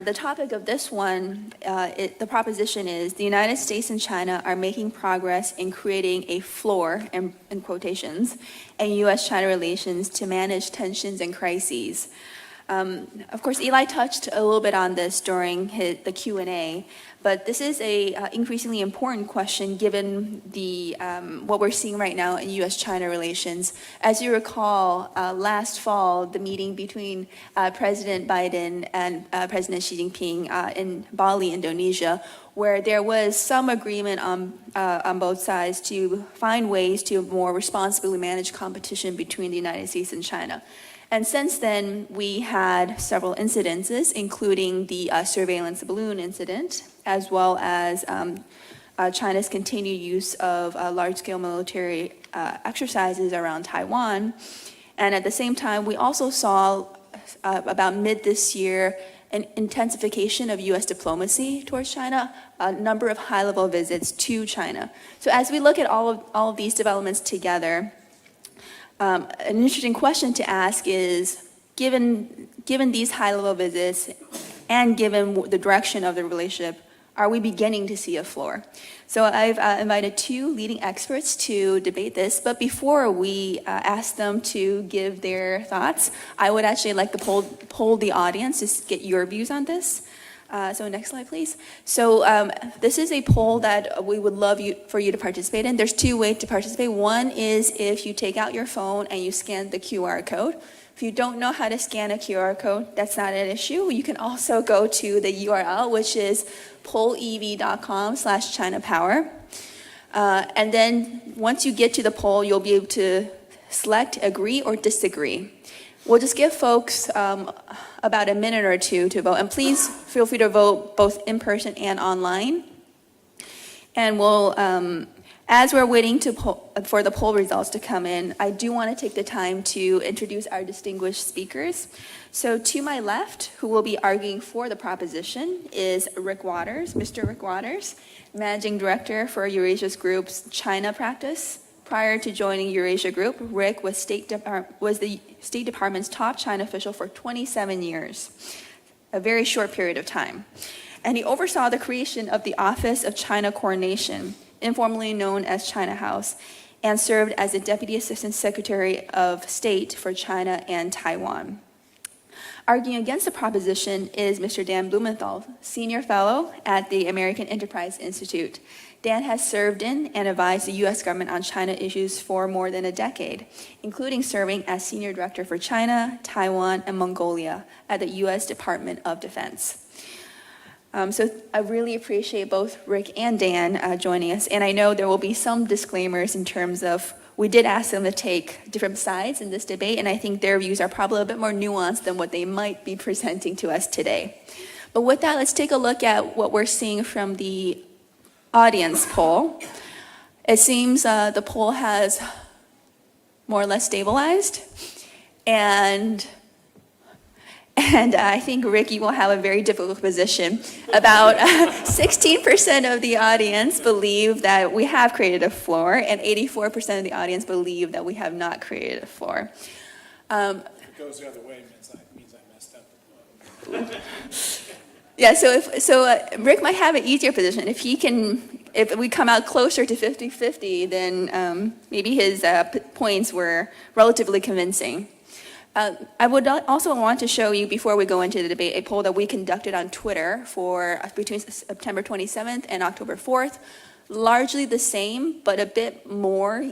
The topic of this one, the proposition is the United States and China are making progress in creating a floor, in quotations, in U.S.-China relations to manage tensions and crises. Of course, Eli touched a little bit on this during the Q&A, but this is a increasingly important question given the what we're seeing right now in U.S.-China relations. As you recall, last fall, the meeting between President Biden and President Xi Jinping in Bali, Indonesia, where there was some agreement on both sides to find ways to more responsibly manage competition between the United States and China. And since then, we had several incidences, including the surveillance balloon incident, as well as China's continued use of large-scale military exercises around Taiwan. And at the same time, we also saw about mid this year an intensification of U.S. diplomacy towards China, a number of high-level visits to China. So as we look at all of these developments together, an interesting question to ask is, given these high-level visits and given the direction of the relationship, are we beginning to see a floor? So I've invited two leading experts to debate this, but before we ask them to give their thoughts, I would actually like to poll the audience to get your views on this. So next slide, please. So this is a poll that we would love for you to participate in. There's two ways to participate. One is if you take out your phone and you scan the QR code. If you don't know how to scan a QR code, that's not an issue. You can also go to the URL, which is pollev.com/ChinaPower. And then once you get to the poll, you'll be able to select agree or disagree. We'll just give folks about a minute or two to vote. And please feel free to vote both in person and online. And we'll, as we're waiting for the poll results to come in, I do want to take the time to introduce our distinguished speakers. So to my left, who will be arguing for the proposition, is Rick Waters, Mr. Rick Waters, Managing Director for Eurasia's Group's China practice. Prior to joining Eurasia Group, Rick was the State Department's top China official for 27 years, a very short period of time. And he oversaw the creation of the Office of China Coordination, informally known as China House, and served as the Deputy Assistant Secretary of State for China and Taiwan. Arguing against the proposition is Mr. Dan Blumenthal, Senior Fellow at the American Enterprise Institute. Dan has served in and advised the U.S. government on China issues for more than a decade, including serving as Senior Director for China, Taiwan, and Mongolia at the U.S. Department of Defense. So I really appreciate both Rick and Dan joining us, and I know there will be some disclaimers in terms of we did ask them to take different sides in this debate, and I think their views are probably a bit more nuanced than what they might be presenting to us today. But with that, let's take a look at what we're seeing from the audience poll. It seems the poll has more or less stabilized, and I think Rick, you will have a very difficult position. About 16% of the audience believe that we have created a floor, and 84% of the audience believe that we have not created a floor. If it goes the other way, it means I messed up. Yeah, so Rick might have an easier position. If we come out closer to 50-50, then maybe his points were relatively convincing. I would also want to show you, before we go into the debate, a poll that we conducted on Twitter for between September 27th and October 4th. Largely the same, but a bit more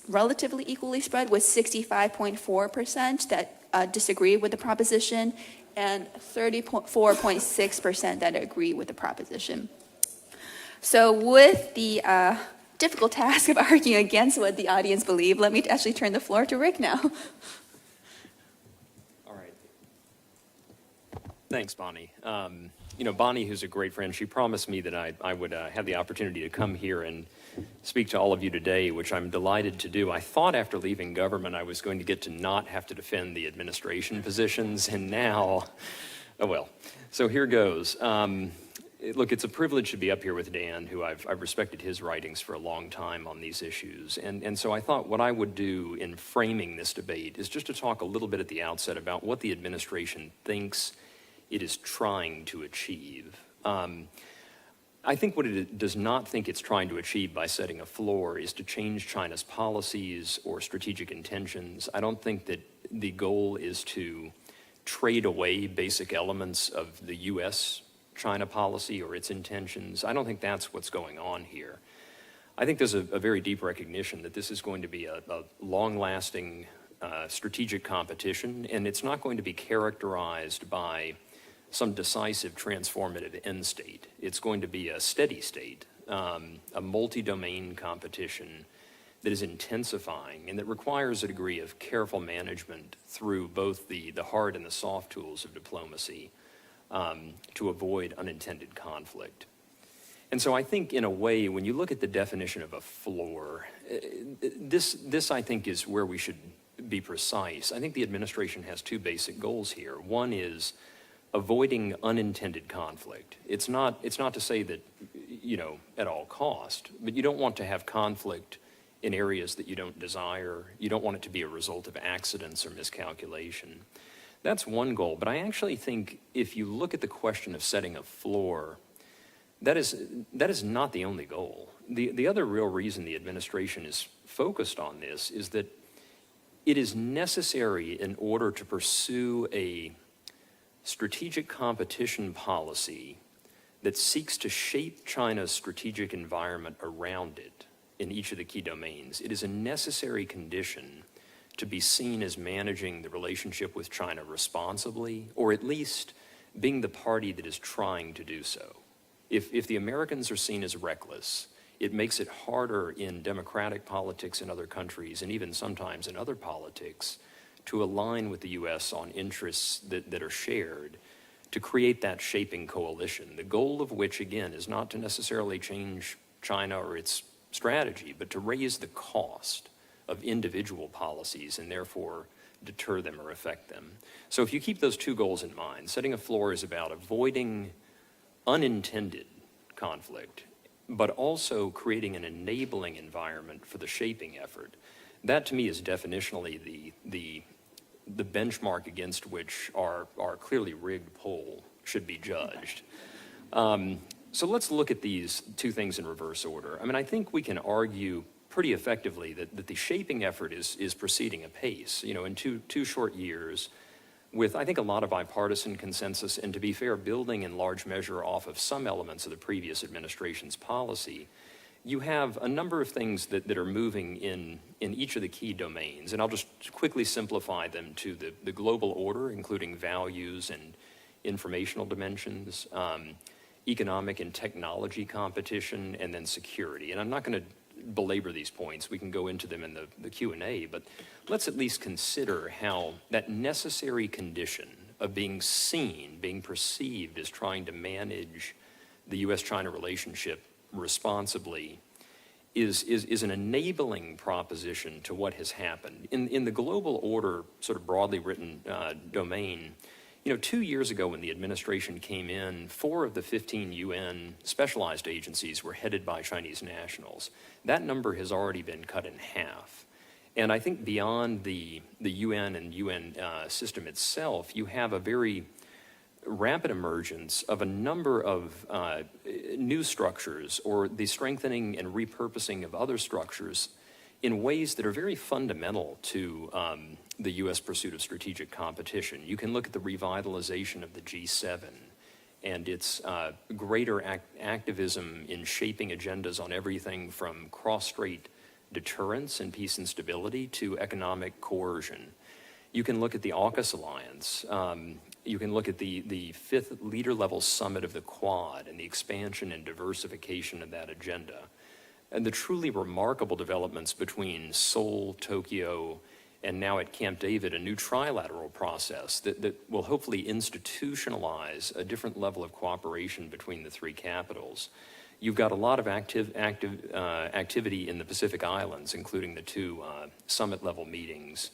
relatively equally spread, with 65.4% that disagree with the proposition and 34.6% that agree with the proposition. So with the difficult task of arguing against what the audience believe, let me actually turn the floor to Rick now. All right. Thanks, Bonnie. Bonnie, who's a great friend, she promised me that I would have the opportunity to come here and speak to all of you today, which I'm delighted to do. I thought after leaving government I was going to get to not have to defend the administration positions, and now, oh well. So here goes. Look, it's a privilege to be up here with Dan, who I've respected his writings for a long time on these issues. And so I thought what I would do in framing this debate is just to talk a little bit at the outset about what the administration thinks it is trying to achieve. I think what it does not think it's trying to achieve by setting a floor is to change China's policies or strategic intentions. I don't think that the goal is to trade away basic elements of the U.S.-China policy or its intentions. I don't think that's what's going on here. I think there's a very deep recognition that this is going to be a long-lasting strategic competition, and it's not going to be characterized by some decisive transformative end state. It's going to be a steady state, a multi-domain competition that is intensifying and that requires a degree of careful management through both the hard and the soft tools of diplomacy to avoid unintended conflict. And so I think, in a way, when you look at the definition of a floor, this I think is where we should be precise. I think the administration has two basic goals here. One is avoiding unintended conflict. It's not to say that, at all cost, but you don't want to have conflict in areas that you don't desire. You don't want it to be a result of accidents or miscalculation. That's one goal, but I actually think if you look at the question of setting a floor, that is not the only goal. The other real reason the administration is focused on this is that it is necessary in order to pursue a strategic competition policy that seeks to shape China's strategic environment around it in each of the key domains. It is a necessary condition to be seen as managing the relationship with China responsibly, or at least being the party that is trying to do so. If the Americans are seen as reckless, it makes it harder in democratic politics in other countries, and even sometimes in other politics, to align with the U.S. on interests that are shared, to create that shaping coalition, the goal of which, again, is not to necessarily change China or its strategy, but to raise the cost of individual policies and therefore deter them or affect them. So if you keep those two goals in mind, setting a floor is about avoiding unintended conflict, but also creating an enabling environment for the shaping effort. That, to me, is definitionally the benchmark against which our clearly rigged poll should be judged. So let's look at these two things in reverse order. I mean, I think we can argue pretty effectively that the shaping effort is proceeding apace. In two short years, with, I think, a lot of bipartisan consensus, and to be fair, building in large measure off of some elements of the previous administration's policy, you have a number of things that are moving in each of the key domains. And I'll just quickly simplify them to the global order, including values and informational dimensions, economic and technology competition, and then security. And I'm not going to belabor these points. We can go into them in the Q&A, but let's at least consider how that necessary condition of being seen, being perceived as trying to manage the U.S.-China relationship responsibly is an enabling proposition to what has happened. In the global order, sort of broadly written domain, 2 years ago when the administration came in, 4 of the 15 UN specialized agencies were headed by Chinese nationals. That number has already been cut in half. And I think beyond the UN and UN system itself, you have a very rapid emergence of a number of new structures, or the strengthening and repurposing of other structures in ways that are very fundamental to the U.S. pursuit of strategic competition. You can look at the revitalization of the G7 and its greater activism in shaping agendas on everything from cross-strait deterrence and peace and stability to economic coercion. You can look at the AUKUS alliance. You can look at the fifth leader-level summit of the Quad and the expansion and diversification of that agenda, and the truly remarkable developments between Seoul, Tokyo, and now at Camp David, a new trilateral process that will hopefully institutionalize a different level of cooperation between the three capitals. You've got a lot of activity in the Pacific Islands, including the 2 summit-level meetings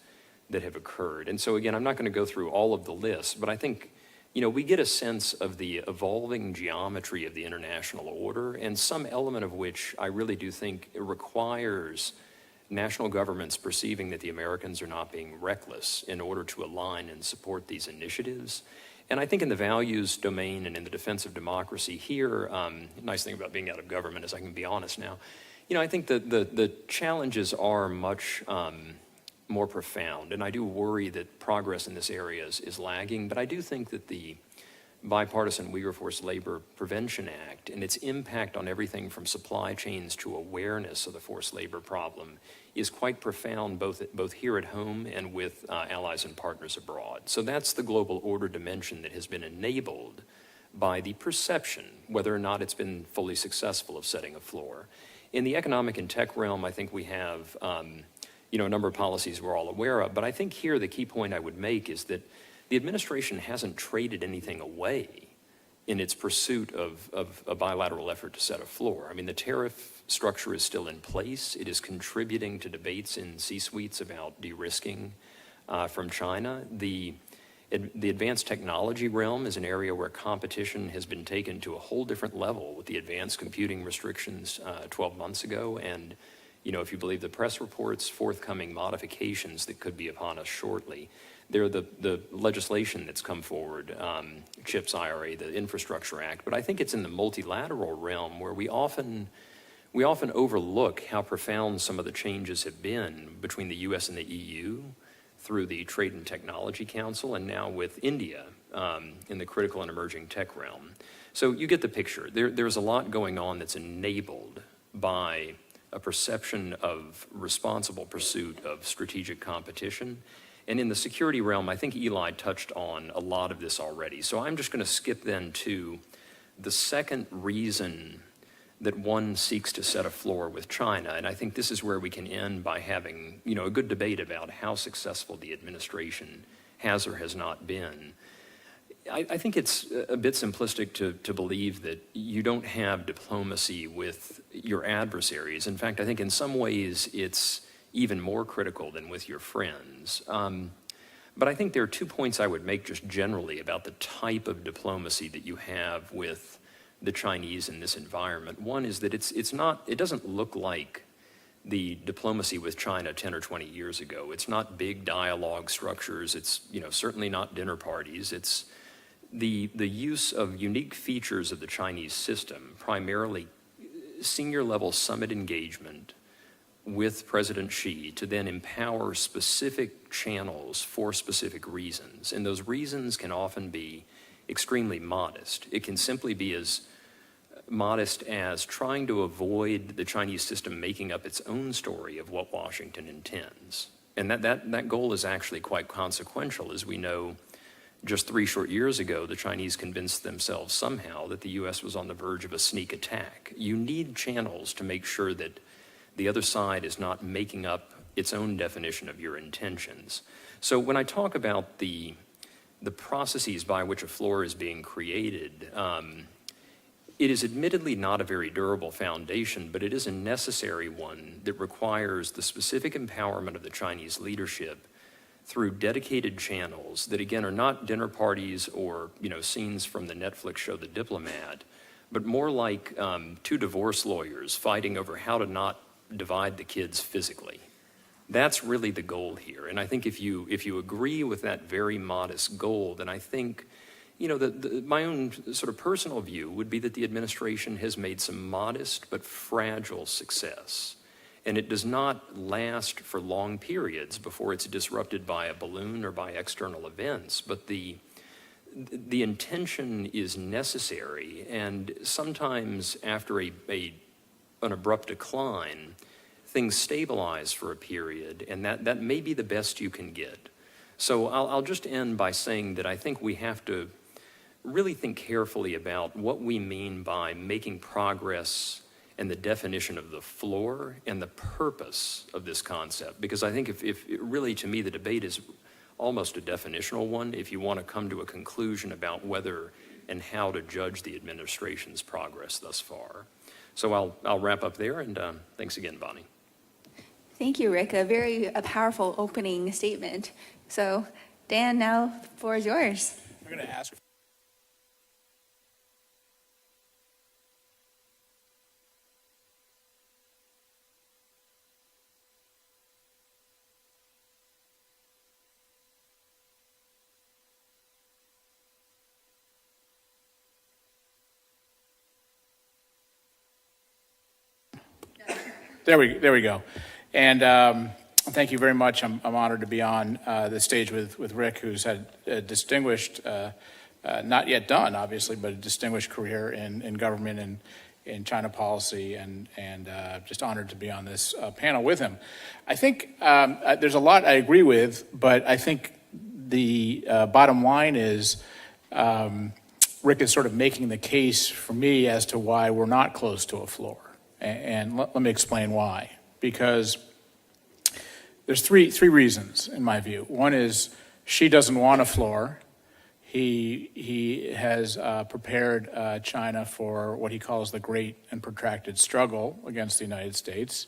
that have occurred. And so again, I'm not going to go through all of the lists, but I think, we get a sense of the evolving geometry of the international order, and some element of which I really do think requires national governments perceiving that the Americans are not being reckless in order to align and support these initiatives. And I think in the values domain and in the defense of democracy here, nice thing about being out of government is I can be honest now. I think the challenges are much more profound, and I do worry that progress in this area is lagging, but I do think that the bipartisan Uyghur Forced Labor Prevention Act and its impact on everything from supply chains to awareness of the forced labor problem is quite profound both here at home and with allies and partners abroad. So that's the global order dimension that has been enabled by the perception, whether or not it's been fully successful, of setting a floor. In the economic and tech realm, I think we have a number of policies we're all aware of, but I think here the key point I would make is that the administration hasn't traded anything away in its pursuit of a bilateral effort to set a floor. I mean, the tariff structure is still in place. It is contributing to debates in C-suites about de-risking from China. The advanced technology realm is an area where competition has been taken to a whole different level with the advanced computing restrictions 12 months ago. And, if you believe the press reports, forthcoming modifications that could be upon us shortly. They're the legislation that's come forward, CHIPS IRA, the Infrastructure Act, but I think it's in the multilateral realm where we often overlook how profound some of the changes have been between the US and the EU through the Trade and Technology Council and now with India in the critical and emerging tech realm. So you get the picture. There's a lot going on that's enabled by a perception of responsible pursuit of strategic competition. And in the security realm, I think Eli touched on a lot of this already. So I'm just going to skip then to the second reason that one seeks to set a floor with China. And I think this is where we can end by having, a good debate about how successful the administration has or has not been. I think it's a bit simplistic to believe that you don't have diplomacy with your adversaries. In fact, I think in some ways it's even more critical than with your friends. But I think there are 2 points I would make just generally about the type of diplomacy that you have with the Chinese in this environment. One is that it doesn't look like the diplomacy with China 10 or 20 years ago. It's not big dialogue structures. It's, certainly not dinner parties. It's the use of unique features of the Chinese system, primarily senior level summit engagement with President Xi to then empower specific channels for specific reasons. And those reasons can often be extremely modest. It can simply be as modest as trying to avoid the Chinese system making up its own story of what Washington intends. And that goal is actually quite consequential. As we know, just 3 short years ago, the Chinese convinced themselves somehow that the US was on the verge of a sneak attack. You need channels to make sure that the other side is not making up its own definition of your intentions. So when I talk about the processes by which a floor is being created, it is admittedly not a very durable foundation, but it is a necessary one that requires the specific empowerment of the Chinese leadership through dedicated channels that, again, are not dinner parties or, scenes from the Netflix show The Diplomat, but more like 2 divorce lawyers fighting over how to not divide the kids physically. That's really the goal here. And I think if you agree with that very modest goal, then I think, my own sort of personal view would be that the administration has made some modest but fragile success. And it does not last for long periods before it's disrupted by a balloon or by external events. But the intention is necessary, and sometimes after an abrupt decline, things stabilize for a period, and that may be the best you can get. So I'll just end by saying that I think we have to really think carefully about what we mean by making progress and the definition of the floor and the purpose of this concept. Because I think if really, to me, the debate is almost a definitional one if you want to come to a conclusion about whether and how to judge the administration's progress thus far. So I'll wrap up there, and thanks again, Bonnie. Thank you, Rick. A very powerful opening statement. So, Dan, now the floor is yours. I'm going to ask. There we go. And thank you very much. I'm honored to be on the stage with Rick, who's had a distinguished, not yet done, obviously, but a distinguished career in government and in China policy, and just honored to be on this panel with him. I think there's a lot I agree with, but I think the bottom line is Rick is sort of making the case for me as to why we're not close to a floor. And let me explain why. Because there's three reasons, in my view. One is she doesn't want a floor. He has prepared China for what he calls the great and protracted struggle against the United States.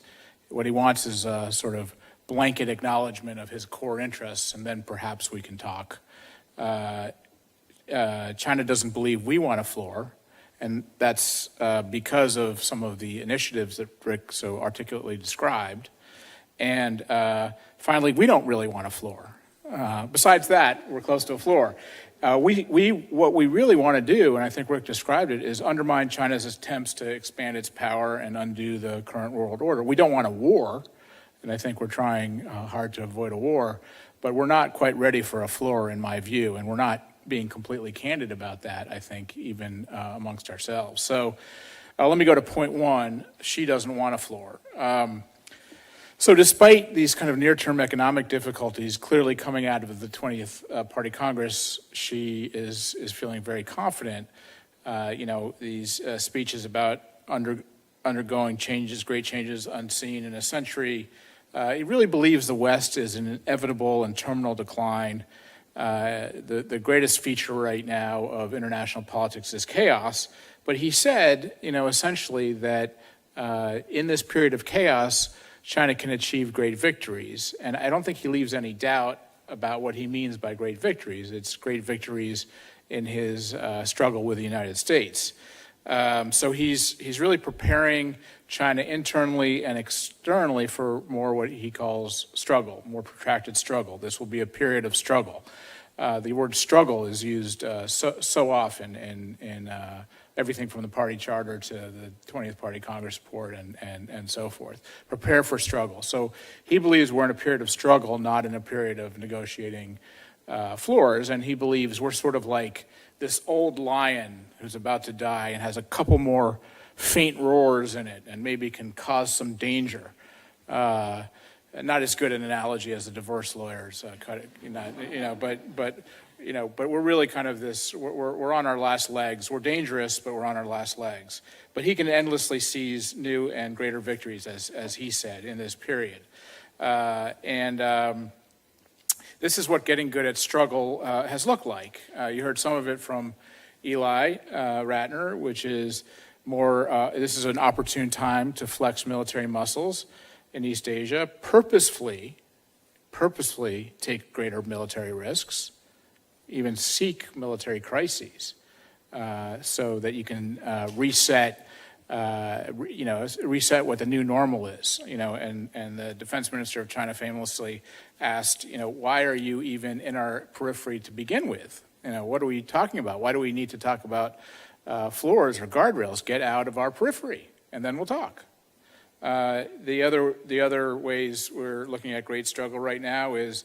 What he wants is a sort of blanket acknowledgement of his core interests, and then perhaps we can talk. China doesn't believe we want a floor, and that's because of some of the initiatives that Rick so articulately described. And finally, we don't really want a floor. Besides that, we're close to a floor. What we really want to do, and I think Rick described it, is undermine China's attempts to expand its power and undo the current world order. We don't want a war, and I think we're trying hard to avoid a war, but we're not quite ready for a floor, in my view, and we're not being completely candid about that, I think, even amongst ourselves. So let me go to point one. She doesn't want a floor. So despite these kind of near-term economic difficulties clearly coming out of the 20th Party Congress, she is feeling very confident. These speeches about undergoing changes, great changes unseen in a century, he really believes the West is in an inevitable and terminal decline. The greatest feature right now of international politics is chaos. But he said, essentially that in this period of chaos, China can achieve great victories. And I don't think he leaves any doubt about what he means by great victories. It's great victories in his struggle with the United States. So he's really preparing China internally and externally for more what he calls struggle, more protracted struggle. This will be a period of struggle. The word struggle is used so often in everything from the party charter to the 20th Party Congress report and so forth. Prepare for struggle. So he believes we're in a period of struggle, not in a period of negotiating floors, and he believes we're sort of like this old lion who's about to die and has a couple more faint roars in it and maybe can cause some danger. Not as good an analogy as the divorce lawyers cut it, but we're really kind of this. We're on our last legs. We're dangerous, but we're on our last legs. But he can endlessly seize new and greater victories, as he said, in this period. This is what getting good at struggle has looked like. You heard some of it from Eli Ratner, which is more. This is an opportune time to flex military muscles in East Asia, purposefully take greater military risks, even seek military crises, so that you can reset what the new normal is. And the defense minister of China famously asked, why are you even in our periphery to begin with? What are we talking about? Why do we need to talk about floors or guardrails? Get out of our periphery, and then we'll talk. The other ways we're looking at great struggle right now is,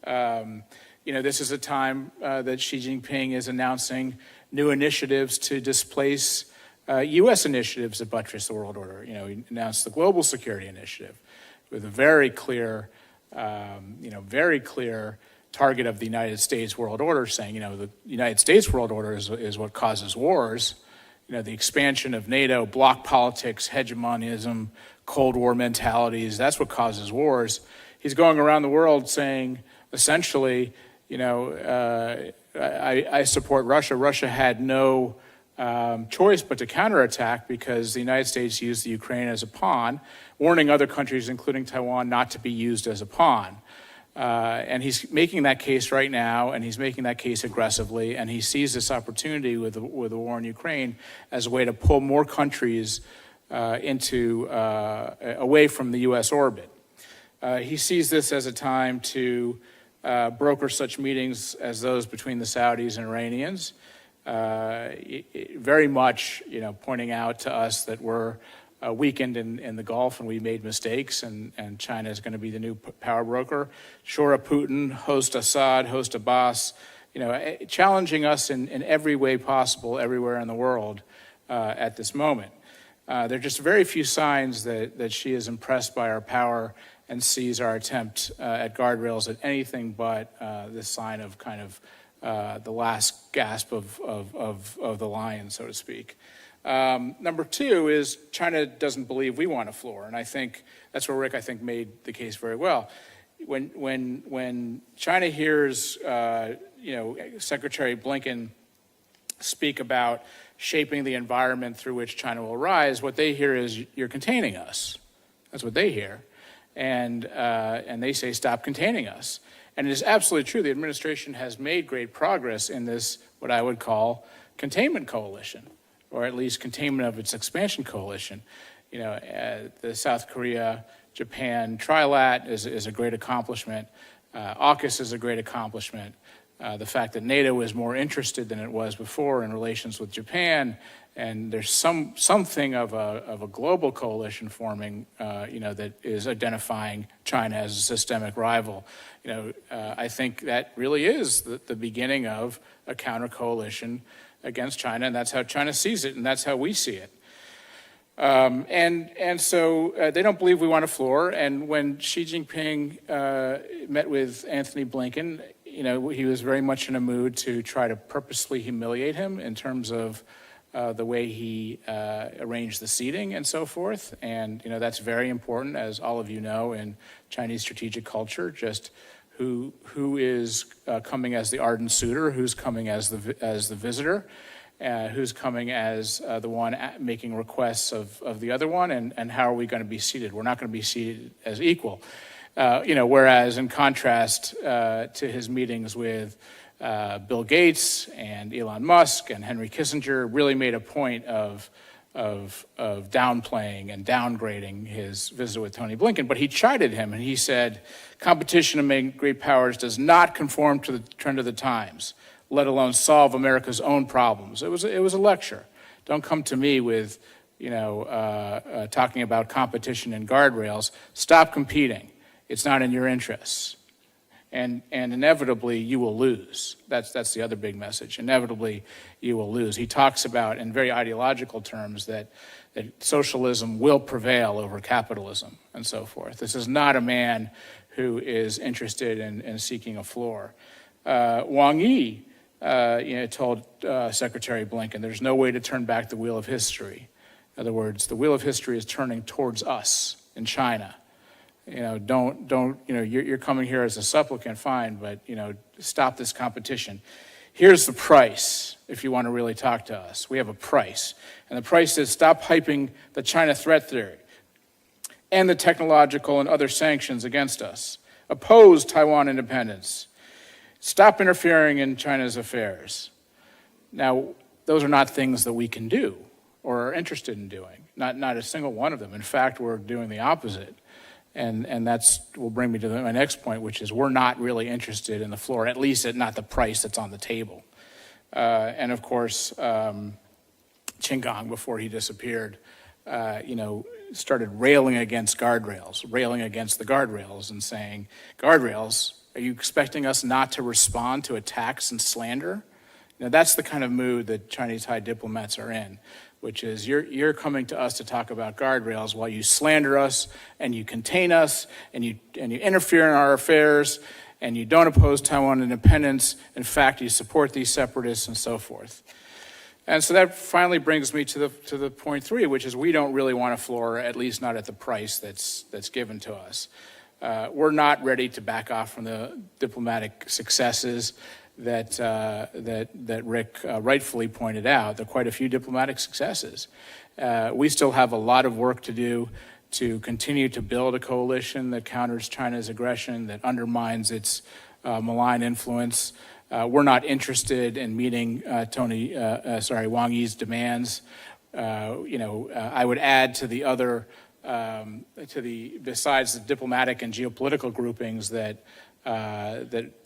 this is a time that Xi Jinping is announcing new initiatives to displace U.S. initiatives that buttress the world order. He announced the Global Security Initiative with a very clear target of the United States world order, saying, the United States world order is what causes wars. The expansion of NATO, bloc politics, hegemonism, Cold War mentalities, that's what causes wars. He's going around the world saying, essentially, I support Russia. Russia had no choice but to counterattack because the United States used the Ukraine as a pawn, warning other countries, including Taiwan, not to be used as a pawn. And he's making that case right now, and he's making that case aggressively, and he sees this opportunity with the war in Ukraine as a way to pull more countries away from the U.S. orbit. He sees this as a time to broker such meetings as those between the Saudis and Iranians, very much, pointing out to us that we're weakened in the Gulf, and we made mistakes, and China is going to be the new power broker. Shore up Putin, host Assad, host Abbas, challenging us in every way possible, everywhere in the world at this moment. There are just very few signs that she is impressed by our power and sees our attempt at guardrails at anything but this sign of kind of the last gasp of the lion, so to speak. Number two is China doesn't believe we want a floor, and I think that's where Rick, I think, made the case very well. When China hears, Secretary Blinken speak about shaping the environment through which China will rise, what they hear is you're containing us. That's what they hear, and they say stop containing us. And it is absolutely true. The administration has made great progress in this, what I would call, containment coalition, or at least containment of its expansion coalition. The South Korea, Japan trilat is a great accomplishment. AUKUS is a great accomplishment. The fact that NATO is more interested than it was before in relations with Japan, and there's something of a global coalition forming, that is identifying China as a systemic rival. I think that really is the beginning of a counter coalition against China, and that's how China sees it, and that's how we see it. And so they don't believe we want a floor. And when Xi Jinping met with Anthony Blinken, he was very much in a mood to try to purposely humiliate him in terms of the way he arranged the seating and so forth. And that's very important, as all of you know, in Chinese strategic culture. Just who is coming as the ardent suitor, who's coming as the visitor, who's coming as the one making requests of the other one, and how are we going to be seated? We're not going to be seated as equal. Whereas in contrast to his meetings with Bill Gates and Elon Musk and Henry Kissinger, really made a point of downplaying and downgrading his visit with Tony Blinken. But he chided him, and he said, competition among great powers does not conform to the trend of the times, let alone solve America's own problems. It was a lecture. Don't come to me with, talking about competition and guardrails. Stop competing. It's not in your interests. And inevitably, you will lose. That's the other big message. Inevitably, you will lose. He talks about, in very ideological terms, that socialism will prevail over capitalism and so forth. This is not a man who is interested in seeking a floor. Wang Yi told Secretary Blinken, there's no way to turn back the wheel of history. In other words, the wheel of history is turning towards us in China. You're coming here as a supplicant, fine, but, stop this competition. Here's the price if you want to really talk to us. We have a price. And the price is stop hyping the China threat theory and the technological and other sanctions against us. Oppose Taiwan independence. Stop interfering in China's affairs. Now, those are not things that we can do or are interested in doing. Not a single one of them. In fact, we're doing the opposite. And that's will bring me to my next point, which is we're not really interested in the floor, at least at not the price that's on the table. And of course, Qinggang, before he disappeared, started railing against guardrails, railing against the guardrails and saying, guardrails, are you expecting us not to respond to attacks and slander? That's the kind of mood that Chinese high diplomats are in, which is you're coming to us to talk about guardrails while you slander us and you contain us and you interfere in our affairs and you don't oppose Taiwan independence. In fact, you support these separatists and so forth. And so that finally brings me to the point three, which is we don't really want a floor, at least not at the price that's given to us. We're not ready to back off from the diplomatic successes that Rick rightfully pointed out. There are quite a few diplomatic successes. We still have a lot of work to do to continue to build a coalition that counters China's aggression, that undermines its malign influence. We're not interested in meeting Wang Yi's demands. I would add to the other, besides the diplomatic and geopolitical groupings that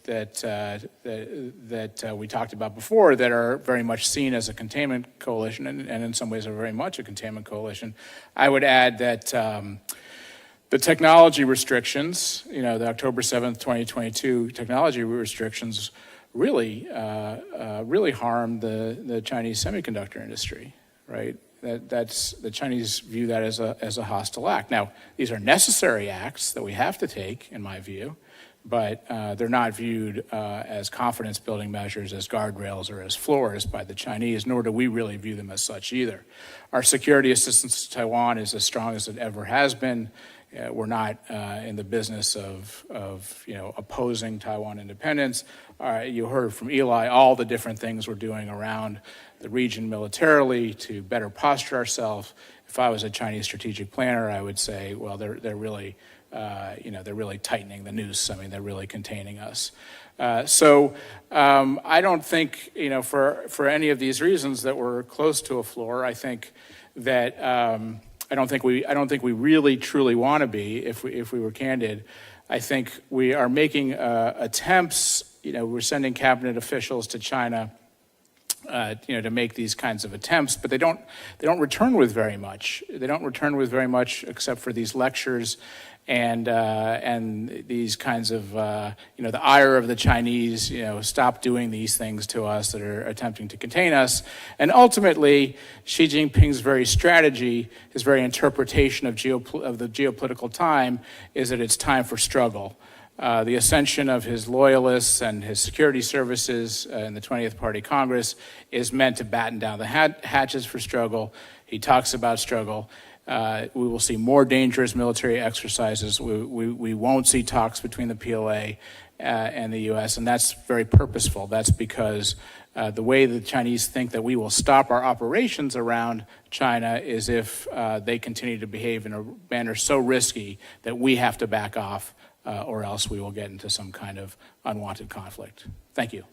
that we talked about before that are very much seen as a containment coalition and in some ways are very much a containment coalition. I would add that the technology restrictions, the October 7th, 2022 technology restrictions really harmed the Chinese semiconductor industry, right? That's the Chinese view that as a hostile act. Now, these are necessary acts that we have to take, in my view, but they're not viewed as confidence-building measures, as guardrails, or as floors by the Chinese, nor do we really view them as such either. Our security assistance to Taiwan is as strong as it ever has been. We're not in the business of opposing Taiwan independence. You heard from Eli all the different things we're doing around the region militarily to better posture ourselves. If I was a Chinese strategic planner, I would say, well, they're really tightening the noose. I mean, they're really containing us. So I don't think, for any of these reasons that we're close to a floor. I think that I don't think we really truly want to be, if we were candid. I think we are making attempts. We're sending cabinet officials to China, to make these kinds of attempts, but they don't return with very much. They don't return with very much except for these lectures and these kinds of the ire of the Chinese. Stop doing these things to us that are attempting to contain us. And ultimately, Xi Jinping's very strategy, his very interpretation of the geopolitical time, is that it's time for struggle. The ascension of his loyalists and his security services in the 20th Party Congress is meant to batten down the hatches for struggle. He talks about struggle. We will see more dangerous military exercises. We won't see talks between the PLA and the U.S., and that's very purposeful. That's because the way the Chinese think that we will stop our operations around China is if they continue to behave in a manner so risky that we have to back off, or else we will get into some kind of unwanted conflict. Thank you.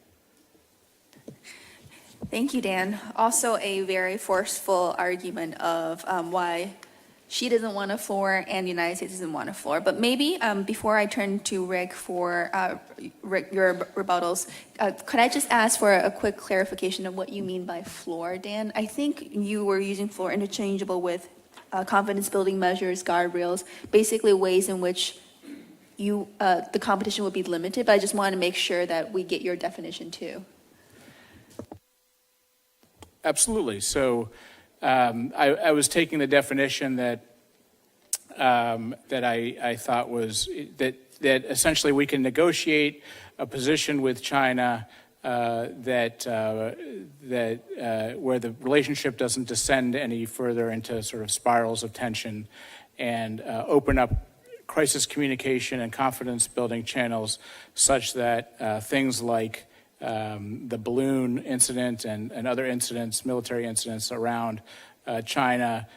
Thank you, Dan. Also a very forceful argument of why she doesn't want a floor and the United States doesn't want a floor. But maybe before I turn to Rick for your rebuttals, could I just ask for a quick clarification of what you mean by floor, Dan? I think you were using floor interchangeable with confidence-building measures, guardrails, basically ways in which the competition would be limited. But I just wanted to make sure that we get your definition too. Absolutely. So I was taking the definition that I thought was that essentially we can negotiate a position with China that where the relationship doesn't descend any further into sort of spirals of tension, and open up crisis communication and confidence building channels such that things like the balloon incident and other incidents, military incidents around China,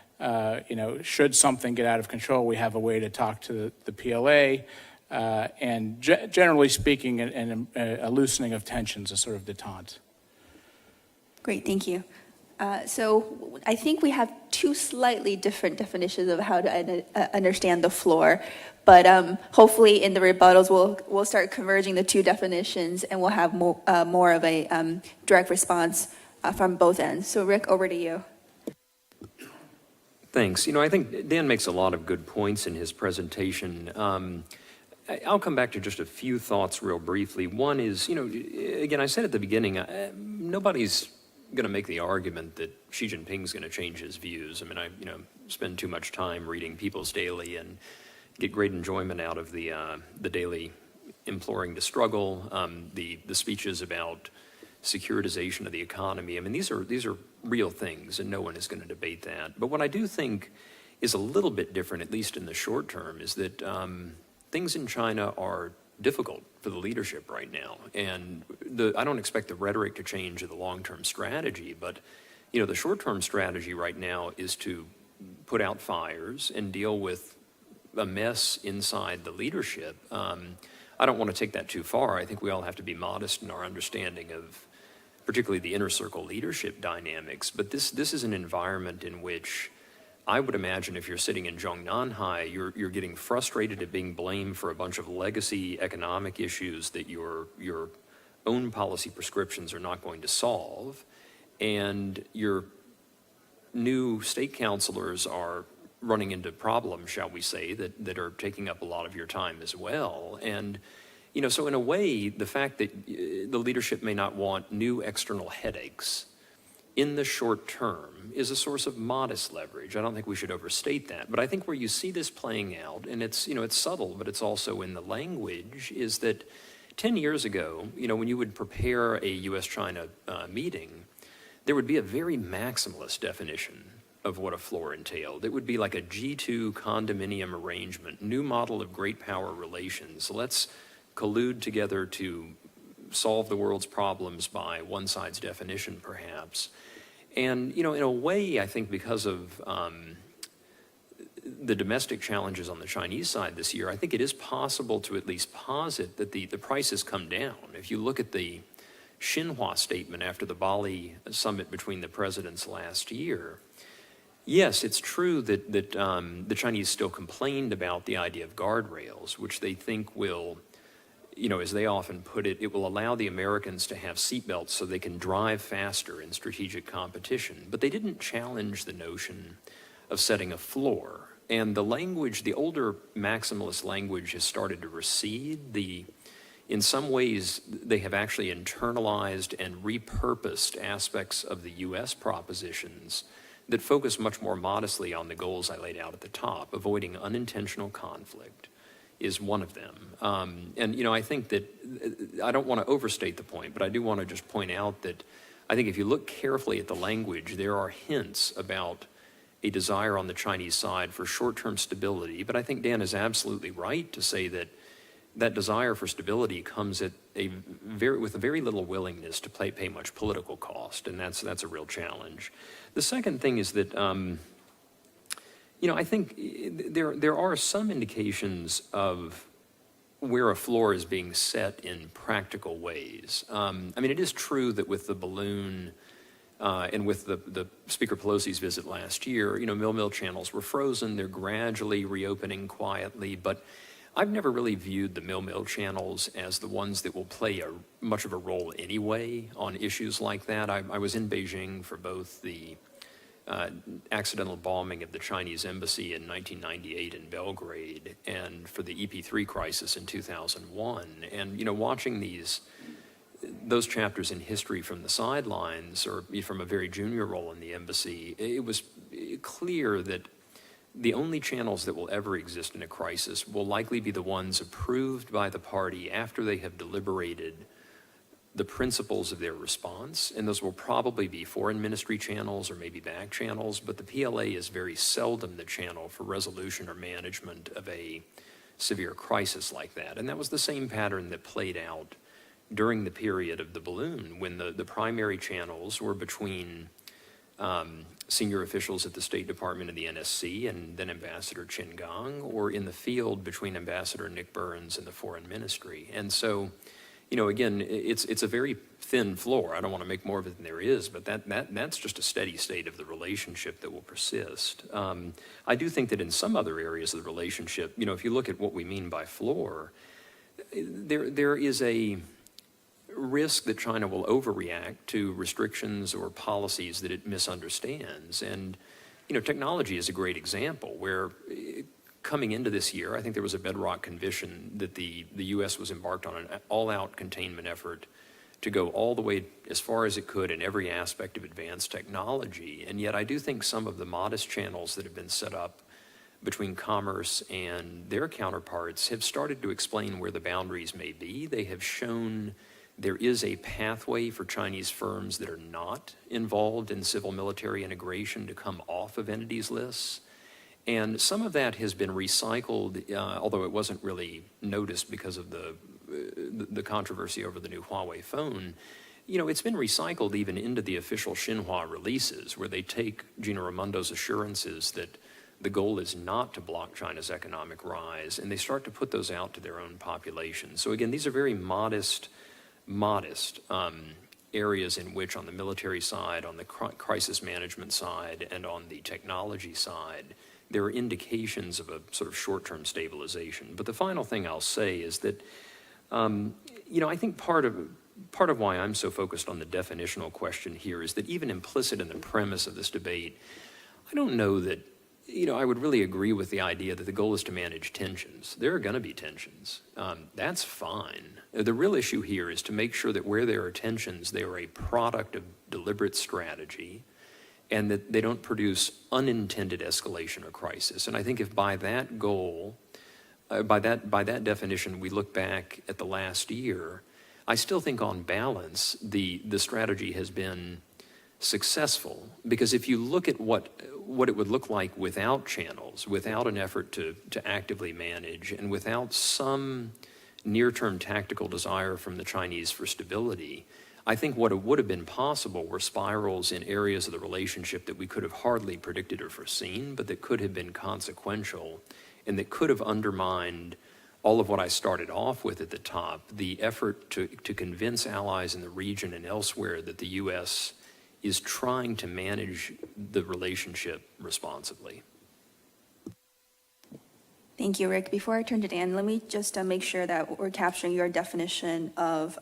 should something get out of control, we have a way to talk to the PLA, and generally speaking, a loosening of tensions, a sort of détente. Great, thank you. So I think we have two slightly different definitions of how to understand the floor, but hopefully in the rebuttals we'll start converging the two definitions, and we'll have more of a direct response from both ends. So Rick, over to you. Thanks. I think Dan makes a lot of good points in his presentation. I'll come back to just a few thoughts real briefly. One is, again, I said at the beginning, nobody's going to make the argument that Xi Jinping's going to change his views. I mean, I spend too much time reading People's Daily and get great enjoyment out of the daily imploring to struggle, the speeches about securitization of the economy. I mean, these are real things, and no one is going to debate that. But what I do think is a little bit different, at least in the short term, is that things in China are difficult for the leadership right now. And I don't expect the rhetoric to change or the long-term strategy, but the short-term strategy right now is to put out fires and deal with a mess inside the leadership. I don't want to take that too far. I think we all have to be modest in our understanding of particularly the inner circle leadership dynamics. But this is an environment in which I would imagine if you're sitting in Zhongnanhai, you're getting frustrated at being blamed for a bunch of legacy economic issues that your own policy prescriptions are not going to solve, and your new state councilors are running into problems, shall we say, that are taking up a lot of your time as well. And, so in a way, the fact that the leadership may not want new external headaches in the short term is a source of modest leverage. I don't think we should overstate that. But I think where you see this playing out, and it's subtle, but it's also in the language, is that 10 years ago, when you would prepare a U.S.-China meeting, there would be a very maximalist definition of what a floor entailed. It would be like a G2 condominium arrangement, new model of great power relations. Let's collude together to solve the world's problems by one side's definition, perhaps. And, in a way, I think because of the domestic challenges on the Chinese side this year, I think it is possible to at least posit that the price has come down. If you look at the Xinhua statement after the Bali summit between the presidents last year, yes, it's true that the Chinese still complained about the idea of guardrails, which they think will, as they often put it, it will allow the Americans to have seatbelts so they can drive faster in strategic competition. But they didn't challenge the notion of setting a floor. And the language, the older maximalist language has started to recede. In some ways, they have actually internalized and repurposed aspects of the U.S. propositions that focus much more modestly on the goals I laid out at the top. Avoiding unintentional conflict is one of them. And, I think that, I don't want to overstate the point, but I do want to just point out that I think if you look carefully at the language, there are hints about a desire on the Chinese side for short-term stability. But I think Dan is absolutely right to say that that desire for stability comes at with a very little willingness to pay much political cost, and that's a real challenge. The second thing is that, I think there are some indications of where a floor is being set in practical ways. It is true that with the balloon and with the Speaker Pelosi's visit last year, mill channels were frozen. They're gradually reopening quietly, but I've never really viewed the mill channels as the ones that will play much of a role anyway on issues like that. I was in Beijing for both the accidental bombing of the Chinese embassy in 1998 in Belgrade and for the EP3 crisis in 2001. And, watching those chapters in history from the sidelines or from a very junior role in the embassy, it was clear that the only channels that will ever exist in a crisis will likely be the ones approved by the party after they have deliberated the principles of their response, and those will probably be foreign ministry channels or maybe back channels, but the PLA is very seldom the channel for resolution or management of a severe crisis like that. And that was the same pattern that played out during the period of the balloon, when the primary channels were between senior officials at the State Department and the NSC and then Ambassador Qin Gang, or in the field between Ambassador Nick Burns and the Foreign Ministry. And so, again, it's a very thin floor. I don't want to make more of it than there is, but that's just a steady state of the relationship that will persist. I do think that in some other areas of the relationship, if you look at what we mean by floor, there is a risk that China will overreact to restrictions or policies that it misunderstands. And, technology is a great example where coming into this year, I think there was a bedrock conviction that the U.S. was embarked on an all-out containment effort to go all the way as far as it could in every aspect of advanced technology. And yet I do think some of the modest channels that have been set up between commerce and their counterparts have started to explain where the boundaries may be. They have shown there is a pathway for Chinese firms that are not involved in civil-military integration to come off of entities lists. And some of that has been recycled, although it wasn't really noticed because of the controversy over the new Huawei phone. It's been recycled even into the official Xinhua releases, where they take Gina Raimondo's assurances that the goal is not to block China's economic rise, and they start to put those out to their own population. So again, these are very modest areas in which, on the military side, on the crisis management side, and on the technology side, there are indications of a sort of short-term stabilization. But the final thing I'll say is that, I think part of why I'm so focused on the definitional question here is that even implicit in the premise of this debate, I don't know that, I would really agree with the idea that the goal is to manage tensions. There are going to be tensions. That's fine. The real issue here is to make sure that where there are tensions, they are a product of deliberate strategy and that they don't produce unintended escalation or crisis. And I think if by that goal, by that definition, we look back at the last year, I still think on balance, the strategy has been successful, because if you look at what it would look like without channels, without an effort to actively manage, and without some near-term tactical desire from the Chinese for stability, I think what would have been possible were spirals in areas of the relationship that we could have hardly predicted or foreseen, but that could have been consequential and that could have undermined all of what I started off with at the top, the effort to convince allies in the region and elsewhere that the U.S. is trying to manage the relationship responsibly. Thank you, Rick. Before I turn to Dan, let me just make sure that we're capturing your definition of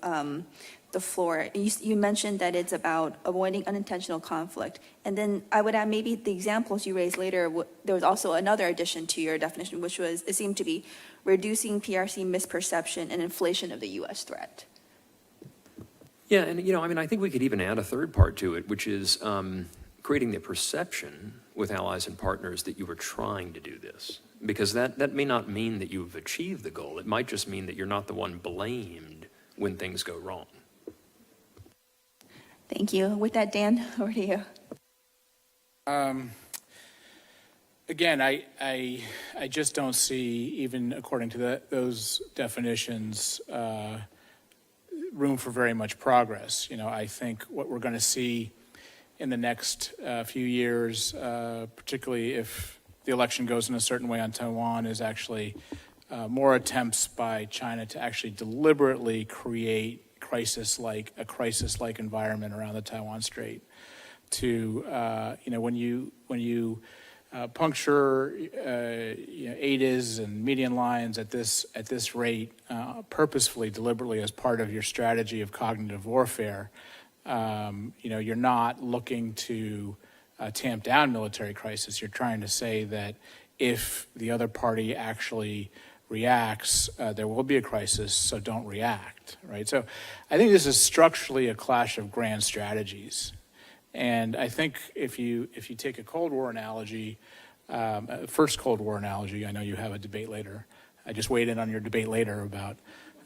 the floor. You mentioned that it's about avoiding unintentional conflict. And then I would add maybe the examples you raised later, there was also another addition to your definition, which was, it seemed to be reducing PRC misperception and inflation of the U.S. threat. Yeah, and I think we could even add a third part to it, which is creating the perception with allies and partners that you were trying to do this. Because that may not mean that you've achieved the goal. It might just mean that you're not the one blamed when things go wrong. Thank you. With that, Dan, over to you. Again, I just don't see, even according to those definitions, room for very much progress. I think what we're going to see in the next few years, particularly if the election goes in a certain way on Taiwan, is actually more attempts by China to actually deliberately create a crisis-like environment around the Taiwan Strait. To when you puncture ADIS and median lines at this rate, purposefully, deliberately, as part of your strategy of cognitive warfare, you're not looking to tamp down military crisis. You're trying to say that if the other party actually reacts, there will be a crisis, so don't react, right? So I think this is structurally a clash of grand strategies. And I think if you take a Cold War analogy, first Cold War analogy, I know you have a debate later. I just weighed in on your debate later about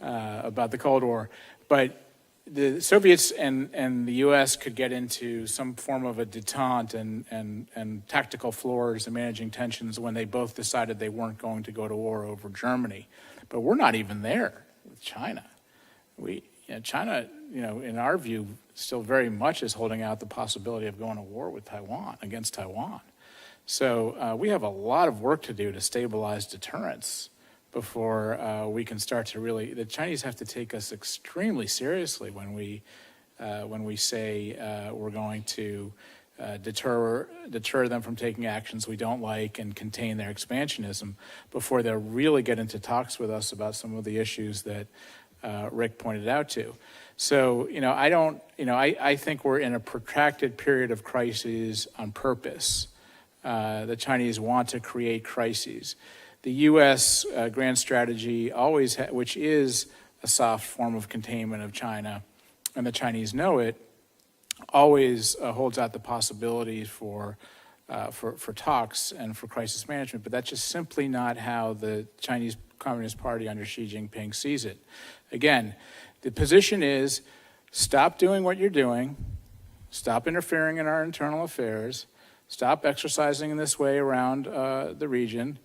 the Cold War. But the Soviets and the U.S. could get into some form of a detente and tactical floors and managing tensions when they both decided they weren't going to go to war over Germany. But we're not even there with China. China, in our view, still very much is holding out the possibility of going to war with Taiwan, against Taiwan. So we have a lot of work to do to stabilize deterrence before we can start to really. The Chinese have to take us extremely seriously when we say we're going to deter them from taking actions we don't like and contain their expansionism before they'll really get into talks with us about some of the issues that Rick pointed out to. So I think we're in a protracted period of crises on purpose. The Chinese want to create crises. The U.S. grand strategy always, which is a soft form of containment of China, and the Chinese know it, always holds out the possibilities for talks and for crisis management. But that's just simply not how the Chinese Communist Party under Xi Jinping sees it. Again, the position is stop doing what you're doing, stop interfering in our internal affairs, stop exercising in this way around the region.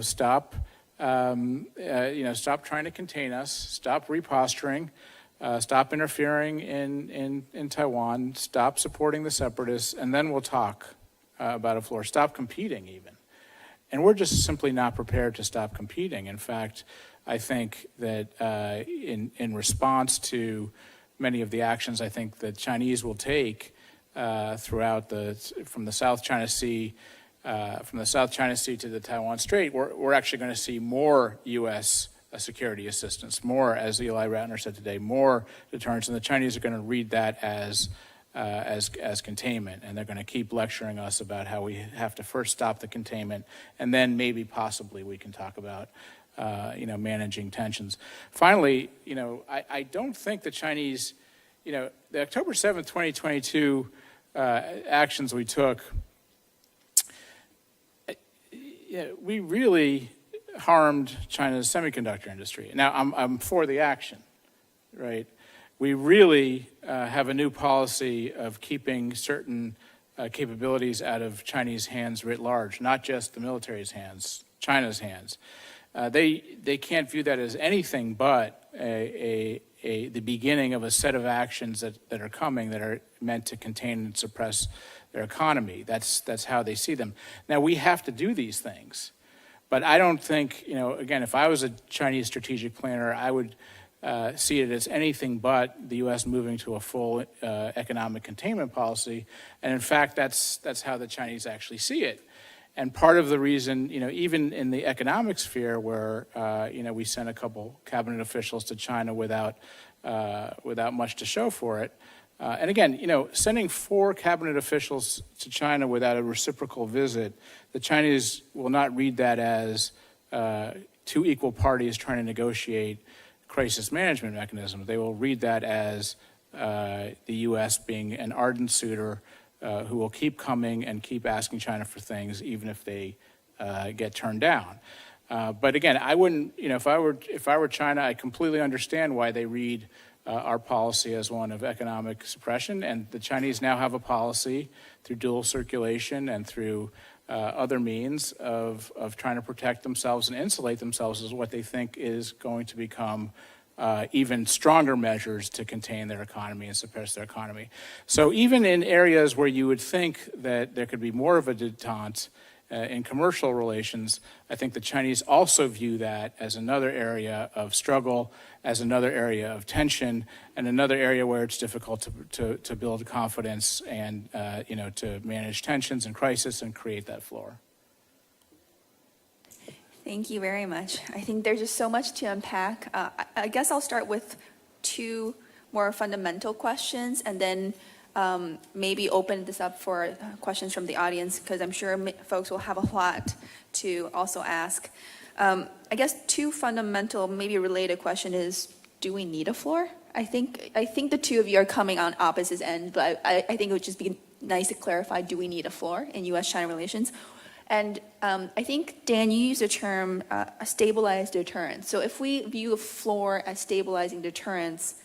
Stop trying to contain us. Stop reposturing. Stop interfering in Taiwan. Stop supporting the separatists, and then we'll talk about a floor. Stop competing, even. And we're just simply not prepared to stop competing. In fact, I think that in response to many of the actions I think the Chinese will take throughout from the South China Sea to the Taiwan Strait, we're actually going to see more U.S. Security assistance, more, as Eli Ratner said today, more deterrence, and the Chinese are going to read that as containment, and they're going to keep lecturing us about how we have to first stop the containment, and then maybe possibly we can talk about managing tensions. Finally, I don't think the Chinese, the October 7th, 2022 actions we took, we really harmed China's semiconductor industry. Now, I'm for the action, right? We really have a new policy of keeping certain capabilities out of Chinese hands writ large, not just the military's hands, China's hands. They can't view that as anything but the beginning of a set of actions that are coming that are meant to contain and suppress their economy. That's how they see them. Now, we have to do these things. But I don't think, again, if I was a Chinese strategic planner, I would see it as anything but the U.S. moving to a full economic containment policy. And in fact, that's how the Chinese actually see it. And part of the reason, even in the economic sphere where, we sent a couple cabinet officials to China without much to show for it. And again, sending 4 cabinet officials to China without a reciprocal visit, the Chinese will not read that as 2 equal parties trying to negotiate crisis management mechanisms. They will read that as the U.S. being an ardent suitor who will keep coming and keep asking China for things, even if they get turned down. But again, I wouldn't, if I were China, I completely understand why they read our policy as one of economic suppression, and the Chinese now have a policy through dual circulation and through other means of trying to protect themselves and insulate themselves as what they think is going to become even stronger measures to contain their economy and suppress their economy. So even in areas where you would think that there could be more of a detente in commercial relations, I think the Chinese also view that as another area of struggle, as another area of tension, and another area where it's difficult to build confidence and to manage tensions and crisis and create that floor. Thank you very much. I think there's just so much to unpack. I guess I'll start with 2 more fundamental questions, and then maybe open this up for questions from the audience, because I'm sure folks will have a lot to also ask. I guess 2 fundamental, maybe related question is, do we need a floor? I think the 2 of you are coming on opposite ends, but I think it would just be nice to clarify, do we need a floor in U.S.-China relations? And I think, Dan, you used the term a stabilized deterrence. So if we view a floor as stabilizing deterrence,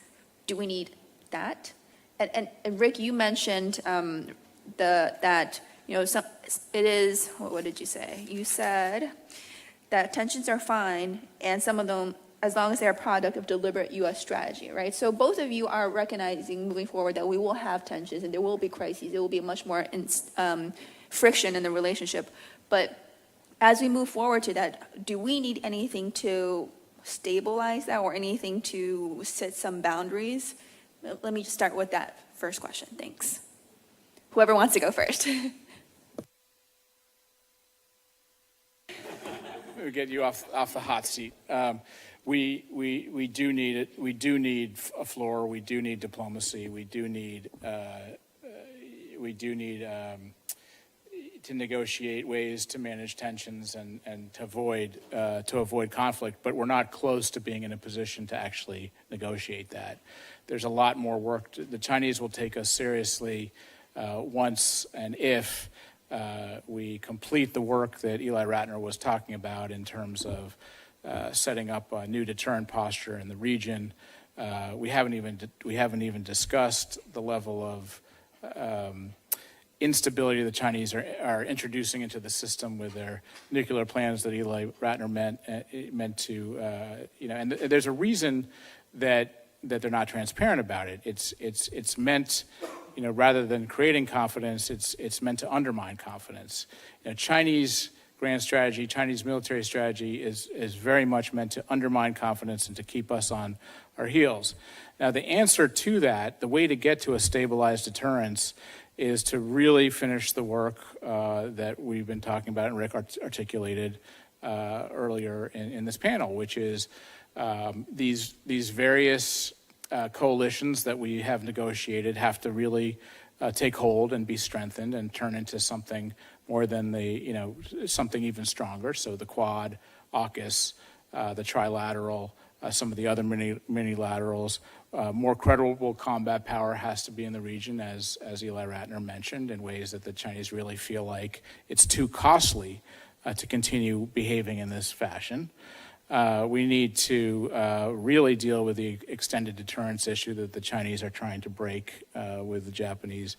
do we need that? And Rick, you mentioned that it is, what did you say? You said that tensions are fine, and some of them, as long as they're a product of deliberate U.S. strategy, right? So both of you are recognizing moving forward that we will have tensions and there will be crises. There will be much more friction in the relationship. But as we move forward to that, do we need anything to stabilize that or anything to set some boundaries? Let me just start with that first question. Thanks. Whoever wants to go first. We'll get you off the hot seat. We do need it. We do need a floor. We do need diplomacy. We do need to negotiate ways to manage tensions and to avoid conflict. But we're not close to being in a position to actually negotiate that. There's a lot more work. The Chinese will take us seriously once and if we complete the work that Eli Ratner was talking about in terms of setting up a new deterrent posture in the region. We haven't even discussed the level of instability the Chinese are introducing into the system with their nuclear plans that Eli Ratner meant to, and there's a reason that they're not transparent about it. It's meant, rather than creating confidence, it's meant to undermine confidence. Chinese grand strategy, Chinese military strategy, is very much meant to undermine confidence and to keep us on our heels. Now, the answer to that, the way to get to a stabilized deterrence, is to really finish the work that we've been talking about and Rick articulated earlier in this panel, which is these various coalitions that we have negotiated have to really take hold and be strengthened and turn into something more than something even stronger. So the Quad, AUKUS, the Trilateral, some of the other minilaterals, more credible combat power has to be in the region, as Eli Ratner mentioned, in ways that the Chinese really feel like it's too costly to continue behaving in this fashion. We need to really deal with the extended deterrence issue that the Chinese are trying to break with the Japanese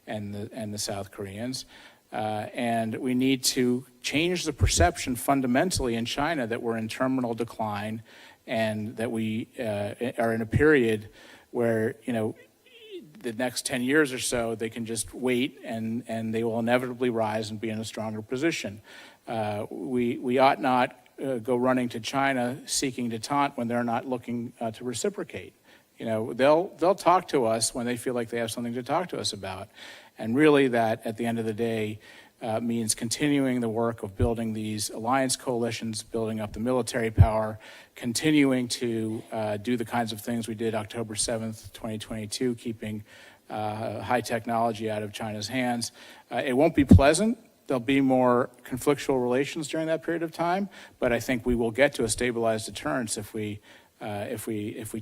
and the South Koreans. And we need to change the perception fundamentally in China that we're in terminal decline and that we are in a period where, the next 10 years or so, they can just wait and they will inevitably rise and be in a stronger position. We ought not go running to China seeking detente when they're not looking to reciprocate. They'll talk to us when they feel like they have something to talk to us about. And really that, at the end of the day, means continuing the work of building these alliance coalitions, building up the military power, continuing to do the kinds of things we did October 7th, 2022, keeping high technology out of China's hands. It won't be pleasant. There'll be more conflictual relations during that period of time, but I think we will get to a stabilized deterrence if we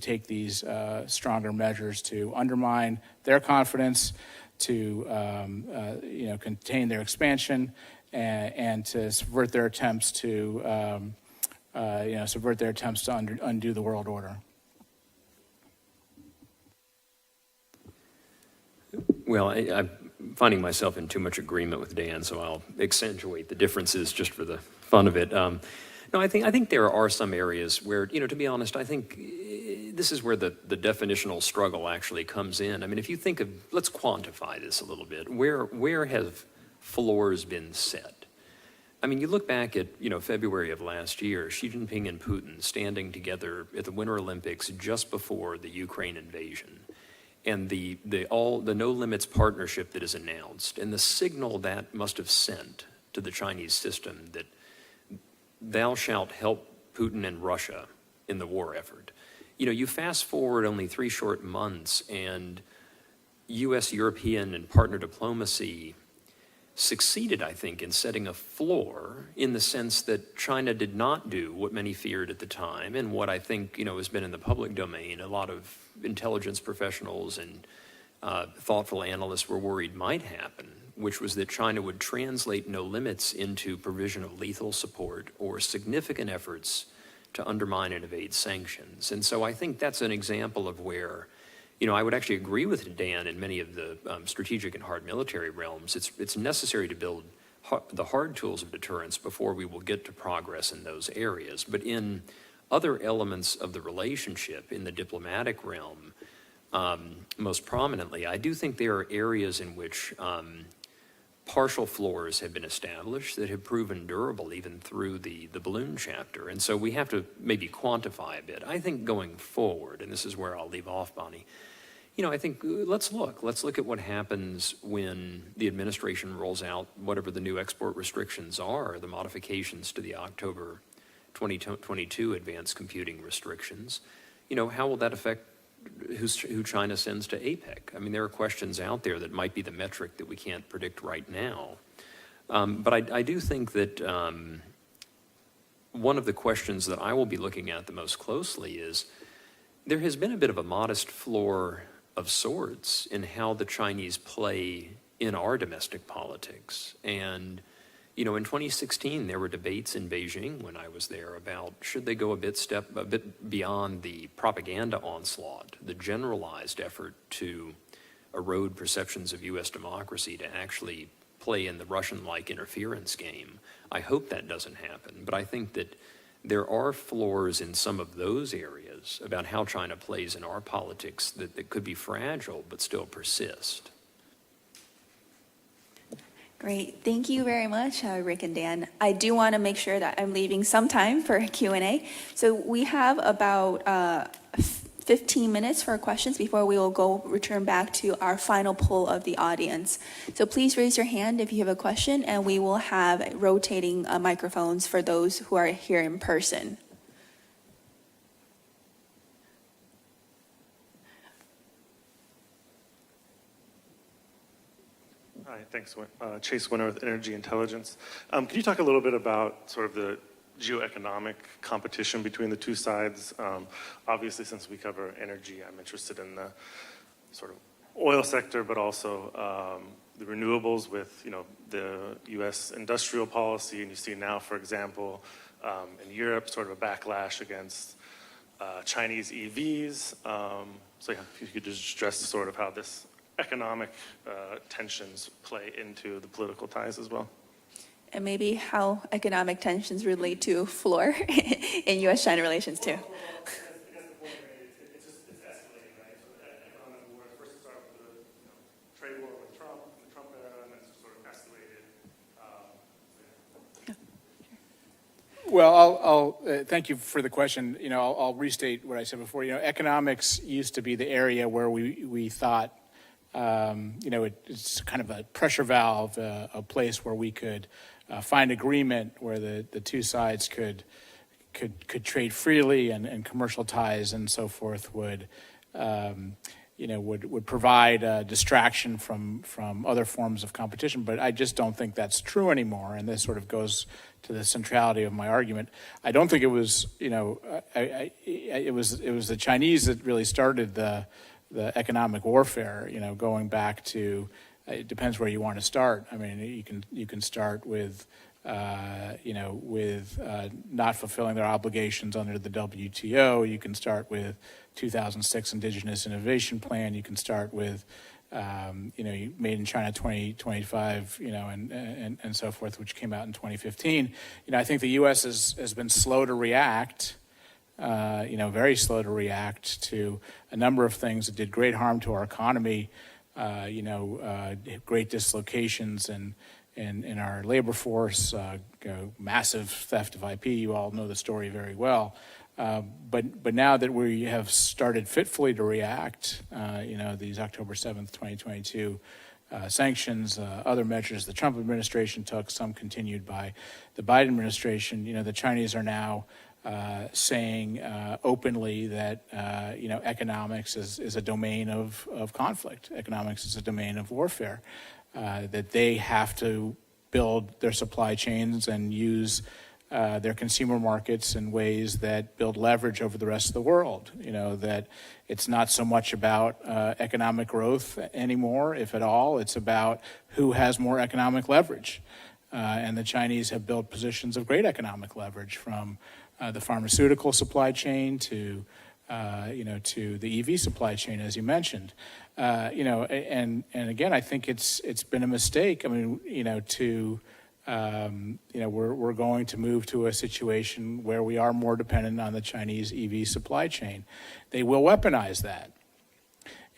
take these stronger measures to undermine their confidence, to contain their expansion, and to subvert their attempts to undo the world order. Well, I'm finding myself in too much agreement with Dan, so I'll accentuate the differences just for the fun of it. No, I think there are some areas where, to be honest, I think this is where the definitional struggle actually comes in. I mean, if you think of, let's quantify this a little bit. Where have floors been set? I mean, you look back at, February of last year, Xi Jinping and Putin standing together at the Winter Olympics just before the Ukraine invasion, and the no limits partnership that is announced, and the signal that must have sent to the Chinese system that thou shalt help Putin and Russia in the war effort. You fast forward only 3 short months, and U.S., European, and partner diplomacy succeeded, I think, in setting a floor in the sense that China did not do what many feared at the time, and what I think, has been in the public domain. A lot of intelligence professionals and thoughtful analysts were worried might happen, which was that China would translate no limits into provision of lethal support or significant efforts to undermine and evade sanctions. And so I think that's an example of where, I would actually agree with Dan in many of the strategic and hard military realms. It's necessary to build the hard tools of deterrence before we will get to progress in those areas. But in other elements of the relationship, in the diplomatic realm, most prominently, I do think there are areas in which partial floors have been established that have proven durable even through the balloon chapter. And so we have to maybe quantify a bit. I think going forward, and this is where I'll leave off, Bonnie, I think let's look at what happens when the administration rolls out whatever the new export restrictions are, the modifications to the October 2022 advanced computing restrictions. How will that affect who China sends to APEC? I mean, there are questions out there that might be the metric that we can't predict right now. But I do think that one of the questions that I will be looking at the most closely is there has been a bit of a modest floor of sorts in how the Chinese play in our domestic politics. And, in 2016, there were debates in Beijing when I was there about should they go a bit beyond the propaganda onslaught, the generalized effort to erode perceptions of U.S. democracy to actually play in the Russian-like interference game. I hope that doesn't happen, but I think that there are flaws in some of those areas about how China plays in our politics that could be fragile but still persist. Great. Thank you very much, Rick and Dan. I do want to make sure that I'm leaving some time for Q&A. So we have about 15 minutes for questions before we will return back to our final poll of the audience. So please raise your hand if you have a question, and we will have rotating microphones for those who are here in person. Hi, thanks. Chase Winner with Energy Intelligence. Can you talk a little bit about sort of the geoeconomic competition between the two sides? Obviously, since we cover energy, I'm interested in the sort of oil sector, but also the renewables with, the U.S. industrial policy. And you see now, for example, in Europe, sort of a backlash against Chinese EVs. So yeah, if you could just address sort of how this economic tensions play into the political ties as well. And maybe how economic tensions relate to floor in U.S.-China relations too. It's escalating, right? So that economic war first started with the trade war with Trump, the Trump era, and then it's sort of escalated. Well, I'll thank you for the question. I'll restate what I said before. Economics used to be the area where we thought, it's kind of a pressure valve, a place where we could find agreement where the two sides could trade freely, and commercial ties and so forth would provide distraction from other forms of competition. But I just don't think that's true anymore, and this sort of goes to the centrality of my argument. I don't think it was it was the Chinese that really started the economic warfare, going back to, it depends where you want to start. I mean, you can start with, not fulfilling their obligations under the WTO. You can start with 2006 Indigenous Innovation Plan. You can start with, Made in China 2025, and so forth, which came out in 2015. I think the U.S. has been slow to react. Very slow to react to a number of things that did great harm to our economy, great dislocations in our labor force, massive theft of IP. You all know the story very well. But now that we have started fitfully to react, these October 7th, 2022 sanctions, other measures the Trump administration took, some continued by the Biden administration, the Chinese are now saying openly that economics is a domain of conflict. Economics is a domain of warfare. That they have to build their supply chains and use their consumer markets in ways that build leverage over the rest of the world. That it's not so much about economic growth anymore, if at all. It's about who has more economic leverage. And the Chinese have built positions of great economic leverage, from the pharmaceutical supply chain to the EV supply chain, as you mentioned. And again, I think it's been a mistake. I mean, we're going to move to a situation where we are more dependent on the Chinese EV supply chain. They will weaponize that.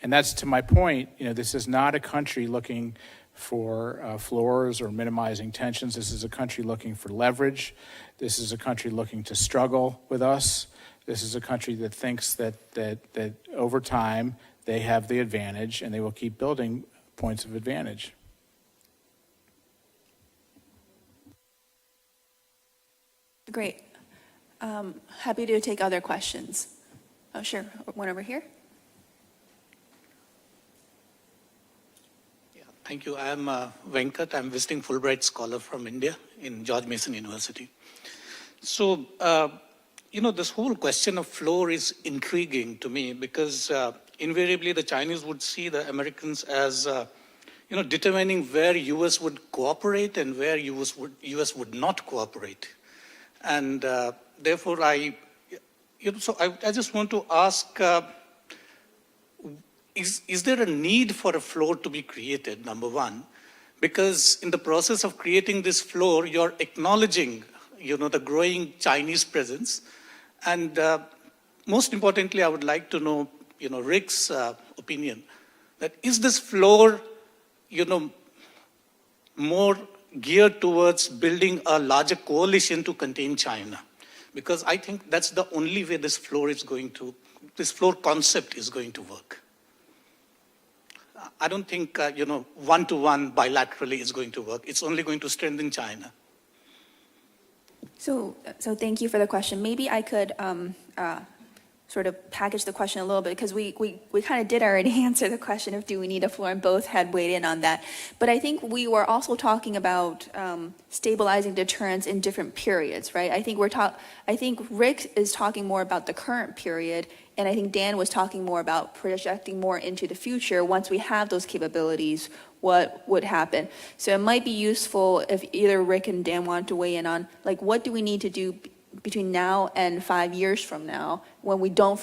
And that's to my point. This is not a country looking for floors or minimizing tensions. This is a country looking for leverage. This is a country looking to struggle with us. This is a country that thinks that over time they have the advantage, and they will keep building points of advantage. Great. Happy to take other questions. Oh, sure. One over here. Yeah, thank you. I am Venkat. I'm visiting Fulbright scholar from India in George Mason University. So, this whole question of floor is intriguing to me, because invariably the Chinese would see the Americans as, determining where U.S. would cooperate and where U.S. would not cooperate. And therefore, I just want to ask, is there a need for a floor to be created, number one? Because in the process of creating this floor, you're acknowledging, the growing Chinese presence. And most importantly, I would like to know, Rick's opinion, that is this floor, more geared towards building a larger coalition to contain China. Because I think that's the only way this floor concept is going to work. I don't think, one-to-one bilaterally is going to work. It's only going to strengthen China. So thank you for the question. Maybe I could sort of package the question a little bit, because we kind of did already answer the question of do we need a floor, and both had weighed in on that. But I think we were also talking about stabilizing deterrence in different periods, right? I think Rick is talking more about the current period, and I think Dan was talking more about projecting more into the future. Once we have those capabilities, what would happen? So it might be useful if either Rick and Dan want to weigh in on, like, what do we need to do between now and 5 years from now when we don't,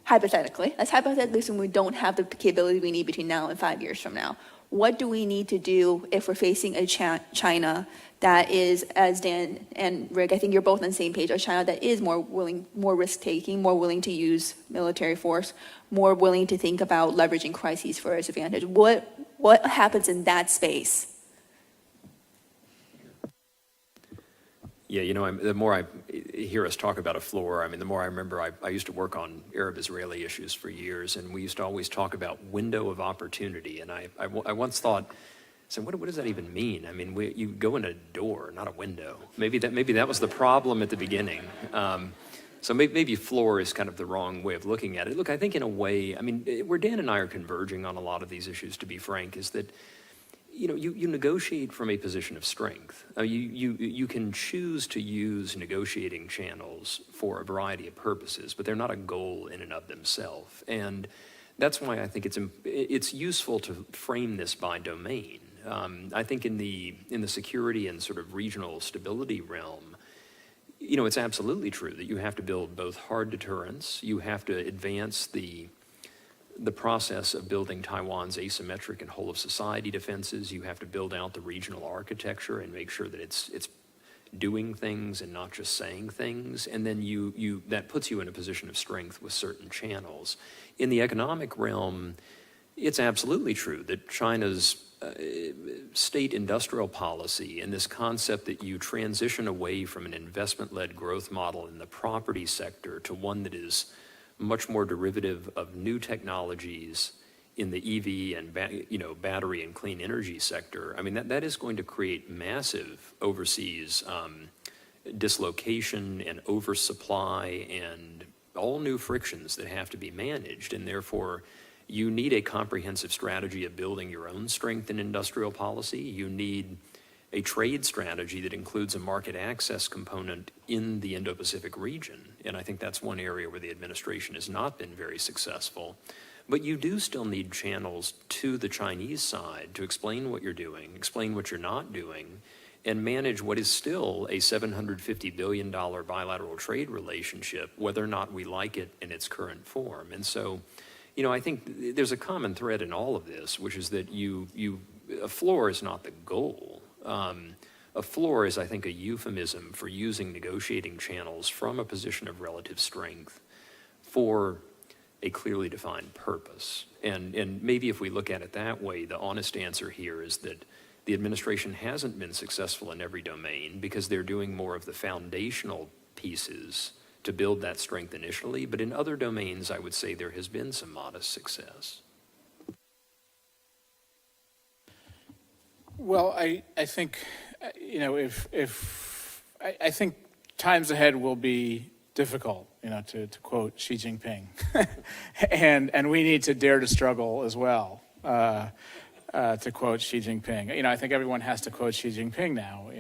hypothetically when we don't have the capability we need between now and 5 years from now. What do we need to do if we're facing a China that is, as Dan and Rick, I think you're both on the same page, a China that is more willing, more risk-taking, more willing to use military force, more willing to think about leveraging crises for its advantage? What happens in that space? Yeah, the more I hear us talk about a floor, the more I remember I used to work on Arab-Israeli issues for years, and we used to always talk about window of opportunity. And I once thought, so what does that even mean? You go in a door, not a window. Maybe that was the problem at the beginning. So maybe floor is kind of the wrong way of looking at it. Look, I think in a way, where Dan and I are converging on a lot of these issues, to be frank, is that you negotiate from a position of strength. You can choose to use negotiating channels for a variety of purposes, but they're not a goal in and of themselves. And that's why I think it's useful to frame this by domain. I think in the security and sort of regional stability realm, it's absolutely true that you have to build both hard deterrence, you have to advance the process of building Taiwan's asymmetric and whole of society defenses. You have to build out the regional architecture and make sure that it's doing things and not just saying things. And then that puts you in a position of strength with certain channels. In the economic realm, it's absolutely true that China's state industrial policy and this concept that you transition away from an investment-led growth model in the property sector to one that is much more derivative of new technologies in the EV and battery and clean energy sector. That is going to create massive overseas dislocation and oversupply and all new frictions that have to be managed, and therefore you need a comprehensive strategy of building your own strength in industrial policy. You need a trade strategy that includes a market access component in the Indo-Pacific region. And I think that's one area where the administration has not been very successful. But you do still need channels to the Chinese side to explain what you're doing, explain what you're not doing, and manage what is still a $750 billion bilateral trade relationship, whether or not we like it in its current form. And so, I think there's a common thread in all of this, which is that a floor is not the goal. A floor is, I think, a euphemism for using negotiating channels from a position of relative strength for a clearly defined purpose. And maybe if we look at it that way, the honest answer here is that the administration hasn't been successful in every domain because they're doing more of the foundational pieces to build that strength initially. But in other domains, I would say there has been some modest success. Well, I think, I think times ahead will be difficult, to quote Xi Jinping, and we need to dare to struggle as well, to quote Xi Jinping. I think everyone has to quote Xi Jinping now.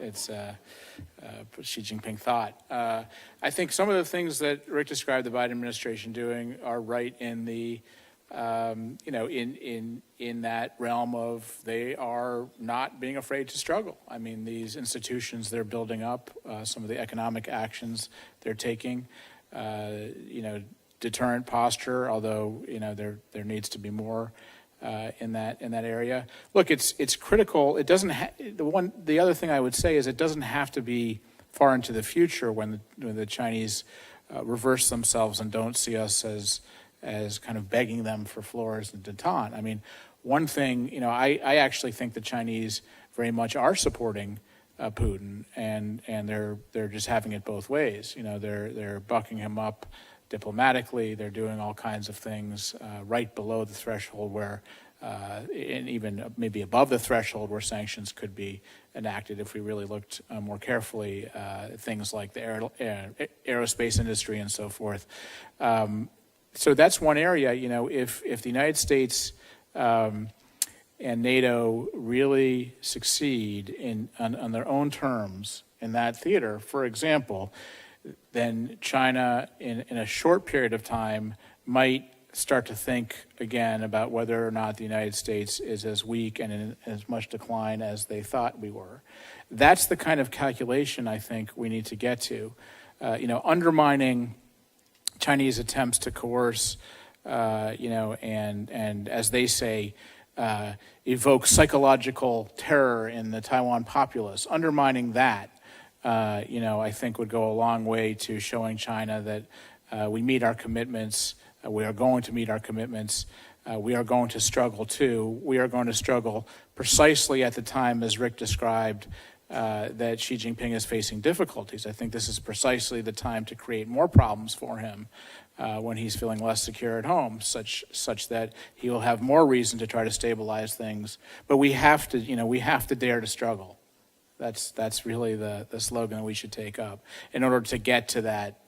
It's Xi Jinping thought. I think some of the things that Rick described the Biden administration doing are right in the in that realm of they are not being afraid to struggle. These institutions they're building up, some of the economic actions they're taking, deterrent posture, although, there needs to be more in that area. Look, it's critical. It doesn't the other thing I would say is it doesn't have to be far into the future when the Chinese reverse themselves and don't see us as kind of begging them for floors and detente. one thing, I actually think the Chinese very much are supporting Putin, and they're just having it both ways. They're bucking him up diplomatically. They're doing all kinds of things right below the threshold where, and even maybe above the threshold where sanctions could be enacted if we really looked more carefully, things like the aerospace industry and so forth. So that's one area. If the United States and NATO really succeed on their own terms in that theater, for example, then China in a short period of time might start to think again about whether or not the United States is as weak and in as much decline as they thought we were. That's the kind of calculation I think we need to get to. Undermining Chinese attempts to coerce, and as they say, evoke psychological terror in the Taiwan populace. Undermining that, I think would go a long way to showing China that we meet our commitments. We are going to meet our commitments. We are going to struggle too. We are going to struggle precisely at the time, as Rick described, that Xi Jinping is facing difficulties. I think this is precisely the time to create more problems for him when he's feeling less secure at home, such that he will have more reason to try to stabilize things. But we have to dare to struggle. That's really the slogan that we should take up in order to get to that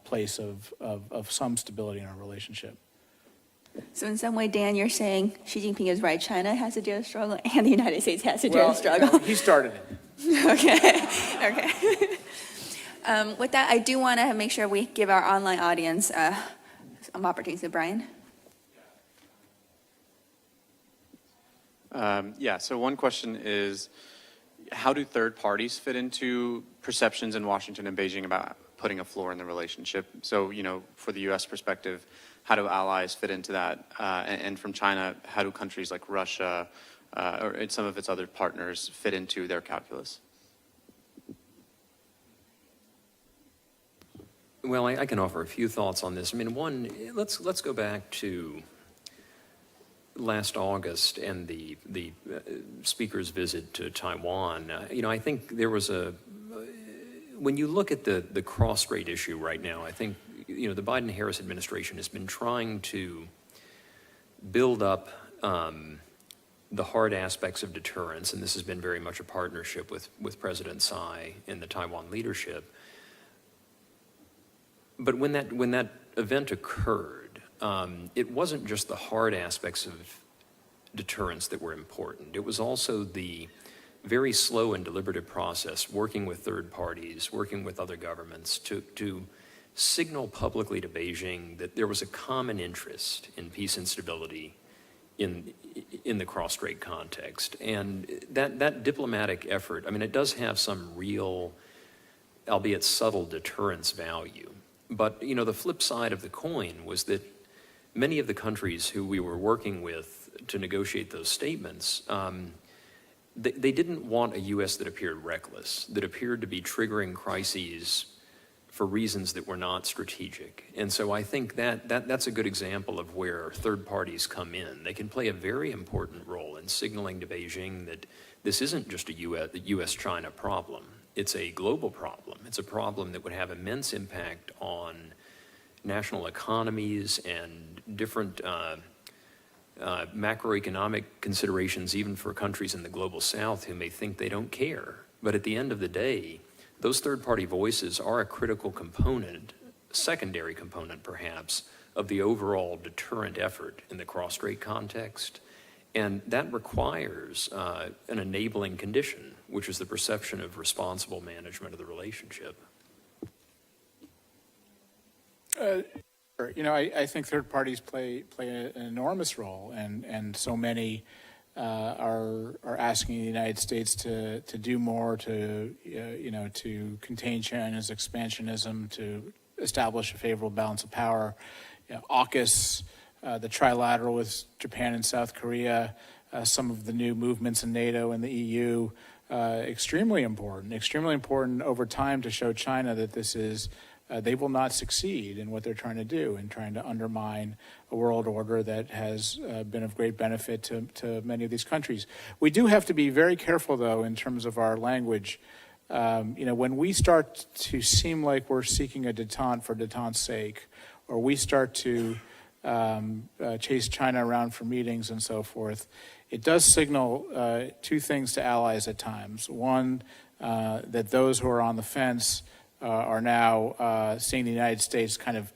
place of some stability in our relationship. So in some way, Dan, you're saying Xi Jinping is right. China has to dare to struggle, and the United States has to dare to struggle. He started it. Okay. With that, I do want to make sure we give our online audience some opportunities. So, Brian? So one question is, how do third parties fit into perceptions in Washington and Beijing about putting a floor in the relationship? So, for the U.S. perspective, how do allies fit into that? And from China, how do countries like Russia or some of its other partners fit into their calculus? Well, I can offer a few thoughts on this. One, let's go back to last August and the speaker's visit to Taiwan. I think there was when you look at the cross-strait issue right now, I think, the Biden-Harris administration has been trying to build up the hard aspects of deterrence, and this has been very much a partnership with President Tsai and the Taiwan leadership. But when that event occurred, it wasn't just the hard aspects of deterrence that were important. It was also the very slow and deliberative process, working with third parties, working with other governments to signal publicly to Beijing that there was a common interest in peace and stability in the cross-strait context. And that diplomatic effort, it does have some real, albeit subtle, deterrence value. But, the flip side of the coin was that many of the countries who we were working with to negotiate those statements, they didn't want a U.S. that appeared reckless, that appeared to be triggering crises for reasons that were not strategic. And so I think that's a good example of where third parties come in. They can play a very important role in signaling to Beijing that this isn't just a U.S.-China problem. It's a global problem. It's a problem that would have immense impact on national economies and different macroeconomic considerations, even for countries in the global south who may think they don't care. But at the end of the day, those third-party voices are a critical component, secondary component perhaps, of the overall deterrent effort in the cross-strait context. And that requires an enabling condition, which is the perception of responsible management of the relationship. I think third parties play an enormous role, and so many are asking the United States to do more to contain China's expansionism, to establish a favorable balance of power. AUKUS, the trilateral with Japan and South Korea, some of the new movements in NATO and the EU, extremely important over time to show China that this is they will not succeed in what they're trying to do, in trying to undermine a world order that has been of great benefit to many of these countries. We do have to be very careful, though, in terms of our language. When we start to seem like we're seeking a detente for detente's sake, or we start to chase China around for meetings and so forth, it does signal two things to allies at times. One, that those who are on the fence are now seeing the United States kind of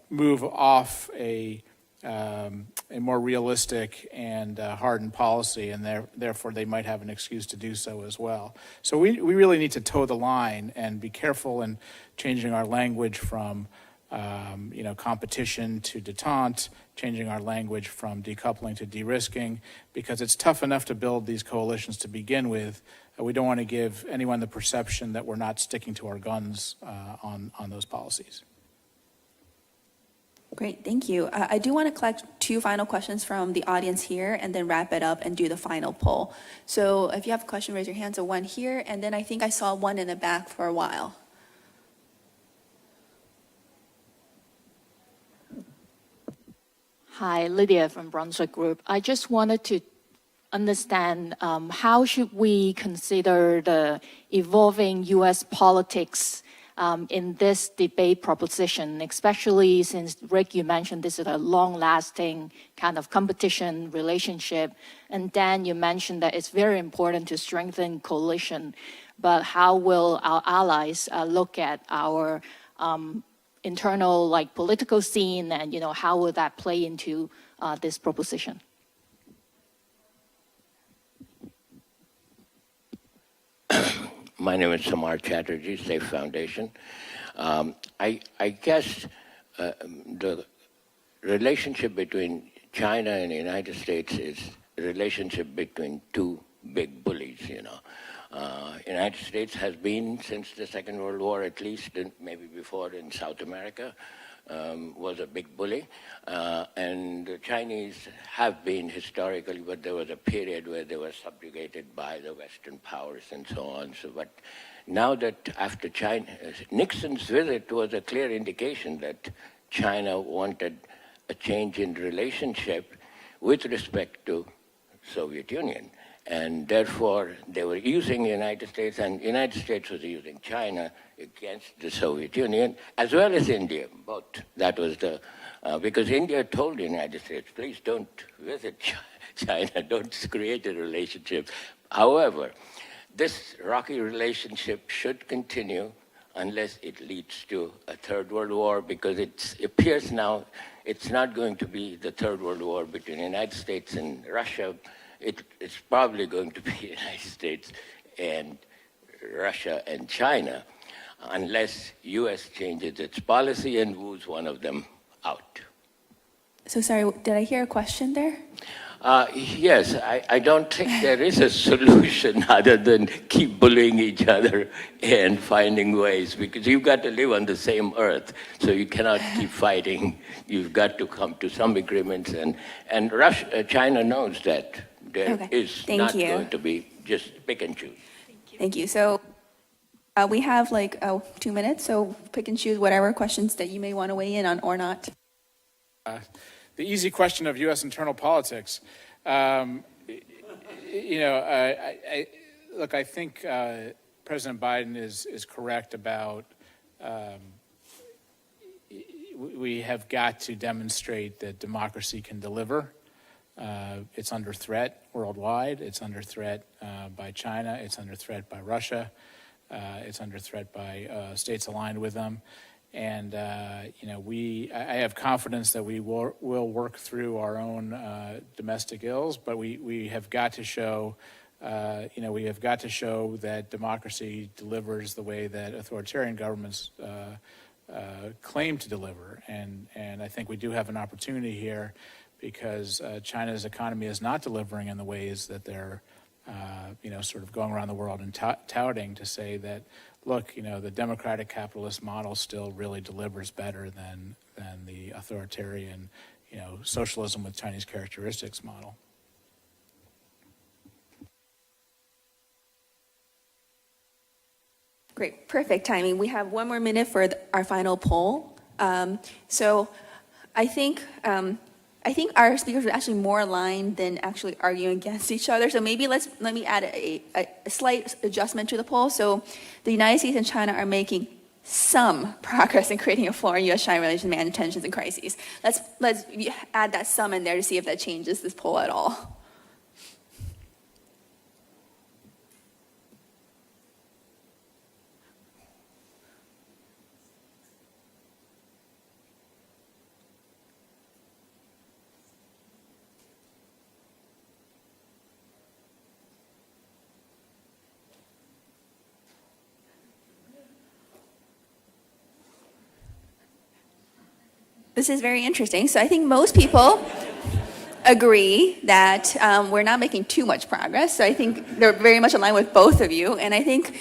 move off a more realistic and hardened policy, and therefore they might have an excuse to do so as well. So we really need to toe the line and be careful in changing our language from competition to detente, changing our language from decoupling to de-risking, because it's tough enough to build these coalitions to begin with. We don't want to give anyone the perception that we're not sticking to our guns on those policies. Great, thank you. I do want to collect two final questions from the audience here and then wrap it up and do the final poll. So if you have a question, raise your hand. So one here, and then I think I saw one in the back for a while. Hi, Lydia from Brunswick Group. I just wanted to understand how should we consider the evolving U.S. politics in this debate proposition, especially since, Rick, you mentioned this is a long-lasting kind of competition relationship, and Dan, you mentioned that it's very important to strengthen coalition, but how will our allies look at our internal political scene, and how will that play into this proposition? My name is Samar Chatterjee, Safe Foundation. I guess the relationship between China and the United States is a relationship between two big bullies, United States has been, since the Second World War at least, and maybe before in South America, was a big bully. And the Chinese have been historically, but there was a period where they were subjugated by the Western powers and so on. But now that after Nixon's visit was a clear indication that China wanted a change in relationship with respect to Soviet Union. And therefore, they were using the United States, and the United States was using China against the Soviet Union, as well as India, both. That was because India told the United States, please don't visit China, don't create a relationship. However, this rocky relationship should continue unless it leads to a third world war, because it appears now it's not going to be the third world war between the United States and Russia. It's probably going to be the United States and Russia and China, unless U.S. changes its policy and moves one of them out. So sorry, did I hear a question there? Yes, I don't think there is a solution other than keep bullying each other and finding ways, because you've got to live on the same earth, so you cannot keep fighting. You've got to come to some agreements, and China knows that there is not going to be just pick and choose. Thank you. So we have 2 minutes, so pick and choose whatever questions that you may want to weigh in on or not. The easy question of U.S. internal politics. I think President Biden is correct about we have got to demonstrate that democracy can deliver. It's under threat worldwide. It's under threat by China. It's under threat by Russia. It's under threat by states aligned with them. And, I have confidence that we will work through our own domestic ills, but we have got to show, that democracy delivers the way that authoritarian governments claim to deliver. And I think we do have an opportunity here, because China's economy is not delivering in the ways that they're, sort of going around the world and touting to say that, look, the democratic capitalist model still really delivers better than the authoritarian, socialism with Chinese characteristics model. Great, perfect timing. We have 1 more minute for our final poll. So I think our speakers are actually more aligned than actually arguing against each other. So maybe let me add a slight adjustment to the poll. So the United States and China are making some progress in creating a floor in U.S.-China relations, managing tensions and crises. Let's add that some in there to see if that changes this poll at all. This is very interesting. So I think most people agree that we're not making too much progress. So I think they're very much aligned with both of you. And I think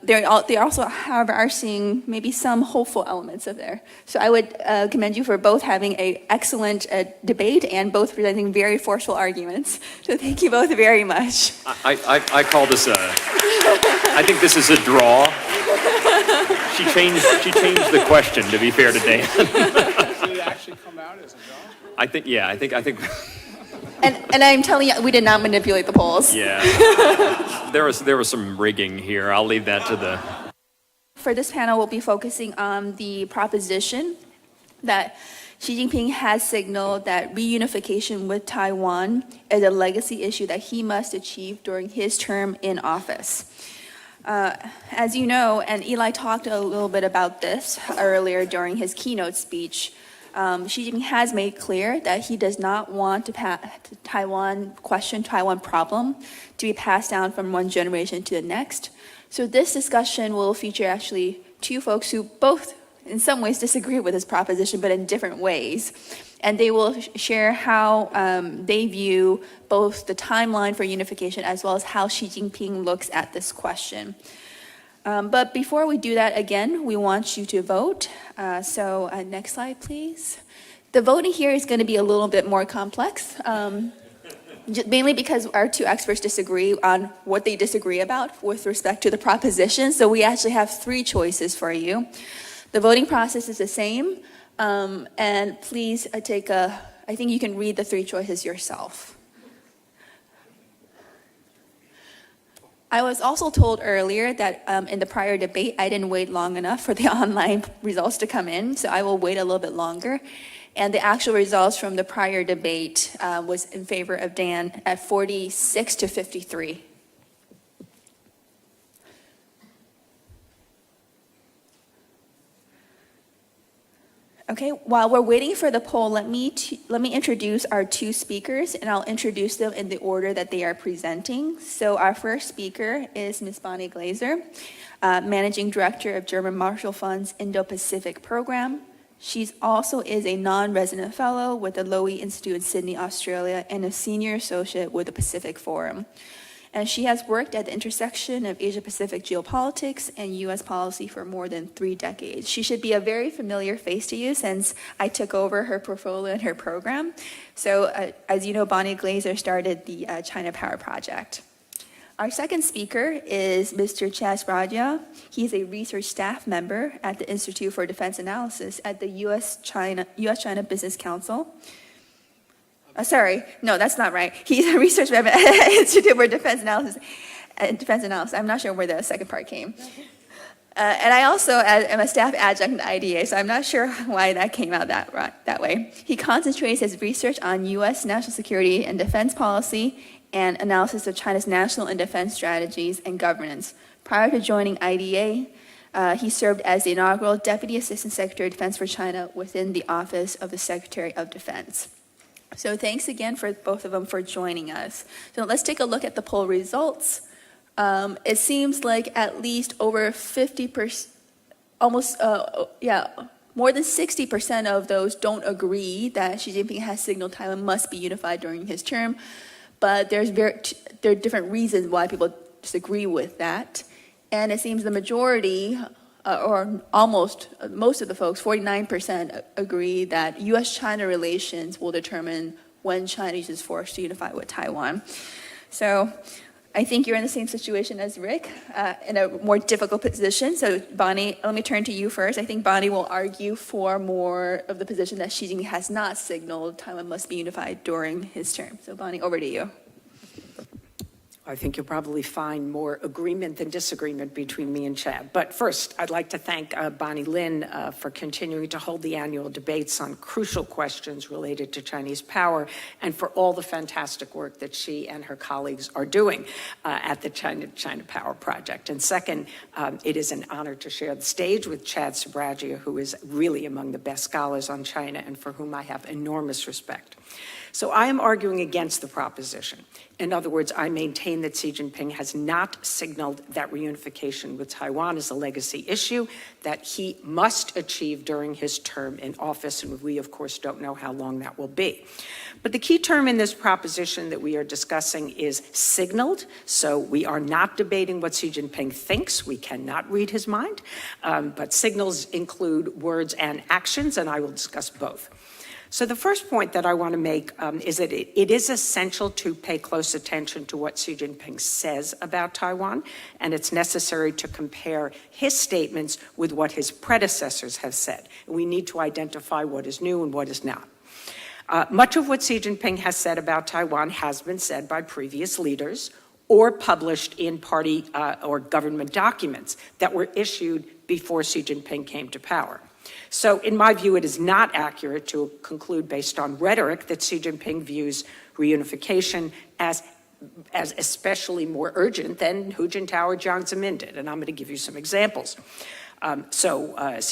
they also, however, are seeing maybe some hopeful elements of there. So I would commend you for both having an excellent debate and both presenting very forceful arguments. So thank you both very much. I call this I think this is a draw. She changed the question, to be fair to Dan. Did it actually come out as a draw? I think. And I'm telling you, we did not manipulate the polls. Yeah. There was some rigging here. I'll leave that to the... For this panel, we'll be focusing on the proposition that Xi Jinping has signaled that reunification with Taiwan is a legacy issue that he must achieve during his term in office. As you know, and Eli talked a little bit about this earlier during his keynote speech, Xi Jinping has made clear that he does not want Taiwan problem to be passed down from one generation to the next. So this discussion will feature actually two folks who both in some ways disagree with this proposition, but in different ways. And they will share how they view both the timeline for unification as well as how Xi Jinping looks at this question. But before we do that, again, we want you to vote. So next slide, please. The voting here is going to be a little bit more complex, mainly because our two experts disagree on what they disagree about with respect to the proposition. So we actually have 3 choices for you. The voting process is the same. And please I think you can read the 3 choices yourself. I was also told earlier that in the prior debate, I didn't wait long enough for the online results to come in, so I will wait a little bit longer. And the actual results from the prior debate was in favor of Dan at 46 to 53. Okay, while we're waiting for the poll, let me introduce our 2 speakers, and I'll introduce them in the order that they are presenting. So our first speaker is Ms. Bonnie Glaser, Managing Director of German Marshall Fund's Indo-Pacific Program. She also is a non-resident fellow with the Lowy Institute in Sydney, Australia, and a senior associate with the Pacific Forum. And she has worked at the intersection of Asia-Pacific geopolitics and U.S. policy for more than 3 decades. She should be a very familiar face to you since I took over her portfolio and her program. So as you know, Bonnie Glaser started the China Power Project. Our second speaker is Mr. Chas Raja. He's a research staff member at the Institute for Defense Analysis at the U.S.-China Business Council. Sorry, no, that's not right. He's a research member at the Institute for Defense Analysis. I'm not sure where the second part came. And I also am a staff adjunct at IDA, so I'm not sure why that came out that way. He concentrates his research on U.S. national security and defense policy and analysis of China's national and defense strategies and governance. Prior to joining IDA, he served as the inaugural Deputy Assistant Secretary of Defense for China within the Office of the Secretary of Defense. So thanks again for both of them for joining us. So let's take a look at the poll results. It seems like at least over 50%, more than 60% of those don't agree that Xi Jinping has signaled Taiwan must be unified during his term. But there are different reasons why people disagree with that. And it seems the majority, or almost most of the folks, 49% agree that U.S.-China relations will determine when China uses force to unify with Taiwan. So I think you're in the same situation as Rick, in a more difficult position. So Bonnie, let me turn to you first. I think Bonnie will argue for more of the position that Xi Jinping has not signaled Taiwan must be unified during his term. So Bonnie, over to you. I think you'll probably find more agreement than disagreement between me and Chad. But first, I'd like to thank Bonnie Lin for continuing to hold the annual debates on crucial questions related to Chinese power and for all the fantastic work that she and her colleagues are doing at the China Power Project. And second, it is an honor to share the stage with Chad Sabragia, who is really among the best scholars on China and for whom I have enormous respect. So I am arguing against the proposition. In other words, I maintain that Xi Jinping has not signaled that reunification with Taiwan is a legacy issue that he must achieve during his term in office, and we, of course, don't know how long that will be. But the key term in this proposition that we are discussing is signaled, so we are not debating what Xi Jinping thinks. We cannot read his mind, but signals include words and actions, and I will discuss both. So the first point that I want to make is that it is essential to pay close attention to what Xi Jinping says about Taiwan, and it's necessary to compare his statements with what his predecessors have said. We need to identify what is new and what is not. Much of what Xi Jinping has said about Taiwan has been said by previous leaders or published in party or government documents that were issued before Xi Jinping came to power. So in my view, it is not accurate to conclude based on rhetoric that Xi Jinping views reunification as especially more urgent than Hu Jintao or Jiang Zemin did. And I'm going to give you some examples. Xi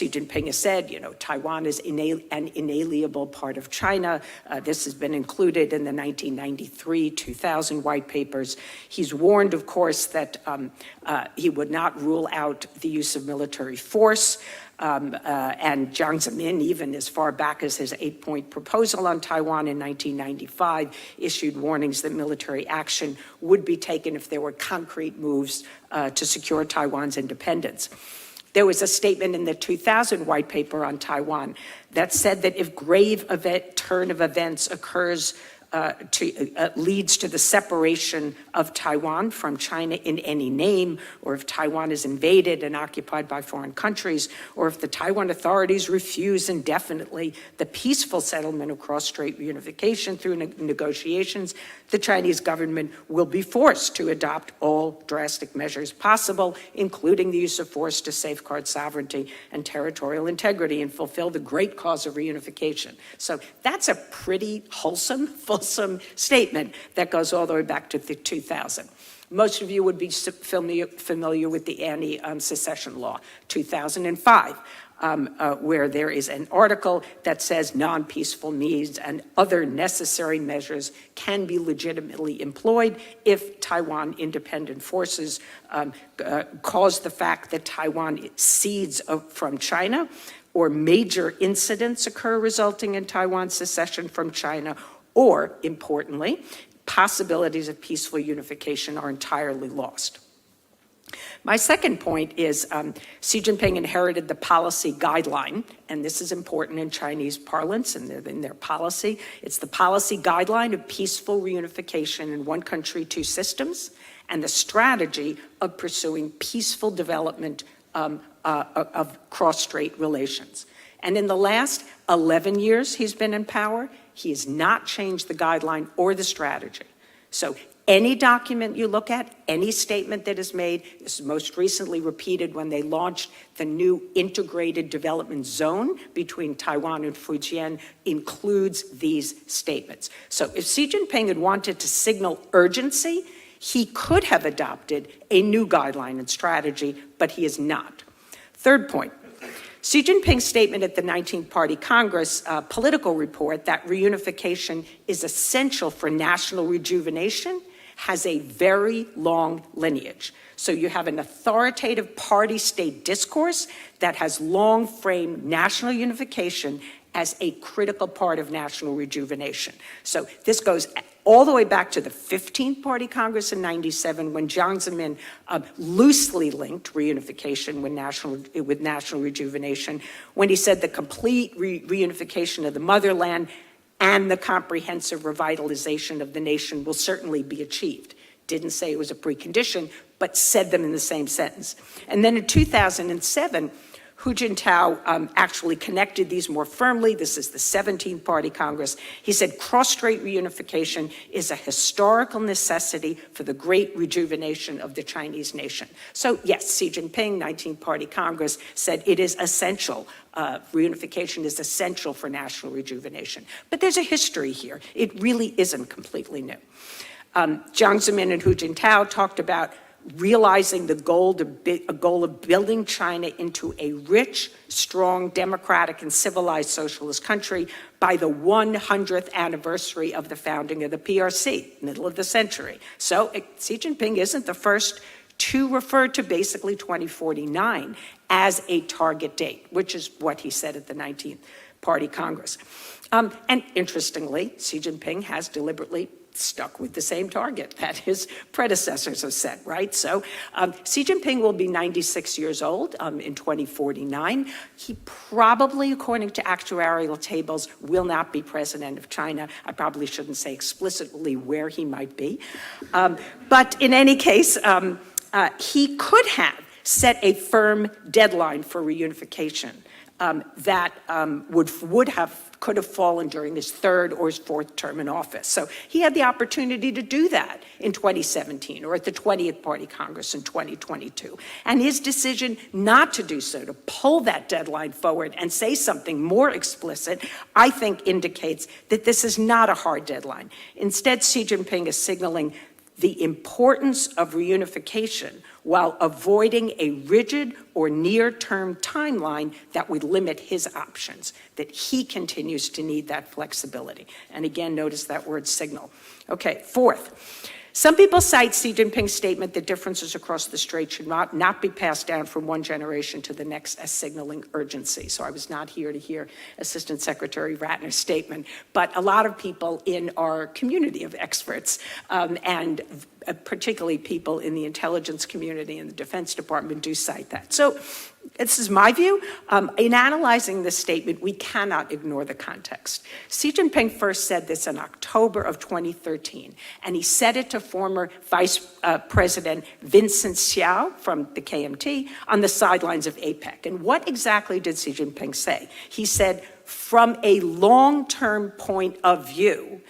Jinping has said, Taiwan is an inalienable part of China. This has been included in the 1993-2000 white papers. He's warned, of course, that he would not rule out the use of military force. And Jiang Zemin, even as far back as his 8-point proposal on Taiwan in 1995, issued warnings that military action would be taken if there were concrete moves to secure Taiwan's independence. There was a statement in the 2000 white paper on Taiwan that said that if grave turn of events occurs leads to the separation of Taiwan from China in any name, or if Taiwan is invaded and occupied by foreign countries, or if the Taiwan authorities refuse indefinitely the peaceful settlement of cross-strait reunification through negotiations, the Chinese government will be forced to adopt all drastic measures possible, including the use of force to safeguard sovereignty and territorial integrity and fulfill the great cause of reunification. So that's a pretty wholesome, fulsome statement that goes all the way back to the 2000. Most of you would be familiar with the anti-secession law, 2005. Where there is an article that says non-peaceful means and other necessary measures can be legitimately employed if Taiwan independent forces cause the fact that Taiwan cedes from China, or major incidents occur resulting in Taiwan's secession from China, or, importantly, possibilities of peaceful unification are entirely lost. My second point is Xi Jinping inherited the policy guideline, and this is important in Chinese parlance and in their policy. It's the policy guideline of peaceful reunification in one country, two systems, and the strategy of pursuing peaceful development of cross-strait relations. And in the last 11 years he's been in power, he has not changed the guideline or the strategy. So any document you look at, any statement that is made, this is most recently repeated when they launched the new integrated development zone between Taiwan and Fujian, includes these statements. So if Xi Jinping had wanted to signal urgency, he could have adopted a new guideline and strategy, but he is not. Third point. Xi Jinping's statement at the 19th Party Congress political report that reunification is essential for national rejuvenation has a very long lineage. So you have an authoritative party-state discourse that has long framed national unification as a critical part of national rejuvenation. So this goes all the way back to the 15th Party Congress in '97, when Jiang Zemin loosely linked reunification with national rejuvenation, when he said the complete reunification of the motherland and the comprehensive revitalization of the nation will certainly be achieved. didn't say it was a precondition, but said them in the same sentence. And then in 2007, Hu Jintao actually connected these more firmly. This is the 17th Party Congress. He said cross-strait reunification is a historical necessity for the great rejuvenation of the Chinese nation. So yes, Xi Jinping, 19th Party Congress, said it is essential. Reunification is essential for national rejuvenation. But there's a history here. It really isn't completely new. Jiang Zemin and Hu Jintao talked about realizing the goal of building China into a rich, strong, democratic, and civilized socialist country by the 100th anniversary of the founding of the PRC, middle of the century. So Xi Jinping isn't the first to refer to basically 2049 as a target date, which is what he said at the 19th Party Congress. And interestingly, Xi Jinping has deliberately stuck with the same target that his predecessors have set, right? So Xi Jinping will be 96 years old in 2049. He probably, according to actuarial tables, will not be president of China. I probably shouldn't say explicitly where he might be. But in any case, he could have set a firm deadline for reunification that could have fallen during his third or his fourth term in office. So he had the opportunity to do that in 2017 or at the 20th Party Congress in 2022. And his decision not to do so, to pull that deadline forward and say something more explicit, I think indicates that this is not a hard deadline. Instead, Xi Jinping is signaling the importance of reunification while avoiding a rigid or near-term timeline that would limit his options, that he continues to need that flexibility. And again, notice that word signal. Okay, fourth, some people cite Xi Jinping's statement that differences across the strait should not be passed down from one generation to the next as signaling urgency. So I was not here to hear Assistant Secretary Ratner's statement, but a lot of people in our community of experts and particularly people in the intelligence community and the Defense Department do cite that. So this is my view. In analyzing this statement, we cannot ignore the context. Xi Jinping first said this in October of 2013, and he said it to former Vice President Vincent Xiao from the KMT on the sidelines of APEC. And what exactly did Xi Jinping say? He said, from a long-term point of view,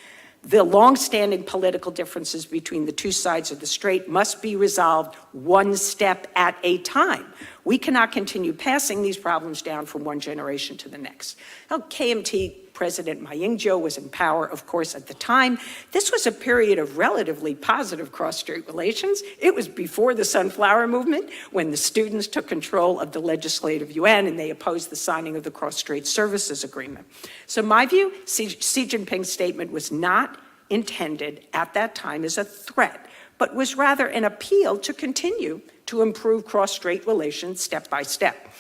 the long-standing political differences between the two sides of the strait must be resolved one step at a time. We cannot continue passing these problems down from one generation to the next. Now, KMT President Ma Ying-jeou was in power, of course, at the time. This was a period of relatively positive cross-strait relations. It was before the Sunflower Movement, when the students took control of the legislative yuan and they opposed the signing of the Cross-Strait Services Agreement. So my view, Xi Jinping's statement was not intended at that time as a threat, but was rather an appeal to continue to improve cross-strait relations step by step.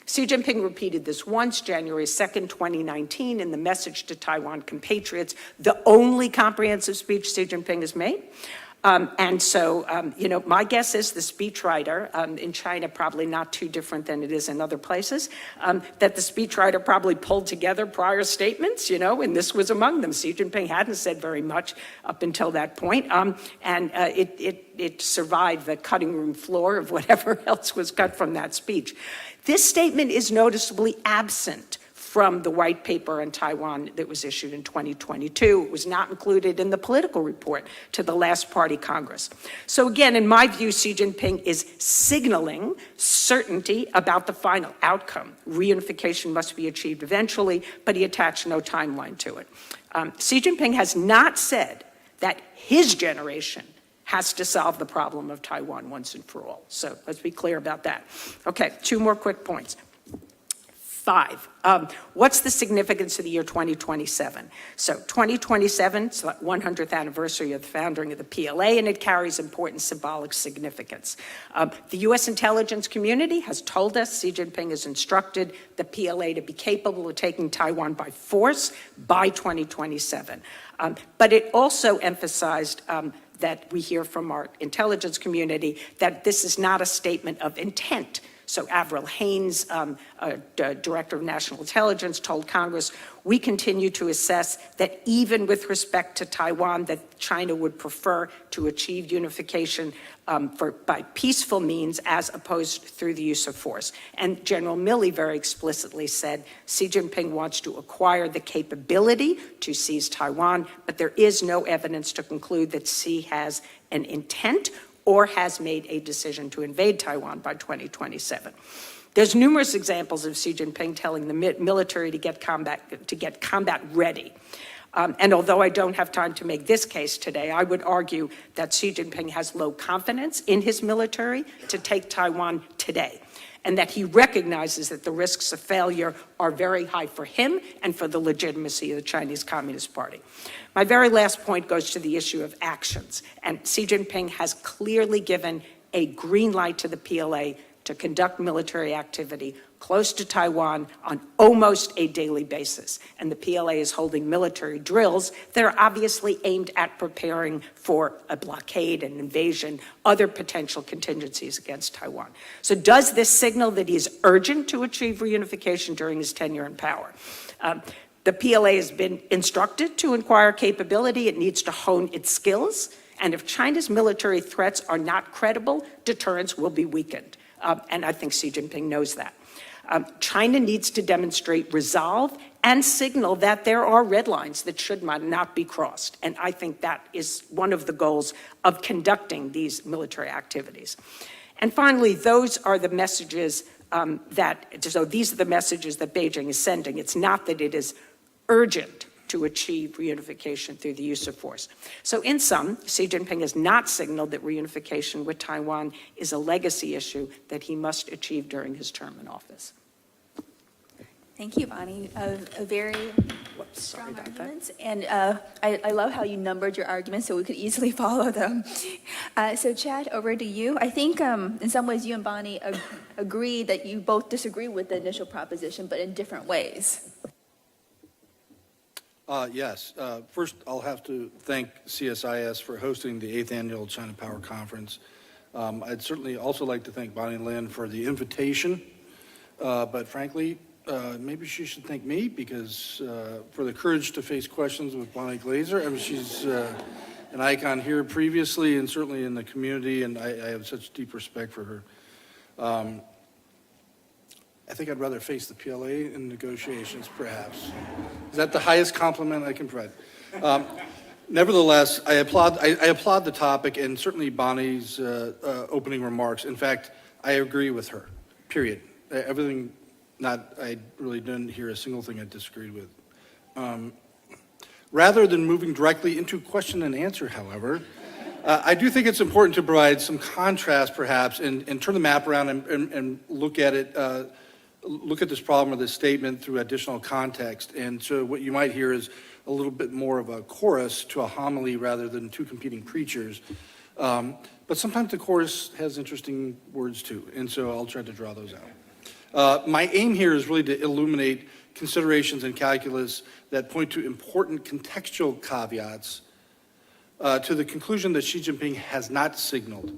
Xi Jinping repeated this once, January 2nd, 2019, in the message to Taiwan compatriots, the only comprehensive speech Xi Jinping has made. And so, my guess is the speechwriter in China, probably not too different than it is in other places, that the speechwriter probably pulled together prior statements, and this was among them. Xi Jinping hadn't said very much up until that point, and it survived the cutting room floor of whatever else was cut from that speech. This statement is noticeably absent from the white paper on Taiwan that was issued in 2022. It was not included in the political report to the last Party Congress. So again, in my view, Xi Jinping is signaling certainty about the final outcome. Reunification must be achieved eventually, but he attached no timeline to it. Xi Jinping has not said that his generation has to solve the problem of Taiwan once and for all. So let's be clear about that. Okay, two more quick points. 5, what's the significance of the year 2027? So 2027 is the 100th anniversary of the founding of the PLA, and it carries important symbolic significance. The U.S. intelligence community has told us, Xi Jinping has instructed the PLA to be capable of taking Taiwan by force by 2027. But it also emphasized that we hear from our intelligence community that this is not a statement of intent. So Avril Haines, Director of National Intelligence, told Congress, we continue to assess that even with respect to Taiwan, that China would prefer to achieve unification by peaceful means as opposed through the use of force. And General Milley very explicitly said Xi Jinping wants to acquire the capability to seize Taiwan, but there is no evidence to conclude that Xi has an intent or has made a decision to invade Taiwan by 2027. There's numerous examples of Xi Jinping telling the military to get combat ready. And although I don't have time to make this case today, I would argue that Xi Jinping has low confidence in his military to take Taiwan today, and that he recognizes that the risks of failure are very high for him and for the legitimacy of the Chinese Communist Party. My very last point goes to the issue of actions, and Xi Jinping has clearly given a green light to the PLA to conduct military activity close to Taiwan on almost a daily basis. And the PLA is holding military drills that are obviously aimed at preparing for a blockade, an invasion, other potential contingencies against Taiwan. So does this signal that he's urgent to achieve reunification during his tenure in power? The PLA has been instructed to acquire capability. It needs to hone its skills. And if China's military threats are not credible, deterrence will be weakened. And I think Xi Jinping knows that. China needs to demonstrate resolve and signal that there are red lines that should not be crossed. And I think that is one of the goals of conducting these military activities. And finally, those are the messages these are the messages that Beijing is sending. It's not that it is urgent to achieve reunification through the use of force. So in sum, Xi Jinping has not signaled that reunification with Taiwan is a legacy issue that he must achieve during his term in office. Thank you, Bonnie. A very Sorry strong about that. arguments, and I love how you numbered your arguments so we could easily follow them. So Chad, over to you. I think in some ways you and Bonnie agree that you both disagree with the initial proposition, but in different ways. Yes. First, I'll have to thank CSIS for hosting the 8th Annual China Power Conference. I'd certainly also like to thank Bonnie Lin for the invitation, but frankly, maybe she should thank me because for the courage to face questions with Bonnie Glaser. I mean, she's an icon here previously and certainly in the community, and I have such deep respect for her. I think I'd rather face the PLA in negotiations, perhaps. Is that the highest compliment I can provide? Nevertheless, I applaud the topic and certainly Bonnie's opening remarks. In fact, I agree with her, period. Everything, I really didn't hear a single thing I disagreed with. Rather than moving directly into question and answer, however, I do think it's important to provide some contrast, perhaps, and turn the map around and look at it, look at this problem or this statement through additional context. And so what you might hear is a little bit more of a chorus to a homily rather than two competing preachers. But sometimes the chorus has interesting words too, and so I'll try to draw those out. My aim here is really to illuminate considerations and calculus that point to important contextual caveats to the conclusion that Xi Jinping has not signaled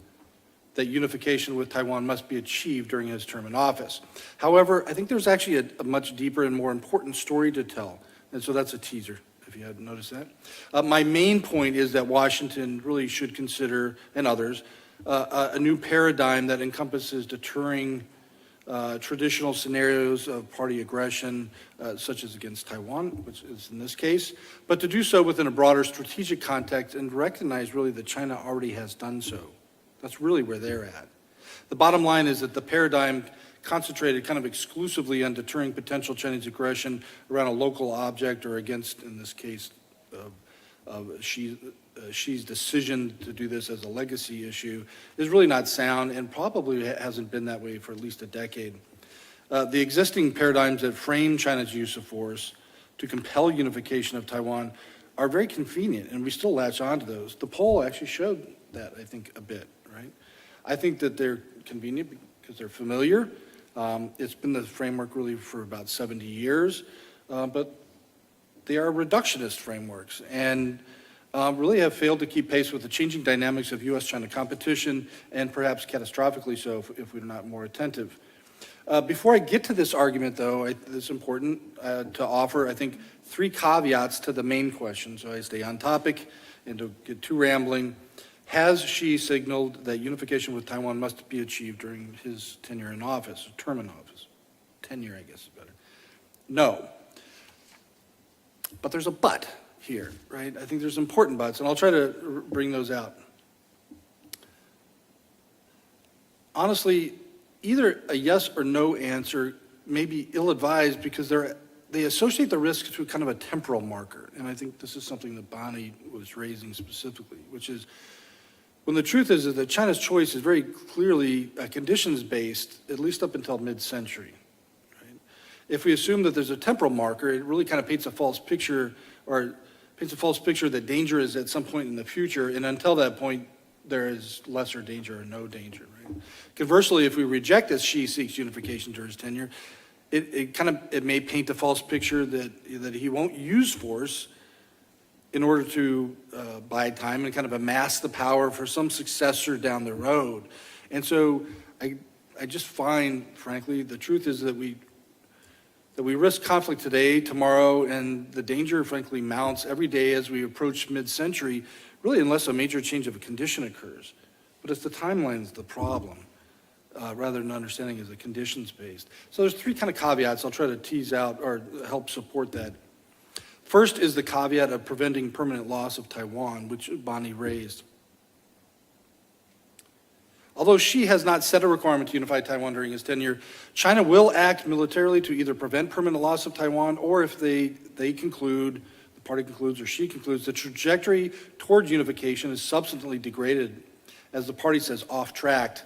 that unification with Taiwan must be achieved during his term in office. However, I think there's actually a much deeper and more important story to tell, and so that's a teaser, if you hadn't noticed that. My main point is that Washington really should consider, and others, a new paradigm that encompasses deterring traditional scenarios of party aggression, such as against Taiwan, which is in this case, but to do so within a broader strategic context and recognize really that China already has done so. That's really where they're at. The bottom line is that the paradigm concentrated kind of exclusively on deterring potential Chinese aggression around a local object or against, in this case, Xi's decision to do this as a legacy issue is really not sound and probably hasn't been that way for at least a decade. The existing paradigms that frame China's use of force to compel unification of Taiwan are very convenient, and we still latch onto those. The poll actually showed that, I think, a bit, right? I think that they're convenient because they're familiar. It's been the framework really for about 70 years, but they are reductionist frameworks and really have failed to keep pace with the changing dynamics of U.S.-China competition and perhaps catastrophically so if we're not more attentive. Before I get to this argument, though, it's important to offer, I think, 3 caveats to the main question, so I stay on topic and don't get too rambling. Has Xi signaled that unification with Taiwan must be achieved during his tenure in office, term in office? Tenure, I guess, is better. No. But there's a but here, right? I think there's important buts, and I'll try to bring those out. Honestly, either a yes or no answer may be ill-advised because they associate the risk to kind of a temporal marker. And I think this is something that Bonnie was raising specifically, which is when the truth is that China's choice is very clearly conditions-based, at least up until mid-century. Right? If we assume that there's a temporal marker, it really kind of paints a false picture, that danger is at some point in the future, and until that point, there is lesser danger or no danger. Right? Conversely, if we reject that Xi seeks unification during his tenure, it may paint a false picture that he won't use force in order to buy time and kind of amass the power for some successor down the road. And so I just find, frankly, the truth is that we risk conflict today, tomorrow, and the danger, frankly, mounts every day as we approach mid-century, really unless a major change of a condition occurs. But it's the timeline's the problem, rather than understanding as a conditions-based. So there's 3 kind of caveats I'll try to tease out or help support that. First is the caveat of preventing permanent loss of Taiwan, which Bonnie raised. Although Xi has not set a requirement to unify Taiwan during his tenure, China will act militarily to either prevent permanent loss of Taiwan or if they conclude, the party concludes or Xi concludes, the trajectory toward unification is substantially degraded, as the party says, off-track,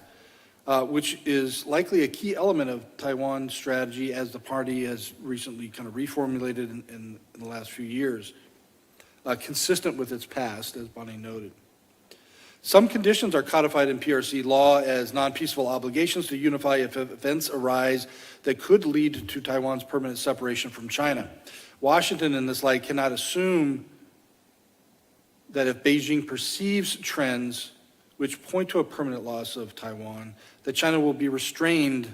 which is likely a key element of Taiwan's strategy as the party has recently kind of reformulated in the last few years, consistent with its past, as Bonnie noted. Some conditions are codified in PRC law as non-peaceful obligations to unify if events arise that could lead to Taiwan's permanent separation from China. Washington, in this light, cannot assume that if Beijing perceives trends which point to a permanent loss of Taiwan, that China will be restrained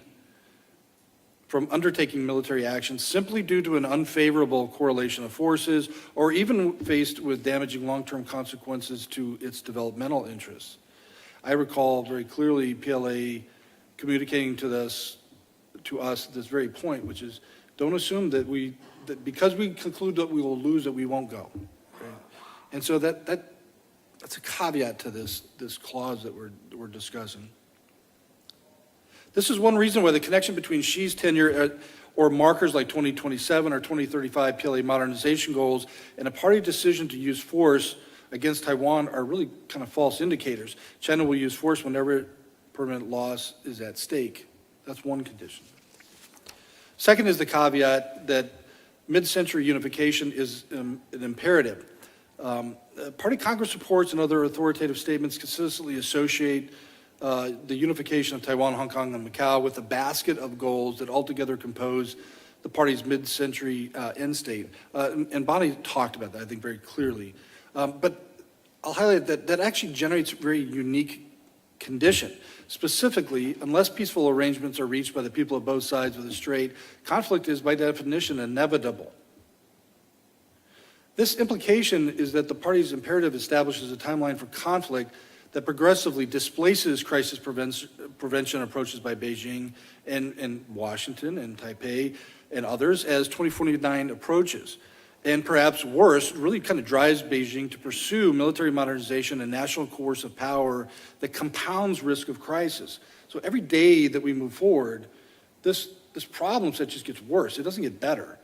from undertaking military action simply due to an unfavorable correlation of forces or even faced with damaging long-term consequences to its developmental interests. I recall very clearly PLA communicating to us at this very point, which is don't assume that because we conclude that we will lose, that we won't go. Okay? And so that's a caveat to this clause that we're discussing. This is one reason why the connection between Xi's tenure or markers like 2027 or 2035 PLA modernization goals and a party decision to use force against Taiwan are really kind of false indicators. China will use force whenever permanent loss is at stake. That's one condition. Second is the caveat that mid-century unification is an imperative. Party Congress reports and other authoritative statements consistently associate the unification of Taiwan, Hong Kong, and Macau with a basket of goals that altogether compose the party's mid-century end state. And Bonnie talked about that, I think, very clearly. But I'll highlight that actually generates a very unique condition. Specifically, unless peaceful arrangements are reached by the people of both sides of the strait, conflict is by definition inevitable. This implication is that the party's imperative establishes a timeline for conflict that progressively displaces crisis prevention approaches by Beijing and Washington and Taipei and others as 2049 approaches. And perhaps worse, really kind of drives Beijing to pursue military modernization and national coercive power that compounds risk of crisis. So every day that we move forward, this problem set just gets worse. It doesn't get better.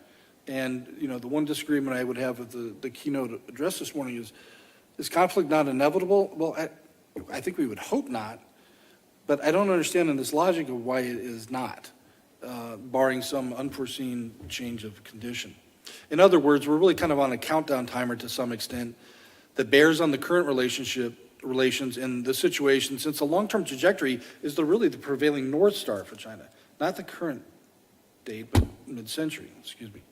And the one disagreement I would have with the keynote address this morning is conflict not inevitable? Well, I think we would hope not, but I don't understand in this logic of why it is not, barring some unforeseen change of condition. In other words, we're really kind of on a countdown timer to some extent that bears on the current relations and the situation, since the long-term trajectory is really the prevailing North Star for China, not the current date, but mid-century, excuse me.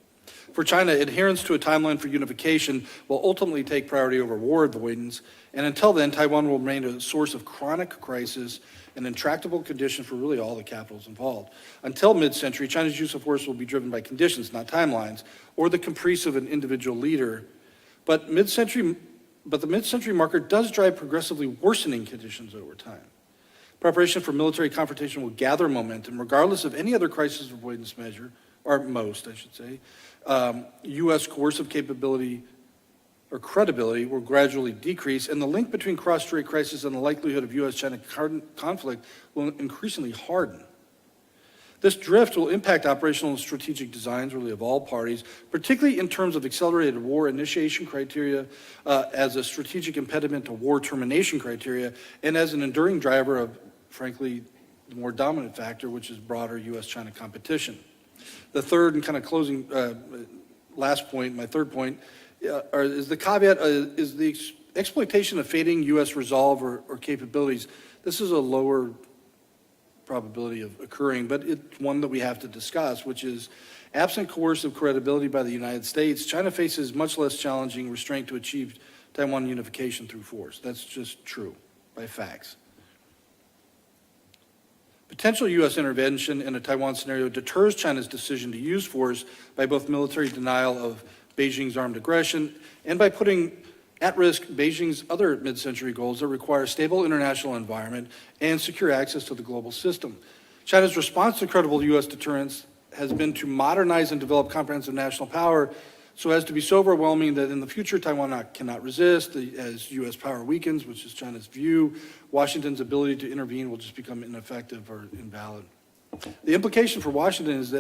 For China, adherence to a timeline for unification will ultimately take priority over war avoidance, and until then, Taiwan will remain a source of chronic crisis and intractable conditions for really all the capitals involved. Until mid-century, China's use of force will be driven by conditions, not timelines, or the caprice of an individual leader. But the mid-century marker does drive progressively worsening conditions over time. Preparation for military confrontation will gather momentum, regardless of any other crisis avoidance measure, or most, I should say. U.S. coercive capability or credibility will gradually decrease, and the link between cross-strait crisis and the likelihood of U.S.-China conflict will increasingly harden. This drift will impact operational and strategic designs, really, of all parties, particularly in terms of accelerated war initiation criteria, as a strategic impediment to war termination criteria, and as an enduring driver of, frankly, the more dominant factor, which is broader U.S.-China competition. The third and kind of closing, last point, my third point, is the caveat, is the exploitation of fading U.S. resolve or capabilities. This is a lower probability of occurring, but it's one that we have to discuss, which is absent coercive credibility by the United States, China faces much less challenging restraint to achieve Taiwan unification through force. That's just true by facts. Potential U.S. intervention in a Taiwan scenario deters China's decision to use force by both military denial of Beijing's armed aggression and by putting at risk Beijing's other mid-century goals that require a stable international environment and secure access to the global system. China's response to credible U.S. deterrence has been to modernize and develop comprehensive national power so as to be so overwhelming that in the future Taiwan cannot resist. As U.S. power weakens, which is China's view, Washington's ability to intervene will just become ineffective or invalid. The implication for Washington is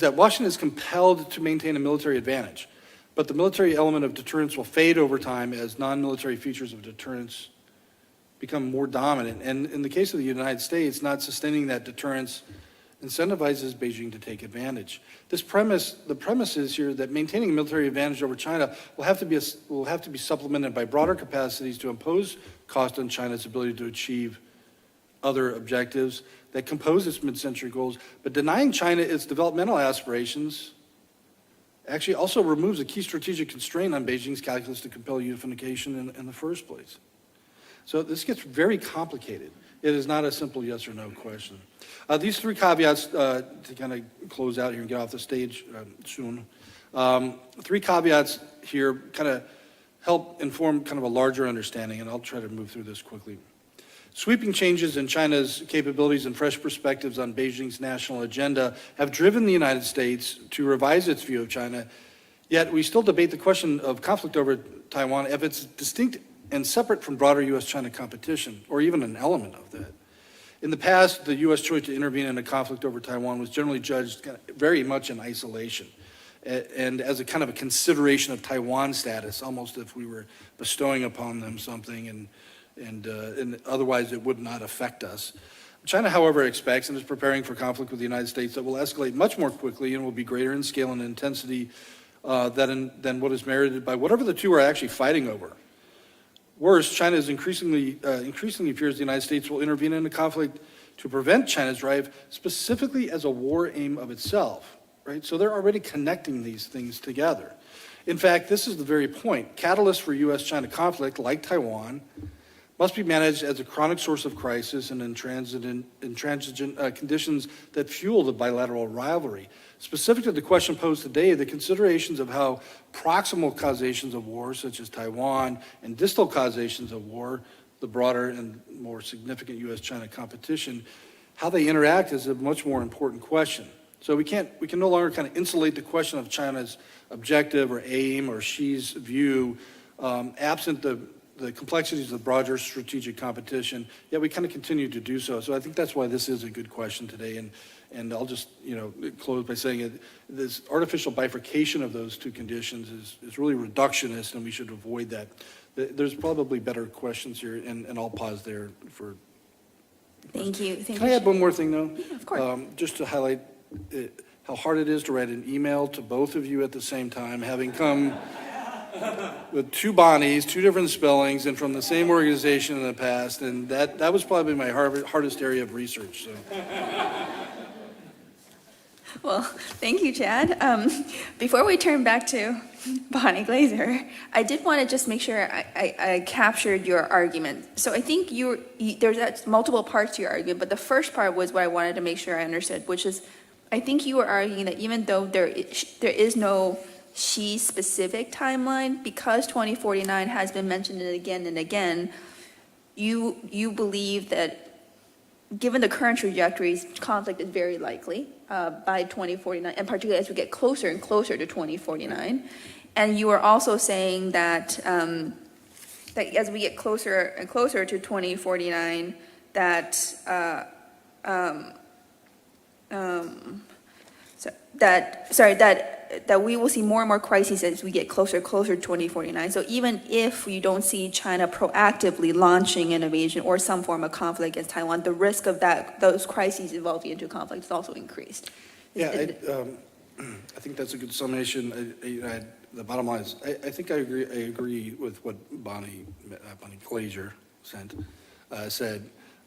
that Washington is compelled to maintain a military advantage, but the military element of deterrence will fade over time as non-military features of deterrence become more dominant. And in the case of the United States, not sustaining that deterrence incentivizes Beijing to take advantage. The premise is here that maintaining a military advantage over China will have to be supplemented by broader capacities to impose cost on China's ability to achieve other objectives that compose its mid-century goals. But denying China its developmental aspirations actually also removes a key strategic constraint on Beijing's calculus to compel unification in the first place. So this gets very complicated. It is not a simple yes or no question. These three caveats, to kind of close out here and get off the stage soon, three caveats here kind of help inform kind of a larger understanding, and I'll try to move through this quickly. Sweeping changes in China's capabilities and fresh perspectives on Beijing's national agenda have driven the United States to revise its view of China, yet we still debate the question of conflict over Taiwan if it's distinct and separate from broader U.S.-China competition, or even an element of that. In the past, the U.S. choice to intervene in a conflict over Taiwan was generally judged very much in isolation and as a kind of a consideration of Taiwan status, almost if we were bestowing upon them something and otherwise it would not affect us. China, however, expects and is preparing for conflict with the United States that will escalate much more quickly and will be greater in scale and intensity than what is merited by whatever the two are actually fighting over. Worse, China is increasingly fears the United States will intervene in a conflict to prevent China's drive, specifically as a war aim of itself, right? So they're already connecting these things together. In fact, this is the very point. Catalysts for U.S.-China conflict, like Taiwan, must be managed as a chronic source of crisis and intransigent conditions that fuel the bilateral rivalry. Specific to the question posed today, the considerations of how proximal causations of war, such as Taiwan, and distal causations of war, the broader and more significant U.S.-China competition, how they interact is a much more important question. So we can no longer kind of insulate the question of China's objective or aim or Xi's view, absent the complexities of the broader strategic competition, yet we kind of continue to do so. So I think that's why this is a good question today. And I'll just close by saying this artificial bifurcation of those two conditions is really reductionist, and we should avoid that. There's probably better questions here, and I'll pause there for. Thank you. Can I add one more thing, though? Yeah, of course. Just to highlight how hard it is to write an email to both of you at the same time, having come with two Bonnies, two different spellings, and from the same organization in the past, and that was probably my hardest area of research. So. Well, thank you, Chad. Before we turn back to Bonnie Glaser, I did want to just make sure I captured your argument. So I think there's multiple parts to your argument, but the first part was what I wanted to make sure I understood, which is I think you were arguing that even though there is no Xi-specific timeline, because 2049 has been mentioned again and again, you believe that given the current trajectories, conflict is very likely by 2049, and particularly as we get closer and closer to 2049. And you are also saying that, that as we get closer and closer to 2049, that we will see more and more crises as we get closer and closer to 2049. So even if you don't see China proactively launching an invasion or some form of conflict against Taiwan, the risk of those crises evolving into conflict is also increased. Yeah, I think that's a good summation. The bottom line is, I think I agree with what Bonnie Glaser said.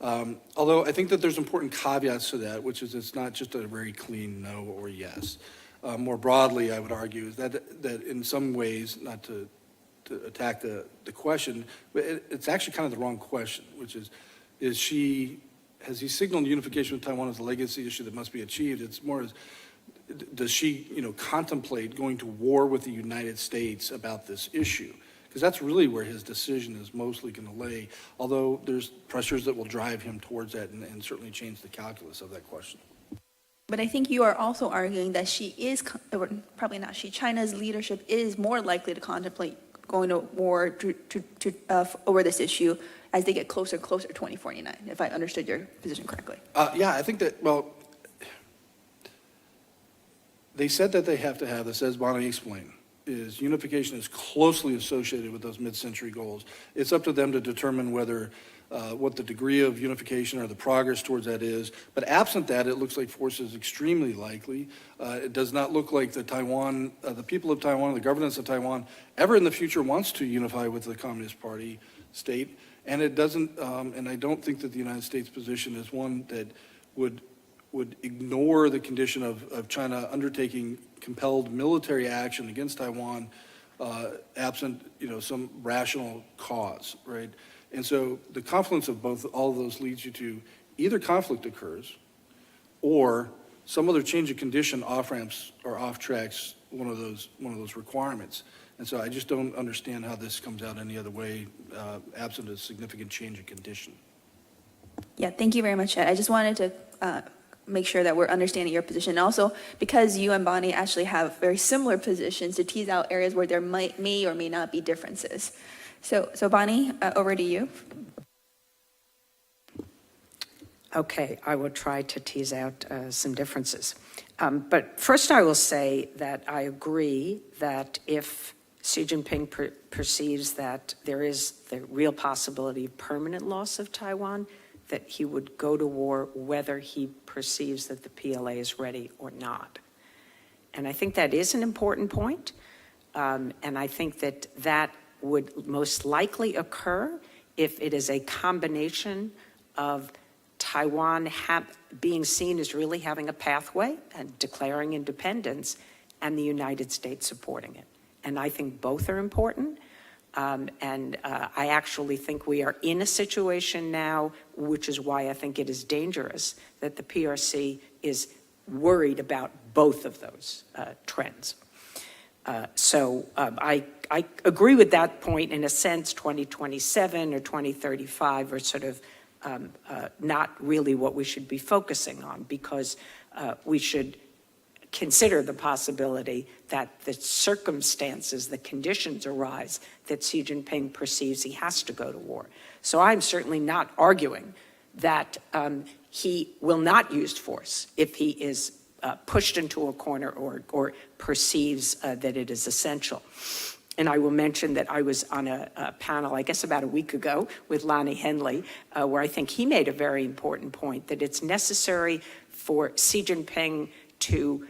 Although I think that there's important caveats to that, which is it's not just a very clean no or yes. More broadly, I would argue is that in some ways, not to attack the question, but it's actually kind of the wrong question, which is has he signaled unification of Taiwan as a legacy issue that must be achieved? It's more as, does she, contemplate going to war with the United States about this issue? Because that's really where his decision is mostly going to lay, although there's pressures that will drive him towards that and certainly change the calculus of that question. But I think you are also arguing that China's leadership is more likely to contemplate going to war over this issue as they get closer and closer to 2049, if I understood your position correctly. Yeah, I think that, they said that they have to have this, as Bonnie explained, is unification is closely associated with those mid-century goals. It's up to them to determine whether what the degree of unification or the progress towards that is. But absent that, it looks like force is extremely likely. It does not look like the people of Taiwan, the governance of Taiwan, ever in the future wants to unify with the Communist Party state. And it doesn't, and I don't think that the United States position is one that would ignore the condition of China undertaking compelled military action against Taiwan, absent, some rational cause, right? And so the confluence of all of those leads you to either conflict occurs or some other change of condition off-ramps or off-tracks one of those requirements. And so I just don't understand how this comes out any other way, absent a significant change of condition. Yeah, thank you very much, Ed. I just wanted to make sure that we're understanding your position. And also, because you and Bonnie actually have very similar positions, to tease out areas where there may or may not be differences. So Bonnie, over to you. Okay, I will try to tease out some differences. But first I will say that I agree that if Xi Jinping perceives that there is the real possibility of permanent loss of Taiwan, that he would go to war whether he perceives that the PLA is ready or not. And I think that is an important point. And I think that would most likely occur if it is a combination of Taiwan being seen as really having a pathway and declaring independence, and the United States supporting it. And I think both are important. I actually think we are in a situation now, which is why I think it is dangerous that the PRC is worried about both of those trends. So I agree with that point in a sense. 2027 or 2035 are sort of not really what we should be focusing on, because we should consider the possibility that the circumstances, the conditions arise that Xi Jinping perceives he has to go to war. So I'm certainly not arguing that he will not use force if he is pushed into a corner or perceives that it is essential. And I will mention that I was on a panel, I guess about a week ago, with Lonnie Henley, where I think he made a very important point, that it's necessary for Xi Jinping to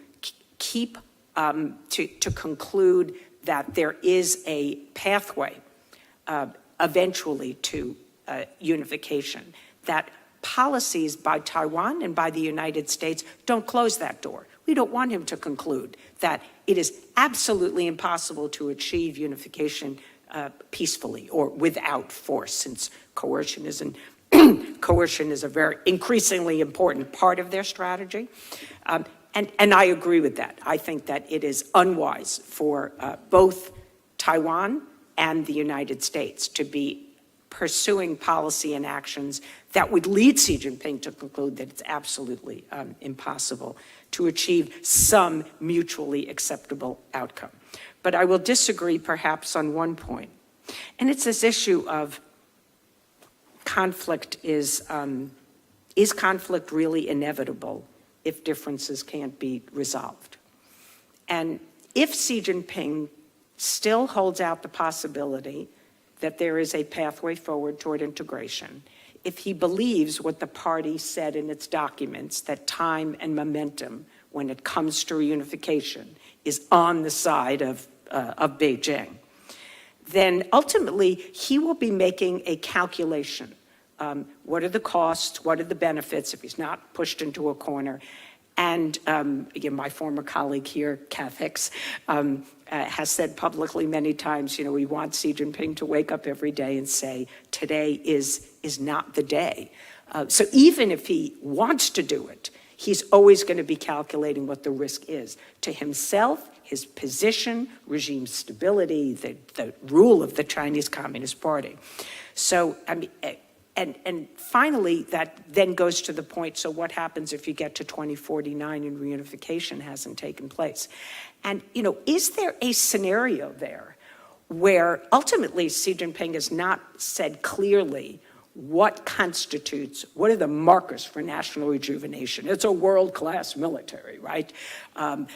to conclude that there is a pathway eventually to unification, that policies by Taiwan and by the United States don't close that door. We don't want him to conclude that it is absolutely impossible to achieve unification peacefully or without force, since coercion is a very increasingly important part of their strategy. And I agree with that. I think that it is unwise for both Taiwan and the United States to be pursuing policy and actions that would lead Xi Jinping to conclude that it's absolutely impossible to achieve some mutually acceptable outcome. But I will disagree perhaps on one point, and it's this issue of conflict. Is conflict really inevitable if differences can't be resolved? And if Xi Jinping still holds out the possibility that there is a pathway forward toward integration, if he believes what the party said in its documents, that time and momentum when it comes to reunification is on the side of Beijing, then ultimately he will be making a calculation. What are the costs? What are the benefits if he's not pushed into a corner? And again, my former colleague here, Kath Hicks, has said publicly many times, we want Xi Jinping to wake up every day and say, today is not the day. So even if he wants to do it, he's always going to be calculating what the risk is to himself, his position, regime stability, the rule of the Chinese Communist Party. So, I mean, and finally, that then goes to the point, so what happens if you get to 2049 and reunification hasn't taken place? And, is there a scenario there where ultimately Xi Jinping has not said clearly what are the markers for national rejuvenation? It's a world-class military, right? A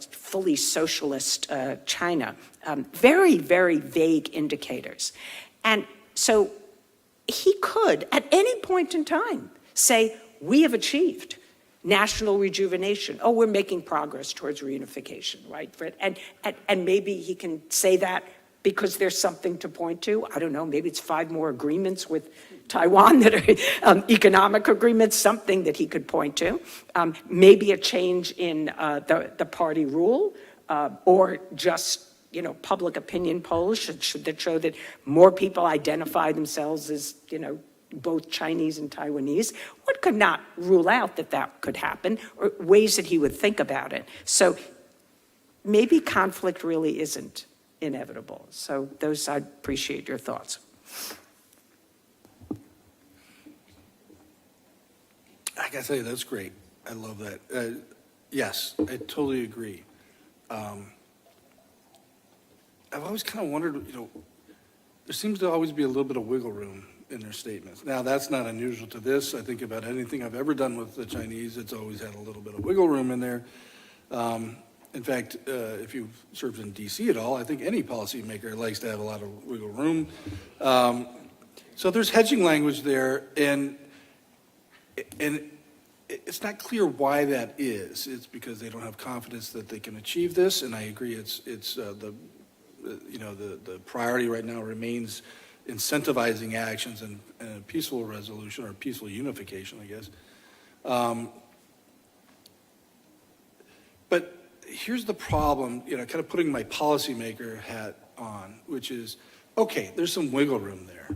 fully socialist China. Very, very vague indicators. And so he could, at any point in time, say, we have achieved national rejuvenation. Oh, we're making progress towards reunification, right? And maybe he can say that because there's something to point to. I don't know, maybe it's 5 more agreements with Taiwan that are economic agreements, something that he could point to. Maybe a change in the party rule, or just public opinion polls that show that more people identify themselves as, both Chinese and Taiwanese. One could not rule out that could happen, or ways that he would think about it. So maybe conflict really isn't inevitable. So I'd appreciate your thoughts. I gotta tell you, that's great. I love that. Yes, I totally agree. I've always kind of wondered, there seems to always be a little bit of wiggle room in their statements. Now, that's not unusual to this. I think about anything I've ever done with the Chinese, it's always had a little bit of wiggle room in there. In fact, if you've served in D.C. at all, I think any policymaker likes to have a lot of wiggle room. So there's hedging language there, and it's not clear why that is. It's because they don't have confidence that they can achieve this, and I agree. It's the priority right now remains incentivizing actions and a peaceful resolution, or peaceful unification, I guess. But here's the problem, kind of putting my policymaker hat on, which is, okay, there's some wiggle room there.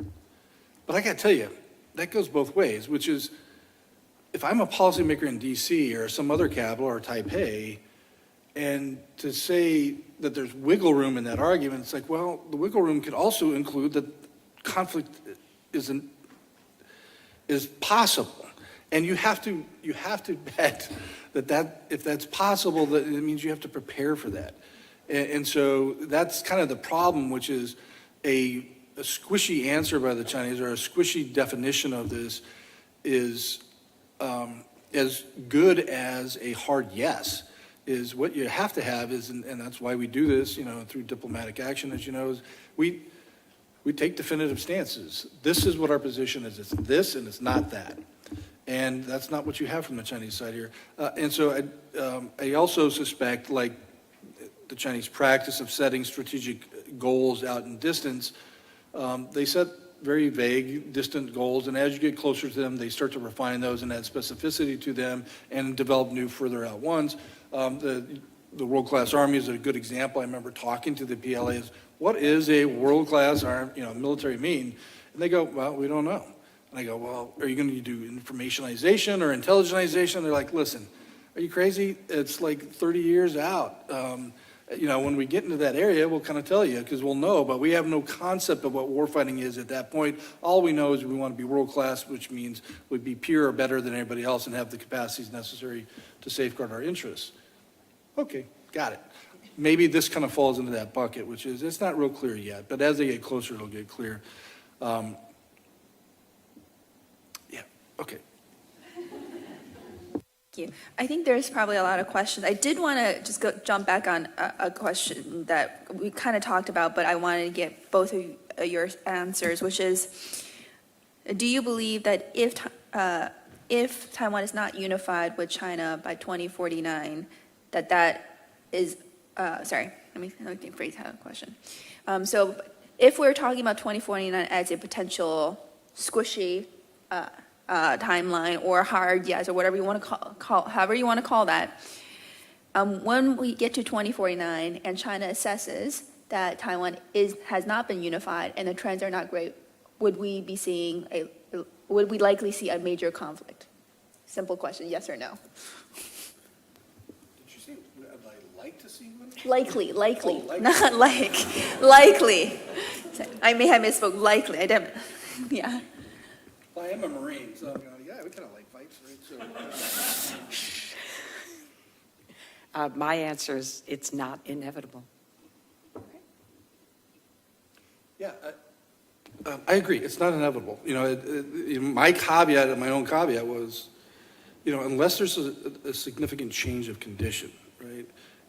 But I got to tell you, that goes both ways, which is, if I'm a policymaker in D.C. or some other capital or Taipei, and to say that there's wiggle room in that argument, it's like, well, the wiggle room could also include that conflict is possible, and you have to bet that if that's possible, that it means you have to prepare for that, and so that's kind of the problem, which is a squishy answer by the Chinese, or a squishy definition of this is as good as a hard yes. Is what you have to have is, and that's why we do this, through diplomatic action, as you know, is we take definitive stances. This is what our position is. It's this and it's not that. And that's not what you have from the Chinese side here. And so I also suspect, like the Chinese practice of setting strategic goals out in distance, they set very vague, distant goals, and as you get closer to them, they start to refine those and add specificity to them and develop new further out ones. The world-class army is a good example. I remember talking to the PLAs, what is a world-class military mean? And they go, well, we don't know. And I go, well, are you going to do informationalization or intelligentization? They're like, listen, are you crazy? It's like 30 years out. When we get into that area, we'll kind of tell you because we'll know, but we have no concept of what warfighting is at that point. All we know is we want to be world-class, which means we'd be peer or better than anybody else and have the capacities necessary to safeguard our interests. Okay, got it. Maybe this kind of falls into that bucket, which is, it's not real clear yet, but as they get closer, it'll get clear. Yeah, okay. Thank you. I think there's probably a lot of questions. I did want to just jump back on a question that we kind of talked about, but I wanted to get both of your answers, which is, do you believe that if Taiwan is not unified with China by 2049, that is, sorry, let me rephrase that question. So if we're talking about 2049 as a potential squishy timeline or hard yes or whatever you want to call however you want to call that, when we get to 2049 and China assesses that Taiwan has not been unified and the trends are not great, would we likely see a major conflict? Simple question, yes or no? Did you say, would I like to see one? Likely, Oh, likely. not like, likely. I may have misspoke, likely, I didn't, yeah. Well, I am a Marine, so I'm going, yeah, we kind of like fights, right? So, My answer is it's not inevitable. yeah, I agree. It's not inevitable. My caveat, my own caveat was, unless there's a significant change of condition, right?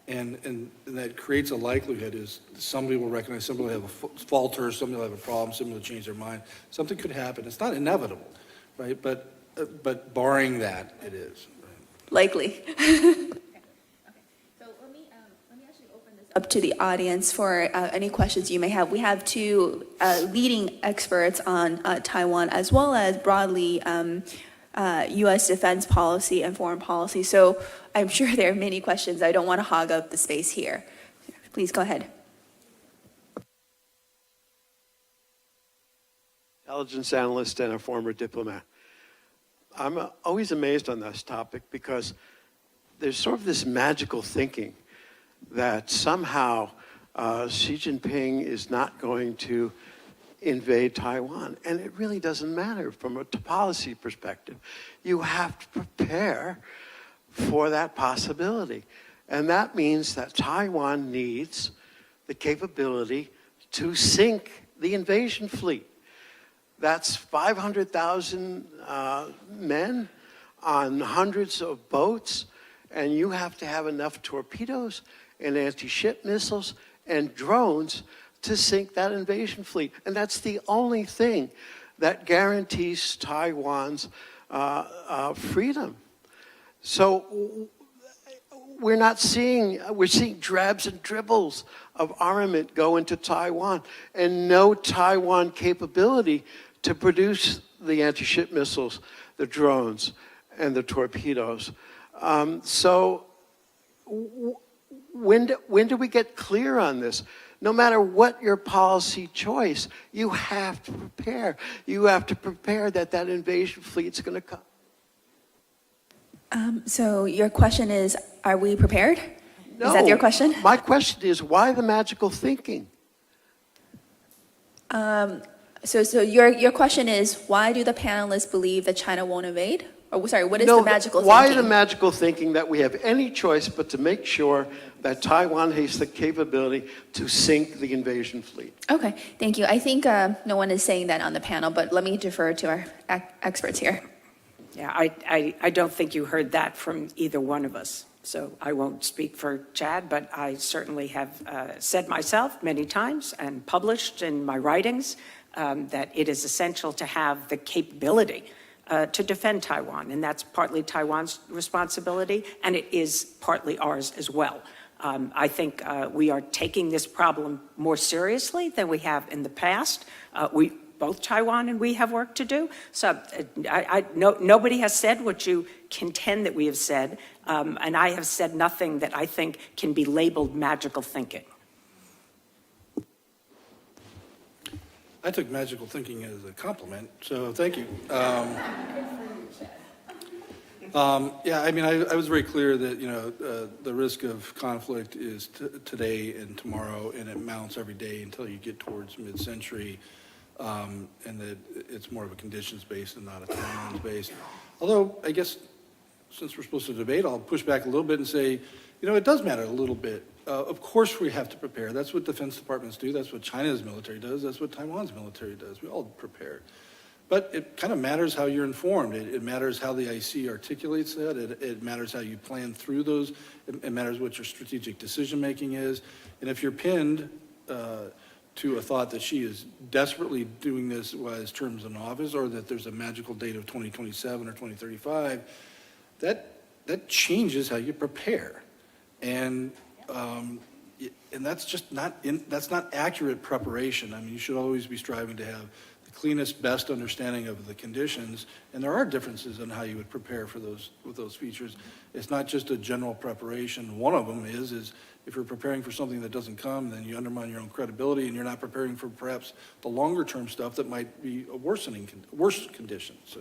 And that creates a likelihood is somebody will recognize, somebody will have a falter, somebody will have a problem, somebody will change their mind. Something could happen. It's not inevitable, right? But barring that, it is. Right? Likely. Okay. So let me actually open this up to the audience for any questions you may have. We have two leading experts on Taiwan as well as broadly U.S. defense policy and foreign policy. So I'm sure there are many questions. I don't want to hog up the space here. Please go ahead. Intelligence analyst and a former diplomat. I'm always amazed on this topic because there's sort of this magical thinking that somehow Xi Jinping is not going to invade Taiwan. And it really doesn't matter from a policy perspective. You have to prepare for that possibility. And that means that Taiwan needs the capability to sink the invasion fleet. That's 500,000 men on hundreds of boats, and you have to have enough torpedoes and anti-ship missiles and drones to sink that invasion fleet. And that's the only thing that guarantees Taiwan's freedom. So we're seeing drabs and dribbles of armament go into Taiwan and no Taiwan capability to produce the anti-ship missiles, the drones, and the torpedoes. So when do we get clear on this? No matter what your policy choice, you have to prepare. You have to prepare that invasion fleet's going to come. So your question is, are we prepared? No, is that your question? My question is, why the magical thinking? So your question is, why do the panelists believe that China won't invade? Or sorry, what is the magical thinking? Why the magical thinking that we have any choice but to make sure that Taiwan has the capability to sink the invasion fleet? Okay, thank you. I think no one is saying that on the panel, but let me defer to our experts here. Yeah, I don't think you heard that from either one of us. So I won't speak for Chad, but I certainly have said myself many times and published in my writings that it is essential to have the capability to defend Taiwan, and that's partly Taiwan's responsibility, and it is partly ours as well. I think we are taking this problem more seriously than we have in the past. We both Taiwan and we have work to do. So nobody has said what you contend that we have said, and I have said nothing that I think can be labeled magical thinking. I took magical thinking as a compliment, so thank you. Yeah, I mean, I was very clear that, you know, the risk of conflict is today and tomorrow, and it mounts every day until you get towards mid-century, and that it's more of a conditions-based and not a timelines-based. Although, I guess, since we're supposed to debate, I'll push back a little bit and say, you know, it does matter a little bit. Of course we have to prepare. That's what defense departments do. That's what China's military does. That's what Taiwan's military does. We all prepare. But it kind of matters how you're informed. It matters how the IC articulates that. It matters how you plan through those. It matters what your strategic decision-making is. And if you're pinned to a thought that she is desperately doing this while his term's in office, or that there's a magical date of 2027 or 2035, that changes how you prepare. And that's just that's not accurate preparation. I mean, you should always be striving to have the cleanest, best understanding of the conditions, and there are differences in how you would prepare for with those features. It's not just a general preparation. One of them is if you're preparing for something that doesn't come, then you undermine your own credibility, and you're not preparing for perhaps the longer term stuff that might be a worse condition. So.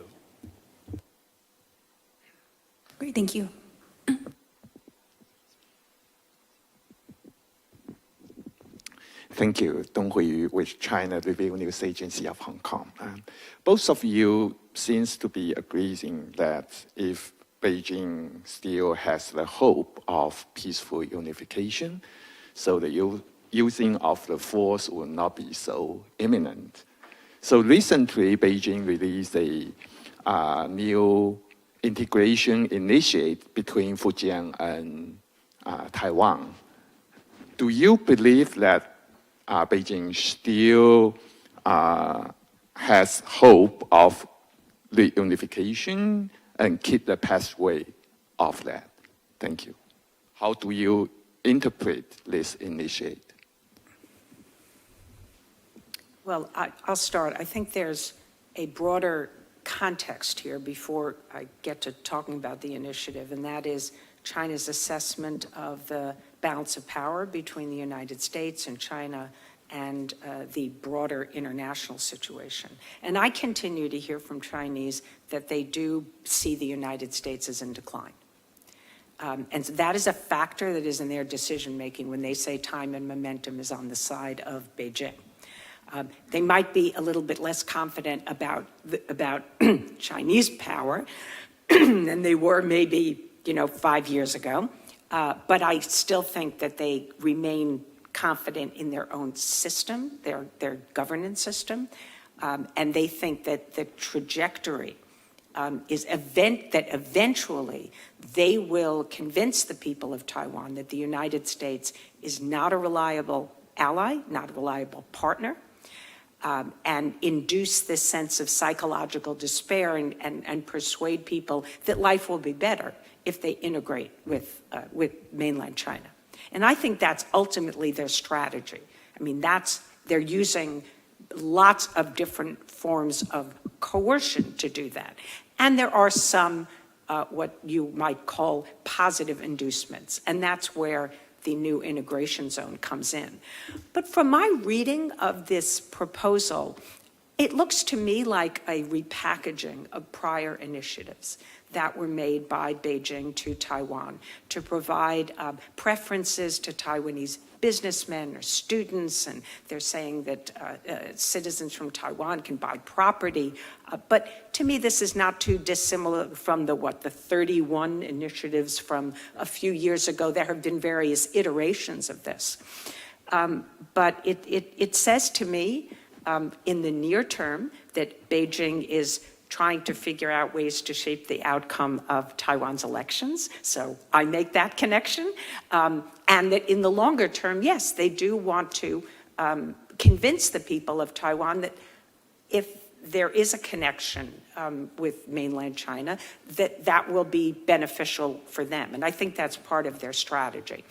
Great, thank you. Thank you. Dong Huiyu with China Review News Agency of Hong Kong. Both of you seems to be agreeing that if Beijing still has the hope of peaceful unification, so the using of the force will not be so imminent. So recently, Beijing released a new integration initiative between Fujian and Taiwan. Do you believe that Beijing still has hope of reunification and keep the pathway of that? Thank you. How do you interpret this initiative? Well, I'll start. I think there's a broader context here before I get to talking about the initiative, and that is China's assessment of the balance of power between the United States and China and the broader international situation. And I continue to hear from Chinese that they do see the United States as in decline. And so that is a factor that is in their decision-making when they say time and momentum is on the side of Beijing. They might be a little bit less confident about Chinese power than they were maybe 5 years ago. But I still think that they remain confident in their own system, their governance system, and they think that the trajectory is that eventually they will convince the people of Taiwan that the United States is not a reliable ally, not a reliable partner, and induce this sense of psychological despair and persuade people that life will be better if they integrate with mainland China. And I think that's ultimately their strategy. I mean, they're using lots of different forms of coercion to do that. And there are some, what you might call positive inducements, and that's where the new integration zone comes in. But from my reading of this proposal, it looks to me like a repackaging of prior initiatives that were made by Beijing to Taiwan to provide preferences to Taiwanese businessmen or students, and they're saying that citizens from Taiwan can buy property. But to me, this is not too dissimilar from the 31 initiatives from a few years ago. There have been various iterations of this. But it says to me, in the near term, that Beijing is trying to figure out ways to shape the outcome of Taiwan's elections. So I make that connection. And that in the longer term, yes, they do want to convince the people of Taiwan that if there is a connection with mainland China, that will be beneficial for them. And I think that's part of their strategy.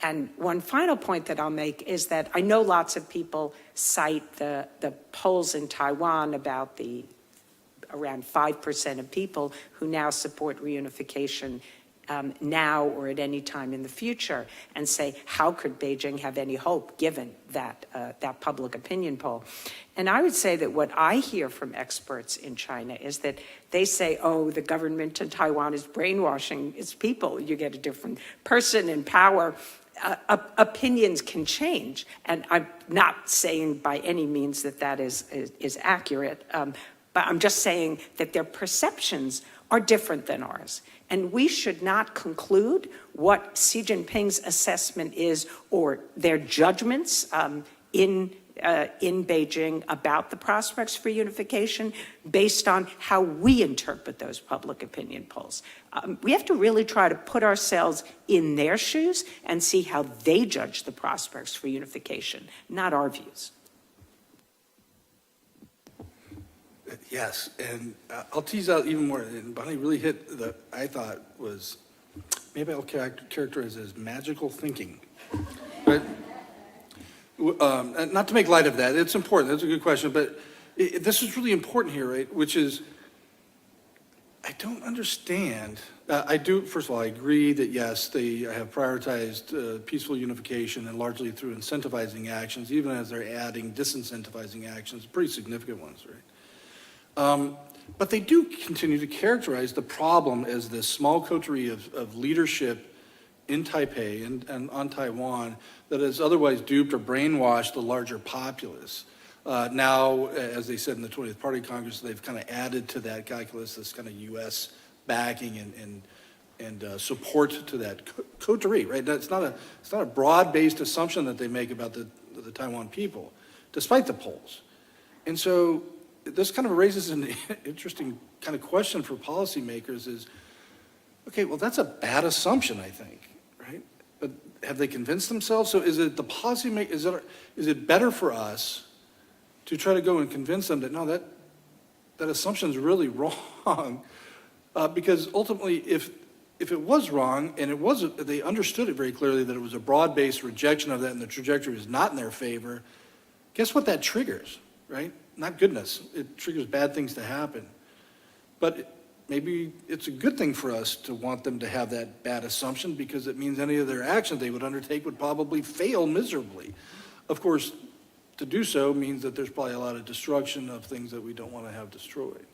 And one final point that I'll make is that I know lots of people cite the polls in Taiwan about the around 5% of people who now support reunification now or at any time in the future, and say, how could Beijing have any hope given that, that public opinion poll? And I would say that what I hear from experts in China is that they say, oh, the government in Taiwan is brainwashing its people. You get a different person in power. Opinions can change. And I'm not saying by any means that that is accurate, but I'm just saying that their perceptions are different than ours. And we should not conclude what Xi Jinping's assessment is or their judgments in Beijing about the prospects for unification based on how we interpret those public opinion polls. We have to really try to put ourselves in their shoes and see how they judge the prospects for unification, not our views. Yes, and I'll tease out even more. And Bonnie really hit the, I thought was, maybe I'll characterize it as magical thinking. But not to make light of that, it's important, that's a good question, but this is really important here, right? Which is, I don't understand. I do, first of all, I agree that yes, they have prioritized peaceful unification and largely through incentivizing actions, even as they're adding disincentivizing actions, pretty significant ones, right? But they do continue to characterize the problem as this small coterie of leadership in Taipei and on Taiwan that has otherwise duped or brainwashed the larger populace. Now, as they said in the 20th Party Congress, they've kind of added to that calculus this kind of U.S. backing and support to that coterie, right? It's not a broad-based assumption that they make about the Taiwan people, despite the polls. And so this kind of raises an interesting kind of question for policymakers is, okay, well, that's a bad assumption, I think, right? But have they convinced themselves? So is it the policymaker, is it better for us to try to go and convince them that, no, that assumption is really wrong? Because ultimately, if it was wrong, and they understood it very clearly that it was a broad-based rejection of that and the trajectory was not in their favor, guess what that triggers, right? Not goodness. It triggers bad things to happen. But maybe it's a good thing for us to want them to have that bad assumption because it means any of their actions they would undertake would probably fail miserably. Of course, to do so means that there's probably a lot of destruction of things that we don't want to have destroyed.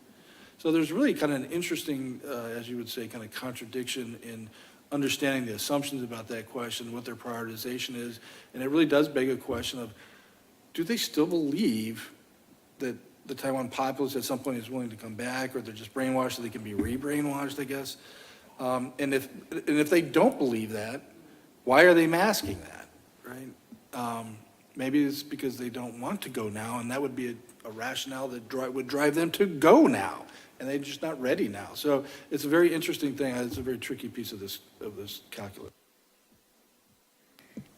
So there's really kind of an interesting, as you would say, kind of contradiction in understanding the assumptions about that question, what their prioritization is. And it really does beg a question of, do they still believe that the Taiwan populace at some point is willing to come back, or they're just brainwashed so they can be re-brainwashed, I guess? And if they don't believe that, why are they masking that, right? Maybe it's because they don't want to go now, and that would be a rationale that would drive them to go now, and they're just not ready now. So it's a very interesting thing. It's a very tricky piece of this calculus.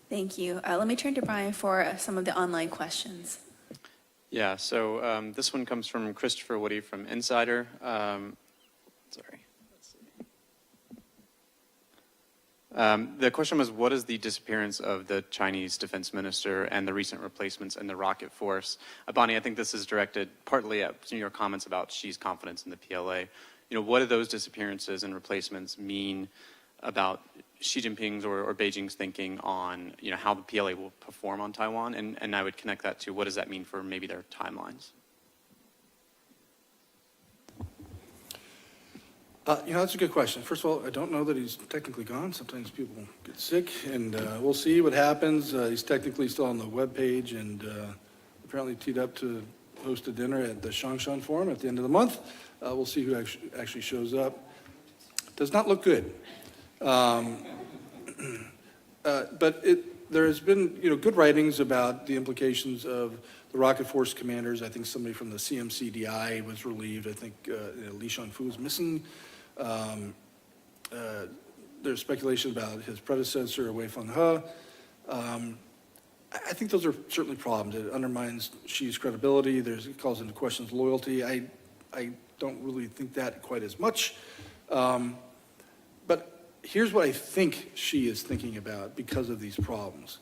Thank you. Let me turn to Brian for some of the online questions. Yeah, so this one comes from Christopher Woody from Insider. The question was, what is the disappearance of the Chinese defense minister and the recent replacements in the rocket force? Bonnie, I think this is directed partly at some of your comments about Xi's confidence in the PLA. What do those disappearances and replacements mean about Xi Jinping's or Beijing's thinking on how the PLA will perform on Taiwan, and I would connect that to what does that mean for maybe their timelines? That's a good question. First of all, I don't know that he's technically gone. Sometimes people get sick, and we'll see what happens. He's technically still on the webpage and apparently teed up to host a dinner at the Shangshan Forum at the end of the month. We'll see who actually shows up. Does not look good. But there has been, good writings about the implications of the rocket force commanders. I think somebody from the CMCDI was relieved. I think Li Shanfu is missing. There's speculation about his predecessor, Wei Fenghe. I think those are certainly problems. It undermines Xi's credibility. It calls into question his loyalty. I don't really think that quite as much. But here's what I think Xi is thinking about because of these problems.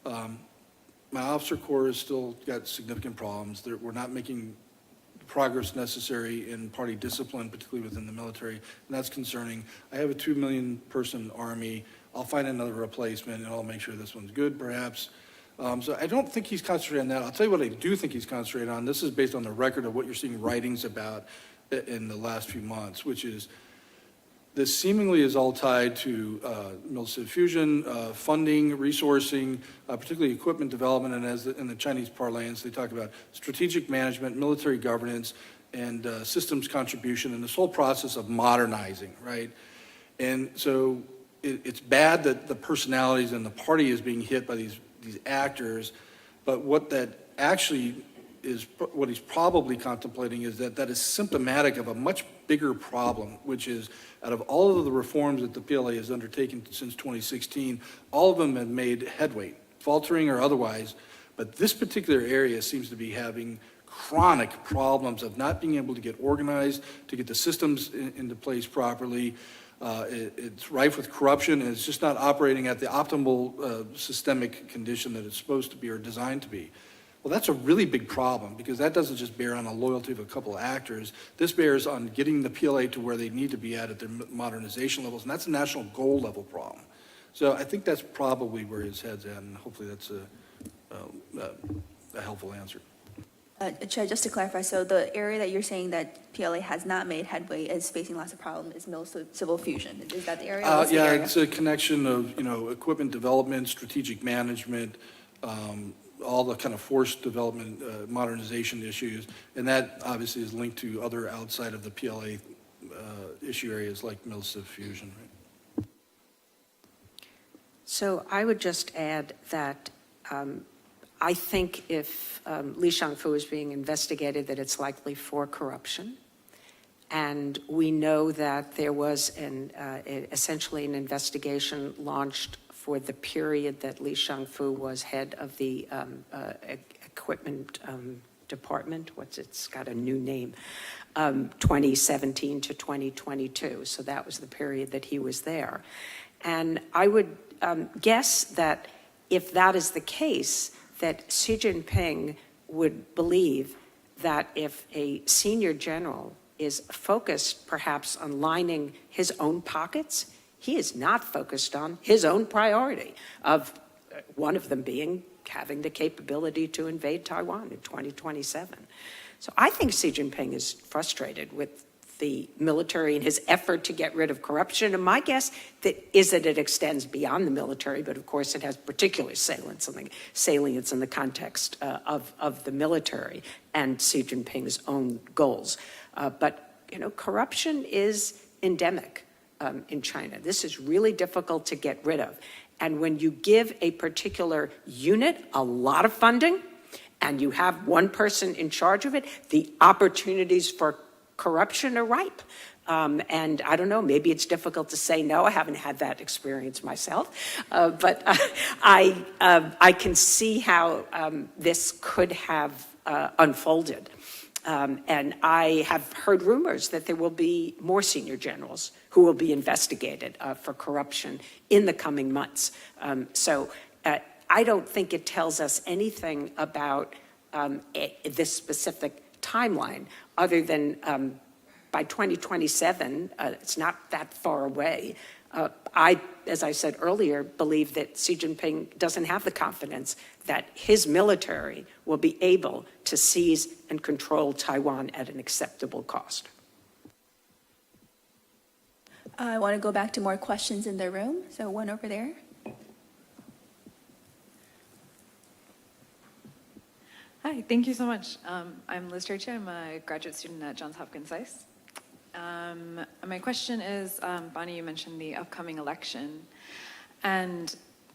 My officer corps has still got significant problems. We're not making progress necessary in party discipline, particularly within the military, and that's concerning. I have a 2 million person army. I'll find another replacement, and I'll make sure this one's good, perhaps. So I don't think he's concentrating on that. I'll tell you what I do think he's concentrating on. This is based on the record of what you're seeing writings about in the last few months, which is this seemingly is all tied to military fusion, funding, resourcing, particularly equipment development, and as in the Chinese parlance, they talk about strategic management, military governance, and systems contribution, and this whole process of modernizing, right? And so it's bad that the personalities and the party is being hit by these actors, but what that actually is, what he's probably contemplating is that is symptomatic of a much bigger problem, which is out of all of the reforms that the PLA has undertaken since 2016, all of them have made headway, faltering or otherwise, but this particular area seems to be having chronic problems of not being able to get organized, to get the systems into place properly. It's rife with corruption, and it's just not operating at the optimal systemic condition that it's supposed to be or designed to be. Well, that's a really big problem because that doesn't just bear on the loyalty of a couple of actors. This bears on getting the PLA to where they need to be at their modernization levels, and that's a national goal level problem. So I think that's probably where his head's at, and hopefully that's a helpful answer. Chair, just to clarify, so the area that you're saying that PLA has not made headway is facing lots of problems is civil fusion. Is that the area? Yeah, it's a connection of equipment development, strategic management, all the kind of force development, modernization issues, and that obviously is linked to other outside of the PLA issue areas like military fusion. Right? So I would just add that I think if Li Shangfu is being investigated, that it's likely for corruption. And we know that there was essentially an investigation launched for the period that Li Shangfu was head of the equipment department. It's got a new name, 2017 to 2022. So that was the period that he was there. And I would guess that if that is the case, that Xi Jinping would believe that if a senior general is focused perhaps on lining his own pockets, he is not focused on his own priority of one of them being having the capability to invade Taiwan in 2027. So I think Xi Jinping is frustrated with the military and his effort to get rid of corruption. And my guess is that it extends beyond the military, but of course it has particular salience in the context of the military and Xi Jinping's own goals. But corruption is endemic in China. This is really difficult to get rid of. And when you give a particular unit a lot of funding and you have one person in charge of it, the opportunities for corruption are ripe. And I don't know, maybe it's difficult to say no. I haven't had that experience myself. But I can see how this could have unfolded. And I have heard rumors that there will be more senior generals who will be investigated for corruption in the coming months. So I don't think it tells us anything about this specific timeline other than by 2027, it's not that far away. I, as I said earlier, believe that Xi Jinping doesn't have the confidence that his military will be able to seize and control Taiwan at an acceptable cost. I want to go back to more questions in the room. So one over there. Hi, thank you so much. I'm Liz Turchi. I'm a graduate student at Johns Hopkins Csis. My question is, Bonnie, you mentioned the upcoming election, and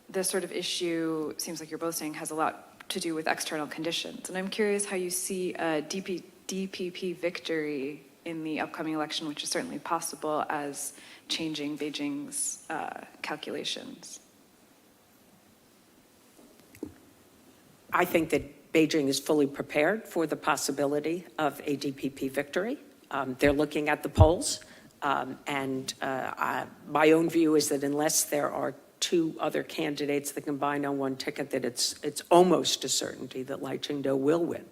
this sort of issue, seems like you're both saying, has a lot to do with external conditions. And I'm curious how you see a DPP victory in the upcoming election, which is certainly possible, as changing Beijing's calculations. I think that Beijing is fully prepared for the possibility of a DPP victory. They're looking at the polls. My own view is that unless there are two other candidates that combine on one ticket, that it's almost a certainty that Lai Ching-te will win.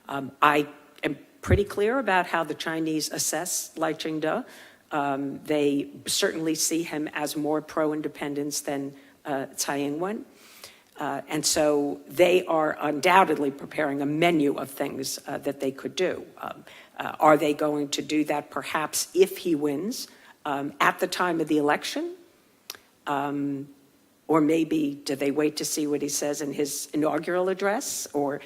I am pretty clear about how the Chinese assess Lai Ching-te. They certainly see him as more pro-independence than Tsai Ing-wen. And so they are undoubtedly preparing a menu of things that they could do. Are they going to do that perhaps if he wins at the time of the election? Or maybe do they wait to see what he says in his inaugural address? Or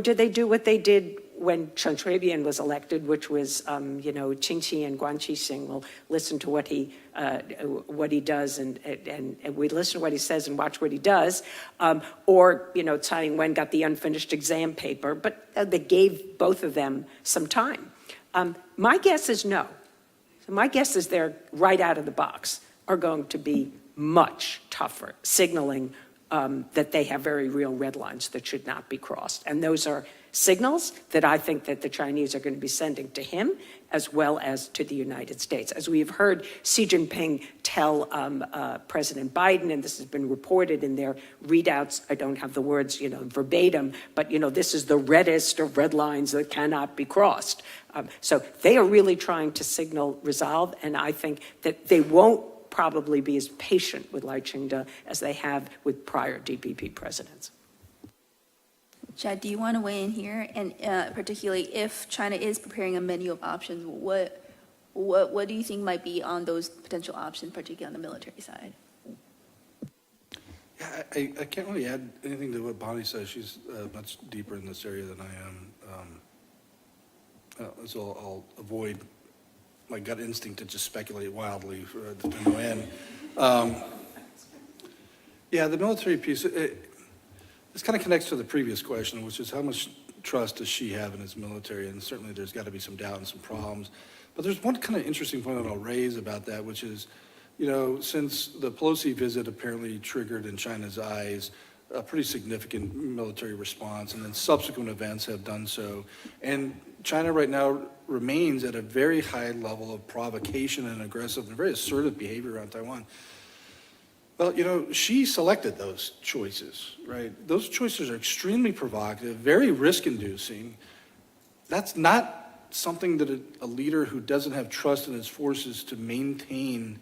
do they do what they did when Chen Shui-bian was elected, which was, Qingqi and Guan Qixing will listen to what he does and we listen to what he says and watch what he does. Or, Tsai Ing-wen got the unfinished exam paper, but they gave both of them some time. My guess is no. So my guess is they're right out of the box are going to be much tougher, signaling that they have very real red lines that should not be crossed. And those are signals that I think that the Chinese are going to be sending to him as well as to the United States. As we have heard Xi Jinping tell President Biden, and this has been reported in their readouts, I don't have the words, verbatim, but, this is the reddest of red lines that cannot be crossed. So they are really trying to signal resolve, and I think that they won't probably be as patient with Lai Ching-te as they have with prior DPP presidents. Chad, do you want to weigh in here? And particularly if China is preparing a menu of options, what do you think might be on those potential options, particularly on the military side? Yeah, I can't really add anything to what Bonnie says. She's much deeper in this area than I am. So I'll avoid my gut instinct to just speculate wildly to no end. Yeah, the military piece, this kind of connects to the previous question, which is how much trust does she have in his military? And certainly there's got to be some doubt and some problems. But there's one kind of interesting point that I'll raise about that, which is, since the Pelosi visit apparently triggered in China's eyes a pretty significant military response, and then subsequent events have done so. And China right now remains at a very high level of provocation and aggressive and very assertive behavior around Taiwan. Well, she selected those choices, right? Those choices are extremely provocative, very risk-inducing. That's not something that a leader who doesn't have trust in his forces to maintain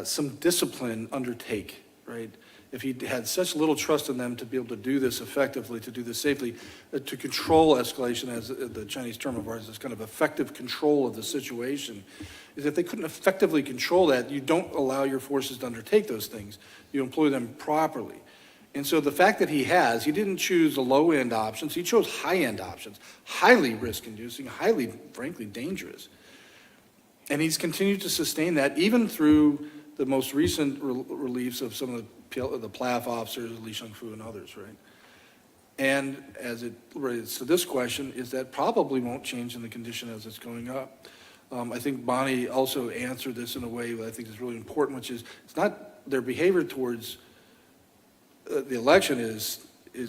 some discipline undertake, right? If he had such little trust in them to be able to do this effectively, to do this safely, to control escalation, as the Chinese term of ours is kind of effective control of the situation, is if they couldn't effectively control that, you don't allow your forces to undertake those things. You employ them properly. And so the fact that he didn't choose the low-end options, he chose high-end options, highly risk-inducing, highly, frankly, dangerous. And he's continued to sustain that even through the most recent reliefs of some of the PLAF officers, Li Shengfu and others, right? And as it relates to this question, is that probably won't change in the condition as it's going up. I think Bonnie also answered this in a way that I think is really important, which is it's not their behavior towards the election is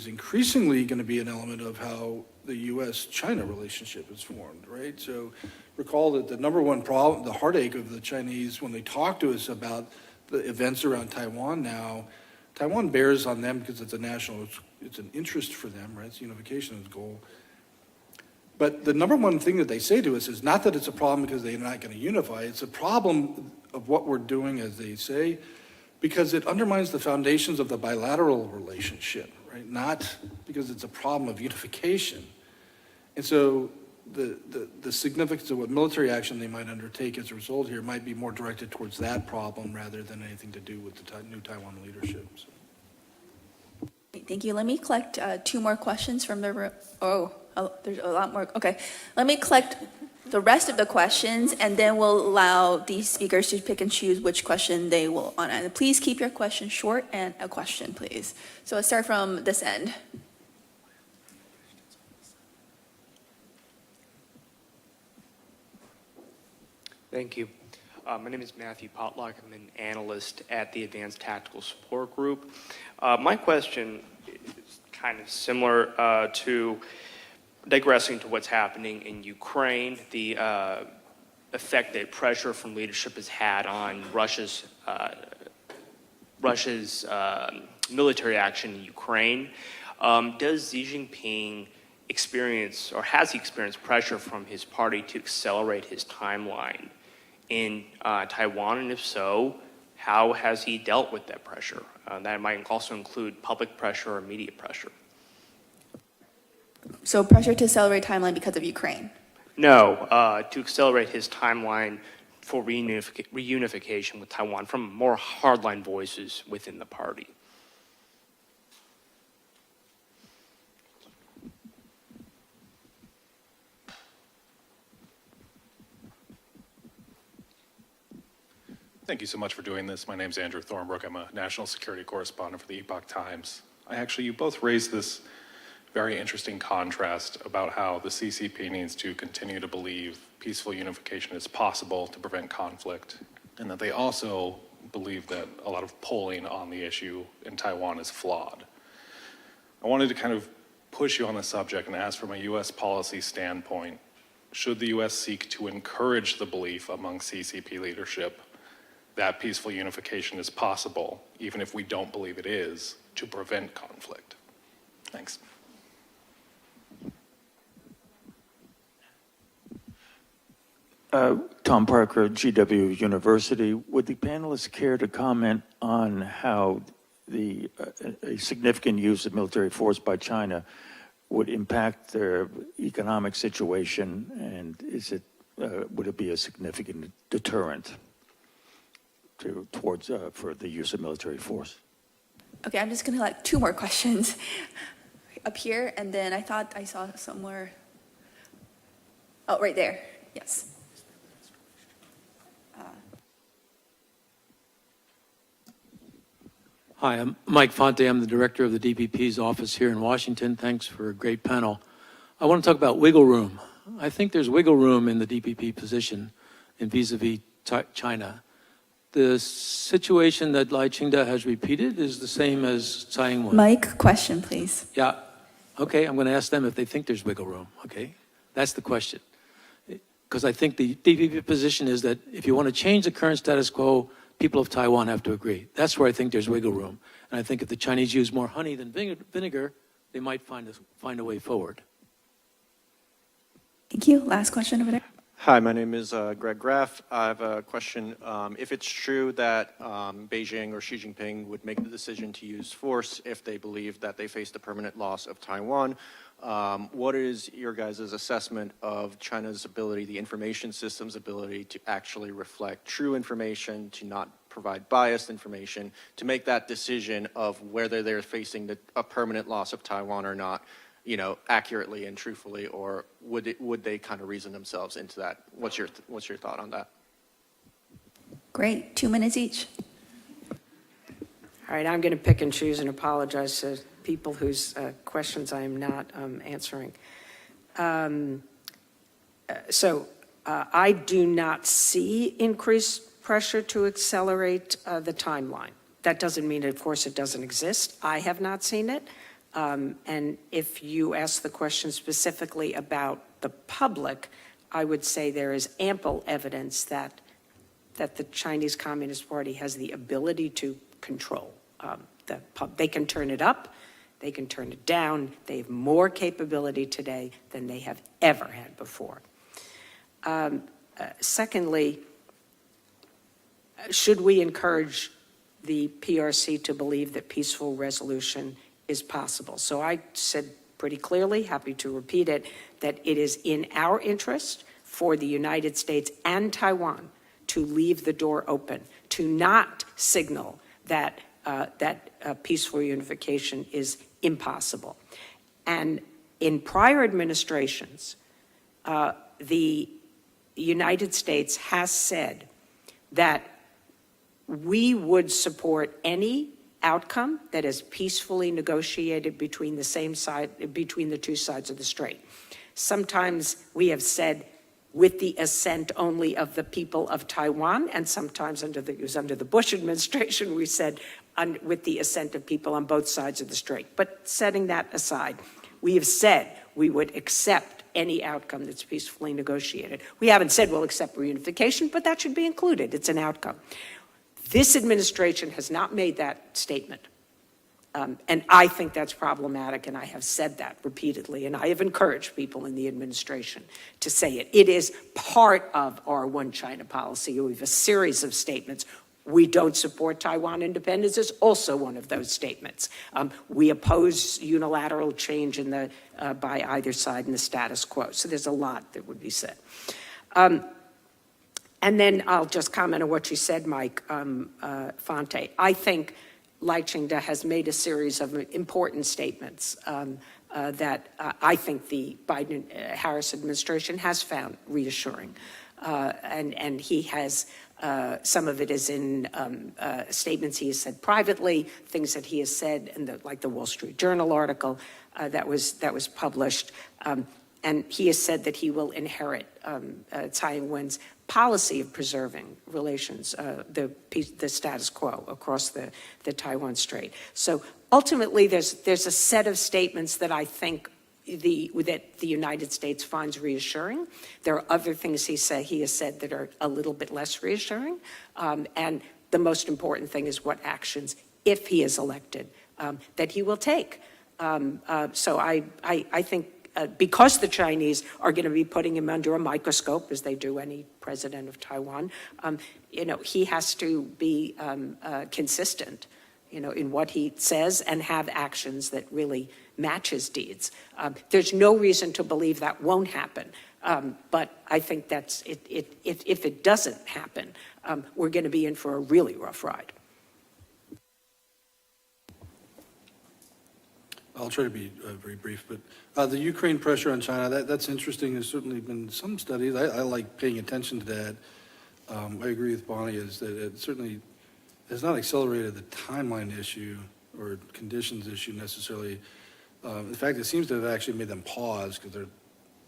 increasingly going to be an element of how the U.S.-China relationship is formed, right? So recall that the number one problem, the heartache of the Chinese when they talk to us about the events around Taiwan now, Taiwan bears on them because it's it's an interest for them, right? It's unification is the goal. But the number one thing that they say to us is not that it's a problem because they're not going to unify, it's a problem of what we're doing, as they say, because it undermines the foundations of the bilateral relationship, right? Not because it's a problem of unification. And so the significance of what military action they might undertake as a result here might be more directed towards that problem rather than anything to do with the new Taiwan leadership. So. Thank you. Let me collect two more questions from the room. Oh, there's a lot more. Okay. Let me collect the rest of the questions, and then we'll allow these speakers to pick and choose which question they will honor. And please keep your question short and a question, please. So let's start from this end. Thank you. My name is Matthew Potlock. I'm an analyst at the Advanced Tactical Support Group. My question is kind of similar to digressing to what's happening in Ukraine. The effect that pressure from leadership has had on Russia's military action in Ukraine. Does Xi Jinping experience, or has he experienced pressure from his party to accelerate his timeline in Taiwan? And if so, how has he dealt with that pressure? That might also include public pressure or media pressure. So pressure to accelerate timeline because of Ukraine. No, to accelerate his timeline for reunification with Taiwan from more hardline voices within the party. Thank you so much for doing this. My name is Andrew Thornbrook. I'm a national security correspondent for the Epoch Times. You both raised this very interesting contrast about how the CCP needs to continue to believe peaceful unification is possible to prevent conflict, and that they also believe that a lot of polling on the issue in Taiwan is flawed. I wanted to kind of push you on the subject and ask, from a U.S. policy standpoint, should the U.S. seek to encourage the belief among CCP leadership that peaceful unification is possible, even if we don't believe it is, to prevent conflict? Thanks. Tom Parker, GW University. Would the panelists care to comment on how a significant use of military force by China would impact their economic situation, and would it be a significant deterrent for the use of military force? Okay, I'm just gonna two more questions up here, and then I thought I saw somewhere. Oh, right there. Yes. Hi, I'm Mike Fonte. I'm the director of the DPP's office here in Washington. Thanks for a great panel. I want to talk about wiggle room. I think there's wiggle room in the DPP position in vis-a-vis China. The situation that Lai Ching-te has repeated is the same as Tsai Ing-wen. Mike, question, please. Yeah. Okay, I'm going to ask them if they think there's wiggle room. Okay, that's the question. Because I think the DPP position is that if you want to change the current status quo, people of Taiwan have to agree. That's where I think there's wiggle room. And I think if the Chinese use more honey than vinegar, they might find a way forward. Thank you. Last question over there. Hi, my name is Greg Graff. I have a question. If it's true that Beijing or Xi Jinping would make the decision to use force if they believe that they face the permanent loss of Taiwan, what is your guys' assessment of China's ability, the information system's ability to actually reflect true information, to not provide biased information, to make that decision of whether they're facing a permanent loss of Taiwan or not, accurately and truthfully, or would they kind of reason themselves into that? What's your thought on that? Great. 2 minutes each. All right, I'm going to pick and choose and apologize to people whose questions I am not answering. I do not see increased pressure to accelerate the timeline. That doesn't mean, of course, it doesn't exist. I have not seen it. And if you ask the question specifically about the public, I would say there is ample evidence that the Chinese Communist Party has the ability to control they can turn it up, they can turn it down. They have more capability today than they have ever had before. Secondly, should we encourage the PRC to believe that peaceful resolution is possible? So I said pretty clearly, happy to repeat it, that it is in our interest for the United States and Taiwan to leave the door open, to not signal that peaceful unification is impossible. And in prior administrations, the United States has said that we would support any outcome that is peacefully negotiated between the two sides of the strait. Sometimes we have said with the assent only of the people of Taiwan, and sometimes under the Bush administration, we said with the assent of people on both sides of the strait. But setting that aside, we have said we would accept any outcome that's peacefully negotiated. We haven't said we'll accept reunification, but that should be included. It's an outcome. This administration has not made that statement. And I think that's problematic, and I have said that repeatedly, and I have encouraged people in the administration to say it. It is part of our one China policy. We have a series of statements. We don't support Taiwan independence is also one of those statements. We oppose unilateral change by either side in the status quo. So there's a lot that would be said. And then I'll just comment on what you said, Mike Fonte. I think Lai Ching-te has made a series of important statements that I think the Biden-Harris administration has found reassuring. And he has, some of it is in statements he has said privately, things that he has said, like the Wall Street Journal article that was published. And he has said that he will inherit Tsai Ing-wen's policy of preserving relations, the status quo across the Taiwan Strait. So ultimately, there's a set of statements that I think that the United States finds reassuring. There are other things he has said that are a little bit less reassuring. And the most important thing is what actions, if he is elected, that he will take. So I think because the Chinese are going to be putting him under a microscope, as they do any president of Taiwan, he has to be consistent, in what he says and have actions that really match his deeds. There's no reason to believe that won't happen. But I think that's it. If it doesn't happen, we're going to be in for a really rough ride. I'll try to be very brief, but the Ukraine pressure on China, that's interesting. There's certainly been some studies. I like paying attention to that. I agree with Bonnie, is that it certainly has not accelerated the timeline issue or conditions issue necessarily. In fact, it seems to have actually made them pause because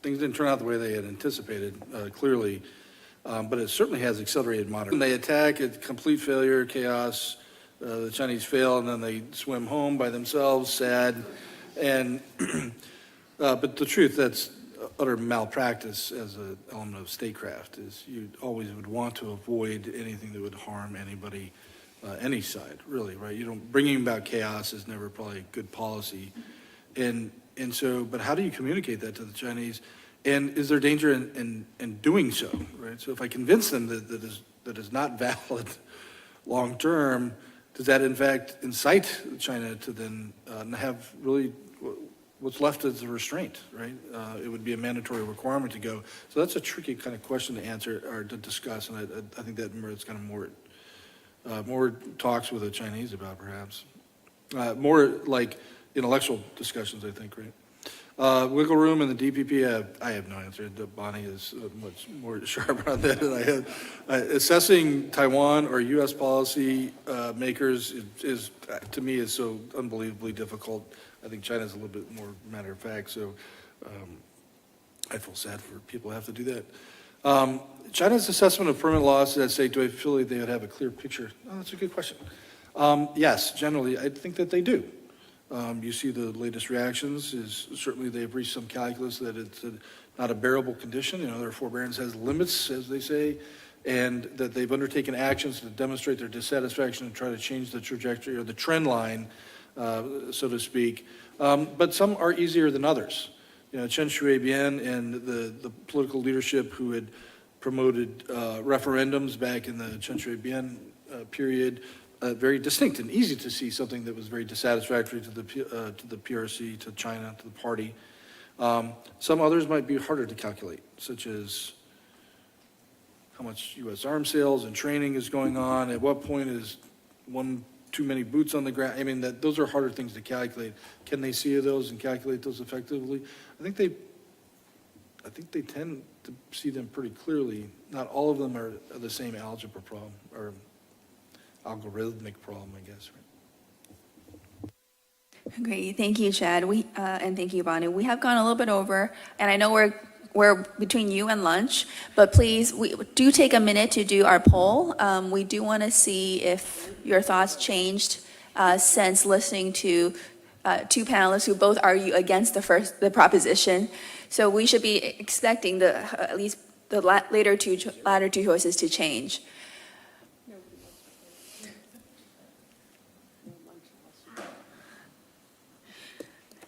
things didn't turn out the way they had anticipated, clearly. But it certainly has accelerated moderately. They attack, it's complete failure, chaos. The Chinese fail, and then they swim home by themselves, sad. And but the truth, that's utter malpractice as an element of statecraft. Is you always would want to avoid anything that would harm anybody, any side, really, right? Bringing about chaos is never probably a good policy. And so, but how do you communicate that to the Chinese? And is there danger in doing so, right? So if I convince them that is not valid long term, does that in fact incite China to then have really what's left as a restraint, right? It would be a mandatory requirement to go. So that's a tricky kind of question to answer or to discuss, and I think that merits kind of more talks with the Chinese about, perhaps. More like intellectual discussions, I think, right? Wiggle room in the DPP, I have no answer. Bonnie is much more sharp on that than I have. Assessing Taiwan or U.S. policy makers is, to me, is so unbelievably difficult. I think China's a little bit more matter of fact, so I feel sad for people who have to do that. China's assessment of permanent loss, I say, do I feel like they would have a clear picture? Oh, that's a good question. Yes, generally, I think that they do. You see the latest reactions is certainly they've reached some calculus that it's not a bearable condition. Their forbearance has limits, as they say, and that they've undertaken actions to demonstrate their dissatisfaction and try to change the trajectory or the trend line, so to speak. But some are easier than others. Chen Shui-bian and the political leadership who had promoted referendums back in the Chen Shui-bian period, very distinct and easy to see something that was very dissatisfactory to the PRC, to China, to the party. Some others might be harder to calculate, such as how much U.S. arms sales and training is going on. At what point is too many boots on the ground? I mean, those are harder things to calculate. Can they see those and calculate those effectively? I think they tend to see them pretty clearly. Not all of them are the same algebra problem or algorithmic problem, I guess, right? Great, thank you, Chad. And thank you, Bonnie. We have gone a little bit over, and I know we're between you and lunch, but please, we do take a minute to do our poll. We do want to see if your thoughts changed since listening to two panelists who both argue against the proposition. So we should be expecting at least the latter two choices to change.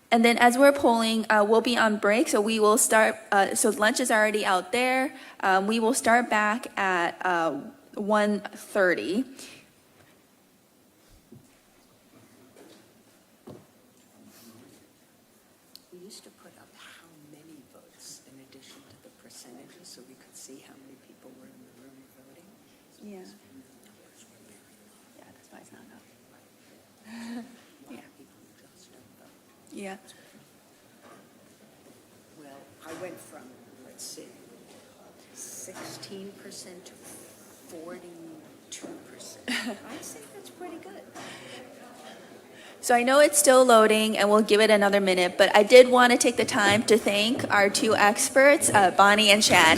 And then as we're polling, we'll be on break, so we will start, so lunch is already out there. We will start back at 1:30. We used to put up how many votes in addition to the percentages so we could see how many people were in the room voting. Yeah. Yeah, that's why it's not up. Yeah. Yeah. Well, I went from, let's see, 16% to 42%. I'd say that's pretty good. So I know it's still loading, and we'll give it another minute, but I did want to take the time to thank our two experts, Bonnie and Chad.